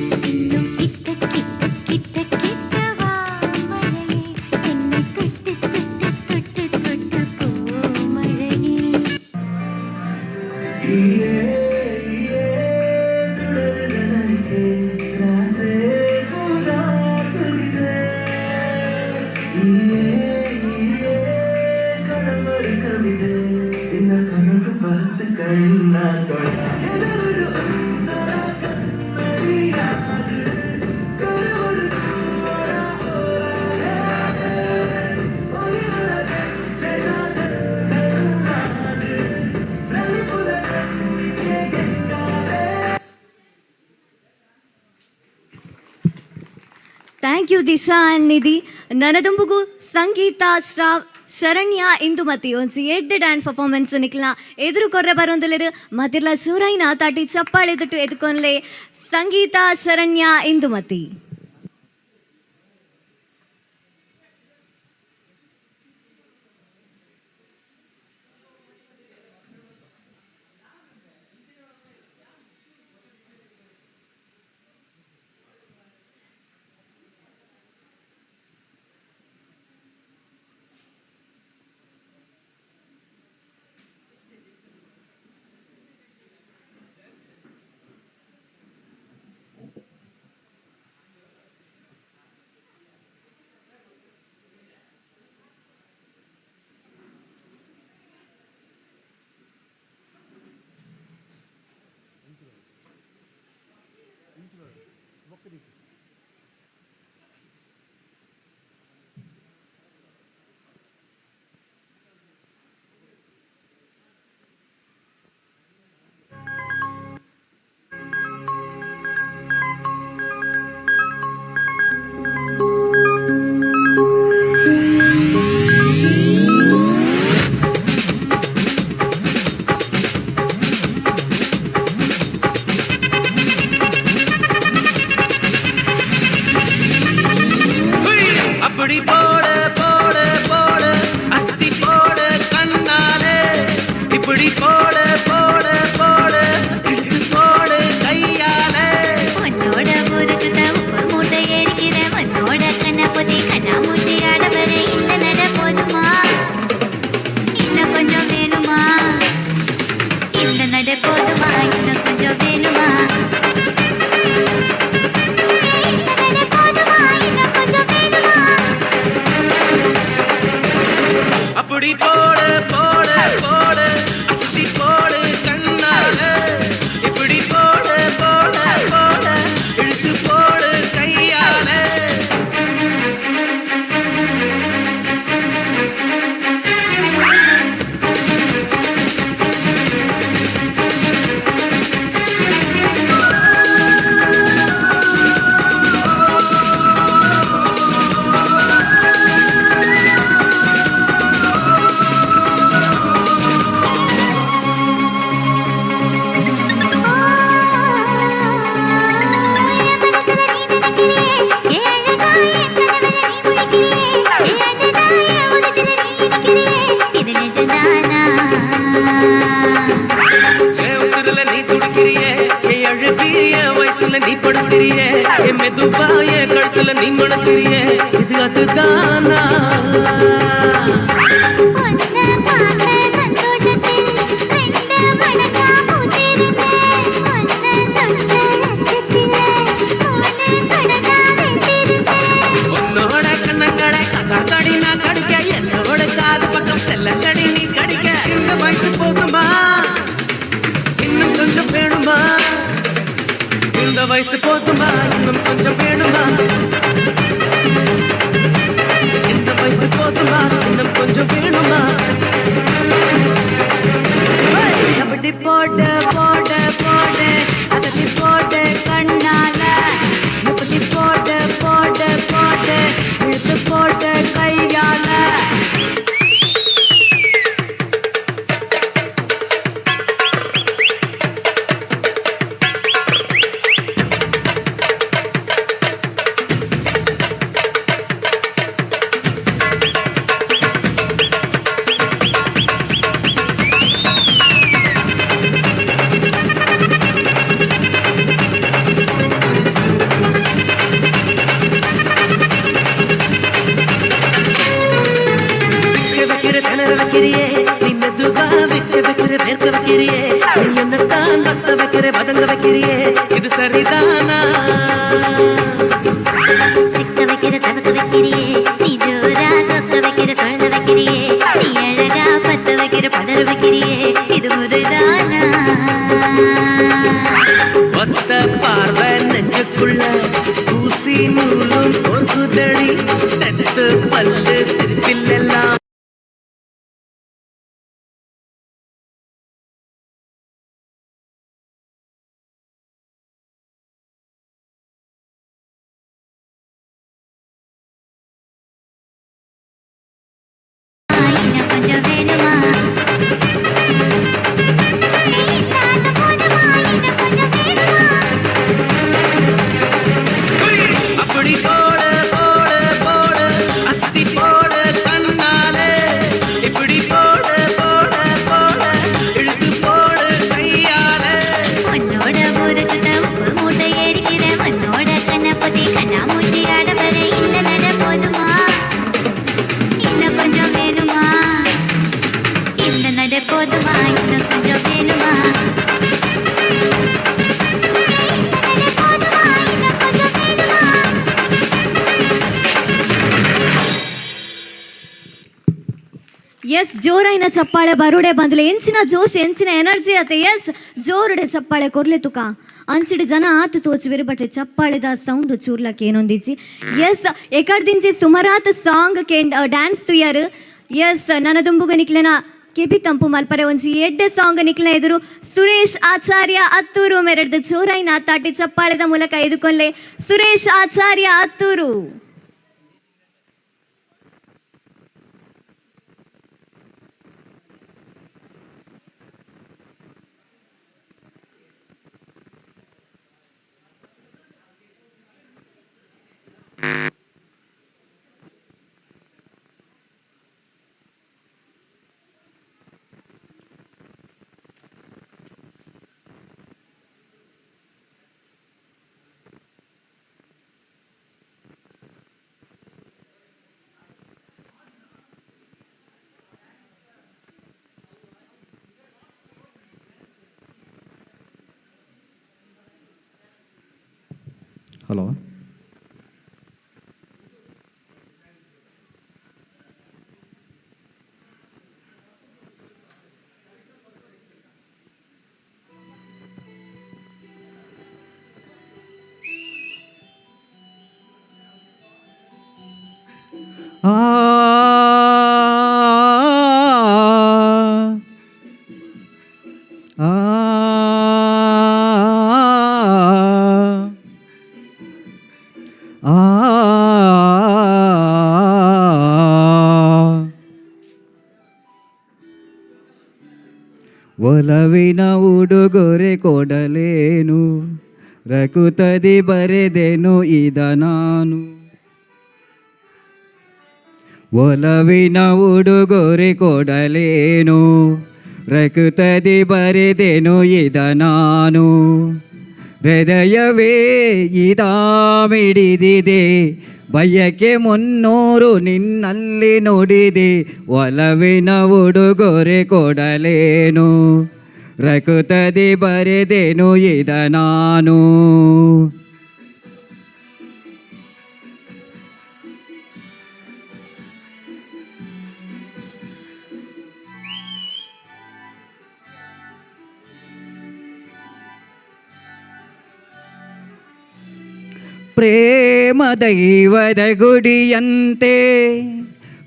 Speaker 1: ಥ್ಯಾಂಕ್ ಯು ದಿಶಾ ಆ್ಯಂಡ್ ನಿಧಿ ನನದುಂಬುಗು ಸಂಗೀತ ಶರಣ್ಯ ಇಂದುಮತಿ ಒಂಜಿ ಎಡ್ಡೆ ಡ್ಯಾನ್ಸ್ ಪರ್ಫಾರ್ಮೆನ್ಸ್ ನಿಕ್ಲ ಎದುರು ಕೊರ್ರೆ ಬರೋಂದುಲೆರು ಮತ್ತಿರ್ಲ ಚೂರೈನ ತಾಟಿ ಚಪ್ಪಾಳೆ ದುಟ್ಟು ಎದ್ಕೊನ್ಲೆ ಸಂಗೀತ ಶರಣ್ಯ ಇಂದುಮತಿ.
Speaker 18: கழுத்துல நீ மணக்கிறியே இது அதுதானா உன்னோட கண்ணங்களை கடி நான் கடிக்க என்னோட காது பக்கம் செல்ல கடி நீ கடிக்க இந்த வயசு போதுமா இன்னும் கொஞ்சம் வேணுமா இந்த வயசு போதுமா இன்னும் கொஞ்சம் வேணுமா இந்த வயசு போதுமா இன்னும் கொஞ்சம் வேணுமா
Speaker 5: அப்படி போட்டு போட்டு போட்டு அகத்தி போட்டு கண்ணால அப்படி போட்டு போட்டு போட்டு இழுத்து போட்டு கையால
Speaker 18: இது சரிதானா
Speaker 5: சிக்க வைக்கிற சபக்க வைக்கிறியே நீ ஜோரா சொக்க வைக்கிற சொல்ல வைக்கிறியே நீ அழகா பத்த வைக்கிற பதற வைக்கிறியே இது முருதானா
Speaker 18: ஒத்த பார்வை நெஞ்சுக்குள்ள ஊசி நூலும் பொறுக்குதடி தெத்து பல்லு சிரிப்பில்லெல்லாம் அப்படி போடு போடு போடு அஸ்தி போடு கண்ணாலே இப்படி போடு போடு போடு இழுத்து போடு கையாலே
Speaker 5: உன்னோட ஊருக்கு உப்பு மூட்டை ஏறிக்கிற உன்னோட கண்ணை பத்தி கண்ணா மூட்டி ஆடவர இந்த நட போதுமா இன்னும் கொஞ்சம் வேணுமா இந்த நட போதுமா இன்னும் கொஞ்சம் வேணுமா
Speaker 1: ಎಸ್ ಜೋರಾಯಿನ ಚಪ್ಪಾಳೆ ಬರುಡೆ ಬಂದುಲೆ ಎಂಚಿನ ಜೋಶ್ ಎಂಚಿನ ಎನರ್ಜಿ ಆತೆ ಎಸ್ ಜೋರುಡೆ ಚಪ್ಪಾಳೆ ಕೊರ್ಲೆ ತುಕ ಅಂಚಿಡು ಜನ ಆತು ತೋಚುವಿರು ಬಟ್ ಚಪ್ಪಾಳೆದ ಸೌಂಡ್ ಚೂರ್ಲಕ್ಕೆ ಏನೊಂದಿಜ್ಜಿ ಎಸ್ ಎಕಡ್ದಿಂಚಿ ಸುಮಾರಾತ್ ಸಾಂಗ್ ಡ್ಯಾನ್ಸ್ ತುಯ್ಯಾರು ಎಸ್ ನನ್ನ ದುಂಬುಗ ನಿಕ್ಲೆನ ಕೆಬಿ ತಂಪು ಮಲ್ಪರೆ ಒಂಜಿ ಎಡ್ಡೆ ಸಾಂಗ್ ನಿಕ್ಲೆ ಎದುರು ಸುರೇಶ್ ಆಚಾರ್ಯ ಅತ್ತೂರು ಮೆರೆಡ್ದು ಜೋರಾಯಿನ ತಾಟಿ ಚಪ್ಪಾಳೆದ ಮೂಲಕ ಎದುಕೊಲ್ಲೆ ಸುರೇಶ್ ಆಚಾರ್ಯ ಅತ್ತೂರು.
Speaker 19: ಹಲೋ ಒಲವಿನ ಉಡುಗೊರೆ ಕೊಡಲೇನು ರಕುತದಿ ಬರೆದೆನು ಇದ ನಾನು ಒಲವಿನ ಉಡುಗೊರೆ ಕೊಡಲೇನು ರಕುತದಿ ಬರೆದೆನು ಇದ ನಾನು ಹೃದಯವೇ ಇದಾಮಿಡಿದಿದೆ, ಬಯಕೆ 300 ನಿನ್ನಲ್ಲಿ ನುಡಿದೆ, ಒಲವಿನ ಉಡುಗೊರೆ ಕೊಡಲೇನು, ರಕುತದಿ ಬರೆದೆನು ಇದ ನಾನು. ಪ್ರೇಮ ದೈವದ ಗುಡಿಯಂತೆ,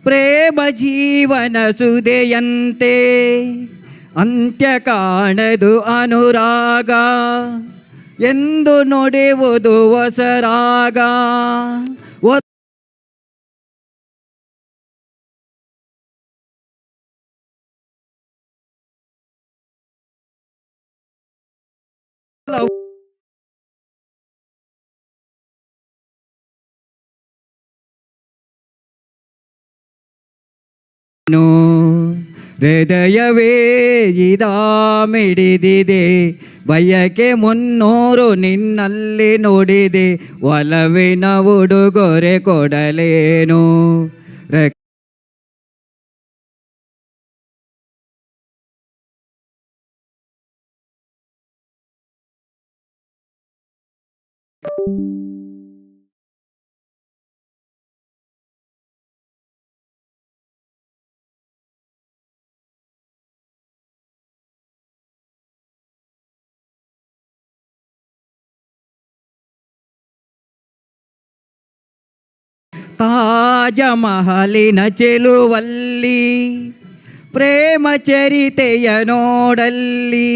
Speaker 19: ಪ್ರೇಮ ಜೀವನ ಸುದೆಯಂತೆ, ಅಂತ್ಯ ಕಾಣದು ಅನುರಾಗ ಎಂದು ನುಡಿಯುವುದು ಹೊಸರಾಗ. ಹೃದಯವೇ ಇದಾಮಿಡಿದಿದೆ, ಬಯಕೆ 300 ನಿನ್ನಲ್ಲಿ ನುಡಿದೆ, ಒಲವಿನ ಉಡುಗೊರೆ ಕೊಡಲೇನು. ತಾಜ ಮಹಲಿನ ಚೆಲುವಲ್ಲಿ ಪ್ರೇಮ ಚರಿತೆಯ ನೋಡಲ್ಲಿ,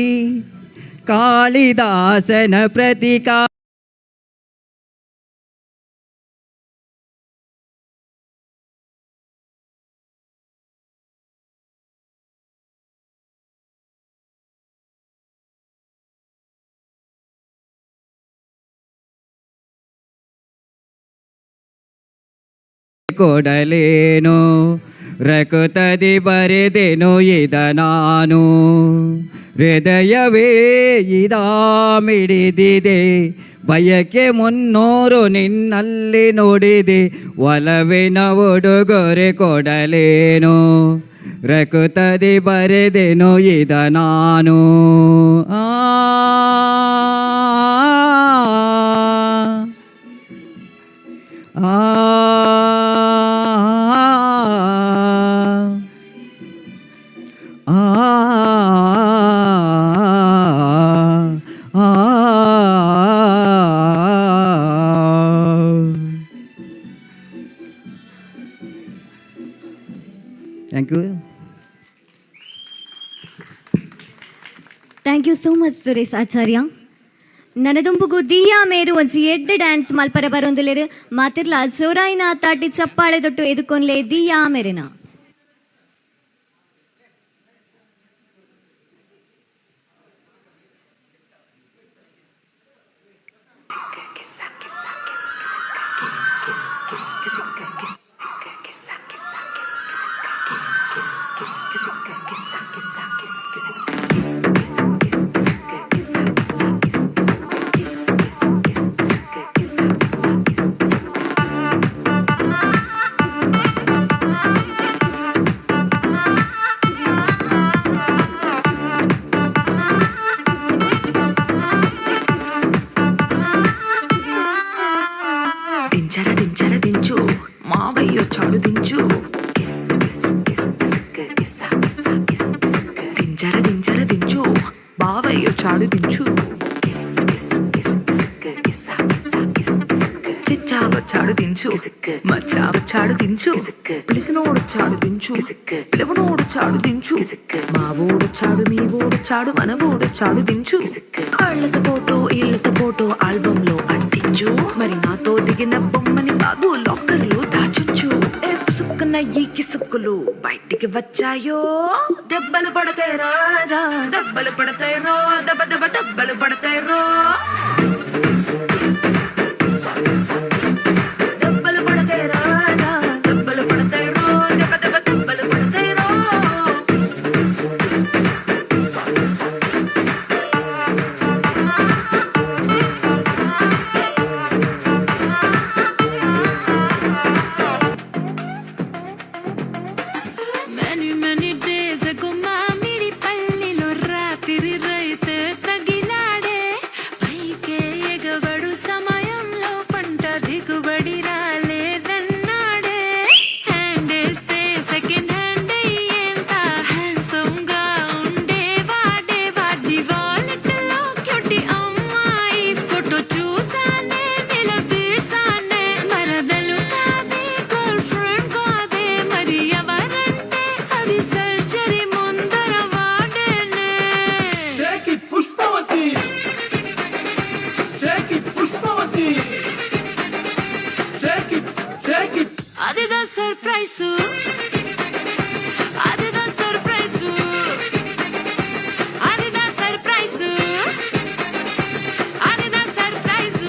Speaker 19: ಕಾಳಿದಾಸನ ಪ್ರತಿಕಾ ಕೊಡಲೇನು, ರಕುತದಿ ಬರೆದೆನು ಇದ ನಾನು. ಹೃದಯವೇ ಇದಾಮಿಡಿದಿದೆ, ಬಯಕೆ 300 ನಿನ್ನಲ್ಲಿ ನುಡಿದೆ, ಒಲವಿನ ಉಡುಗೊರೆ ಕೊಡಲೇನು, ರಕುತದಿ ಬರೆದೆನು ಇದ ನಾನು. Thank you.
Speaker 1: Thank you so much Suresh Acharya. ನನದುಂಬುಗು ದಿಯಾ ಮೇರು ಒಂಜಿ ಎಡ್ಡೆ ಡ್ಯಾನ್ಸ್ ಮಲ್ಪರ ಬರೊಂದುಲೆರ್ ಮಾತಿರ್ಲ ಜೋರಾಯಿನ ತಾಟಿ ಚಪ್ಪಾಳೆ ತೊಟ್ಟು ಎದುಕೊನ್ಲೆ ದಿಯಾ ಮೇರೆನ.
Speaker 20: చాడు దించు చిచ్చావచ్చాడు దించు మచ్చావచ్చాడు దించు పిలిసినోడొచ్చాడు దించు పిలవనోడొచ్చాడు దించు మా ఊడొచ్చాడు మీ ఊడొచ్చాడు మన ఊడొచ్చాడు దించు ఇళ్ళతో ఫోటో ఆల్బమ్ లో అంటించు మరి నాతో దిగిన బొమ్మని బాబు లాకర్ లో దాచుంచు సుక్కున ఈ కిసుక్కులు బయటికి వచ్చాయో దెబ్బలు పడతాయి రాజా దెబ్బలు పడతాయి రో దెబ్బ దెబ్బ దెబ్బలు పడతాయి రో దెబ్బలు పడతాయి రాజా దెబ్బలు పడతాయి రో దెబ్బ దెబ్బ దెబ్బలు పడతాయి రో
Speaker 11: వాడి రాలేదన్నాడే హ్యాండ్ వేస్తే సెకండ్ హ్యాండ్ అయ్యేంత హ్యాండ్సమ్ గా ఉండే వాడే వాడి వాలెట్ లో క్యూటి అమ్మాయి ఫోటో చూసానే నిలదీసానే మరదలు కాదే గర్ల్ ఫ్రెండ్ కాదే మరి ఎవరంటే అది సర్జరీ ముందర వాడేనే
Speaker 18: పుష్పవతి పుష్పవతి
Speaker 11: అదిదా సర్ప్రైజ్ అదిదా సర్ప్రైజ్ అదిదా సర్ప్రైజ్ అదిదా సర్ప్రైజ్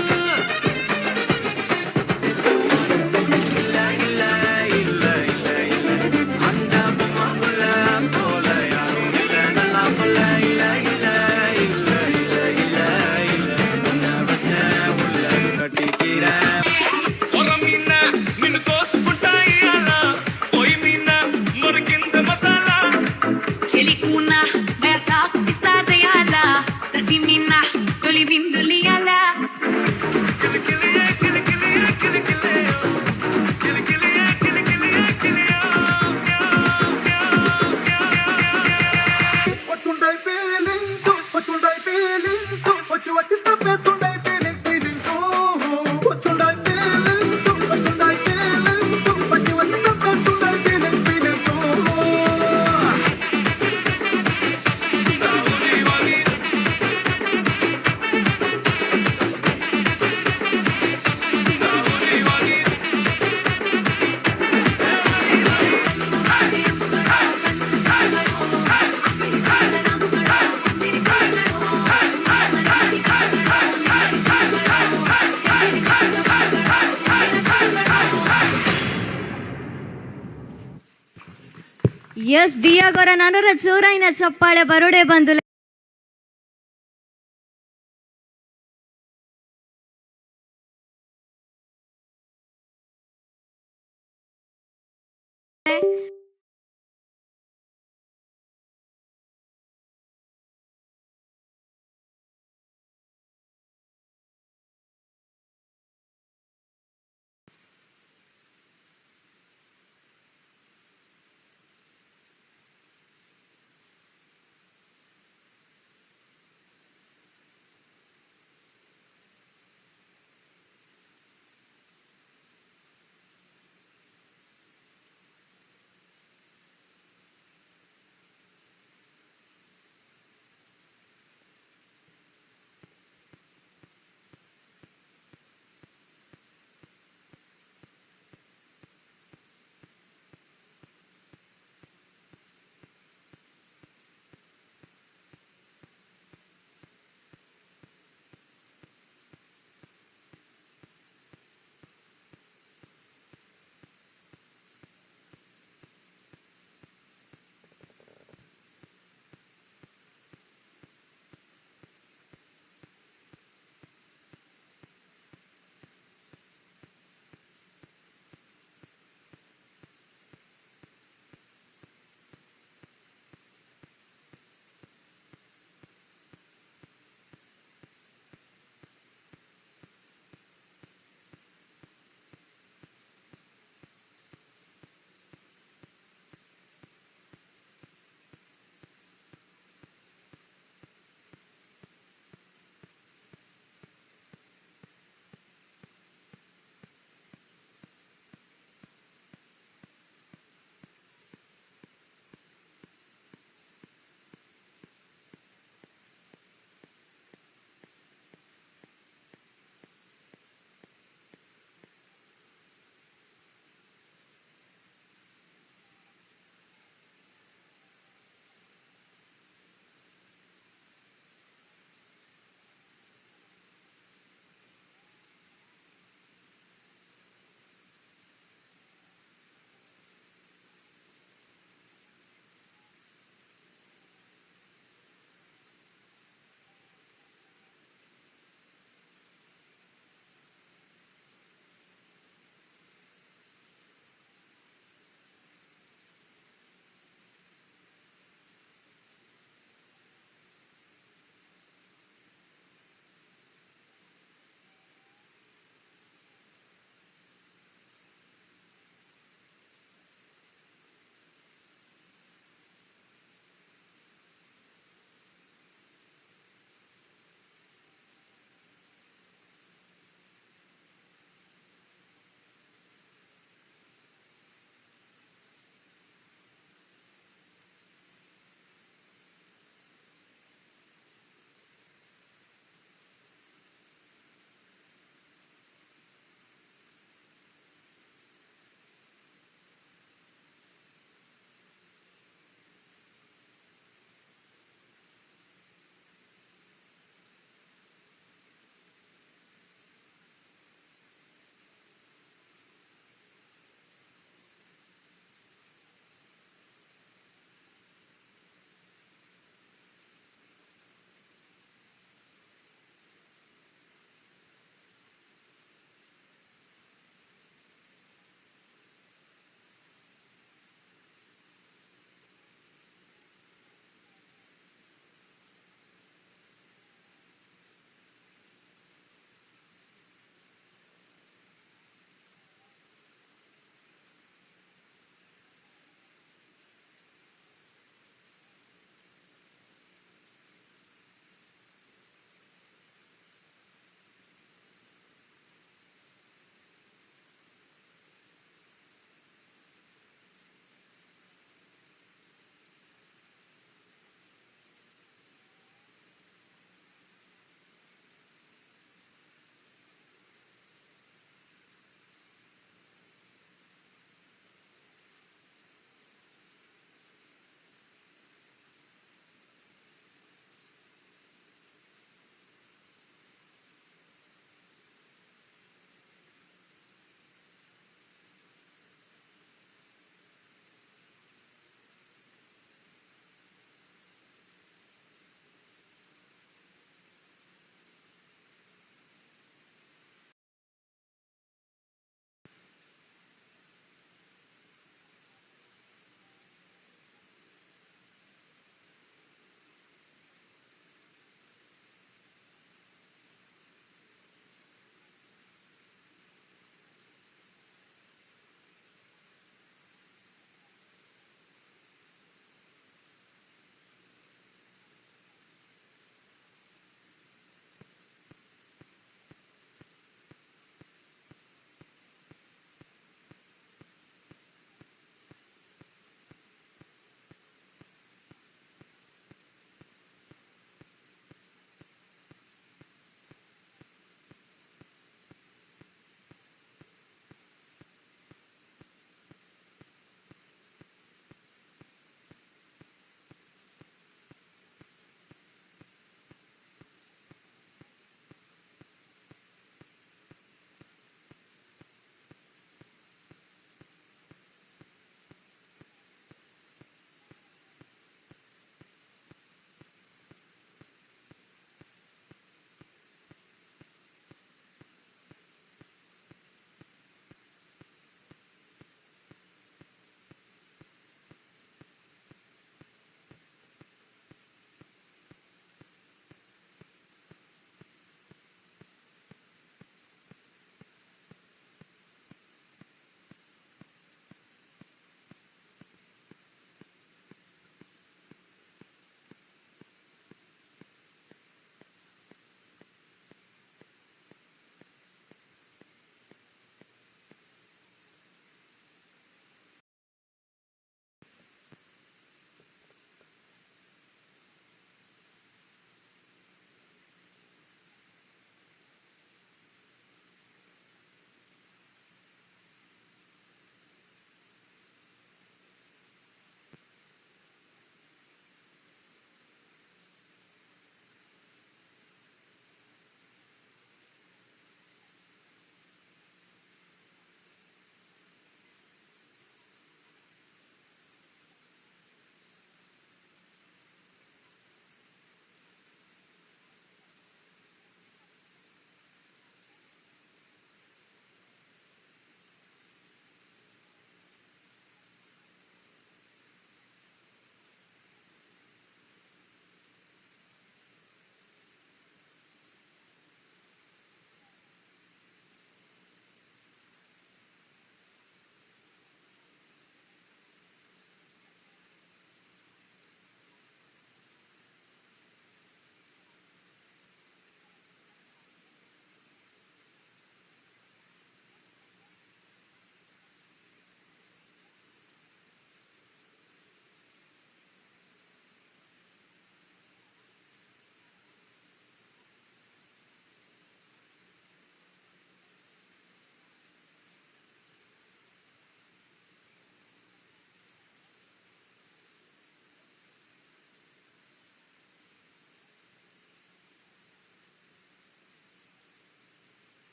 Speaker 11: చెలికున్నా వేసా ఇస్తాదయాల రసిమిన్నా తొలి బిందులియాల
Speaker 1: ಎಸ್ ದಿಯಾಗೊರ ನನರ ಜೋರಾಯಿನ ಚಪ್ಪಾಳೆ ಬರೋಡೆ ಬಂದು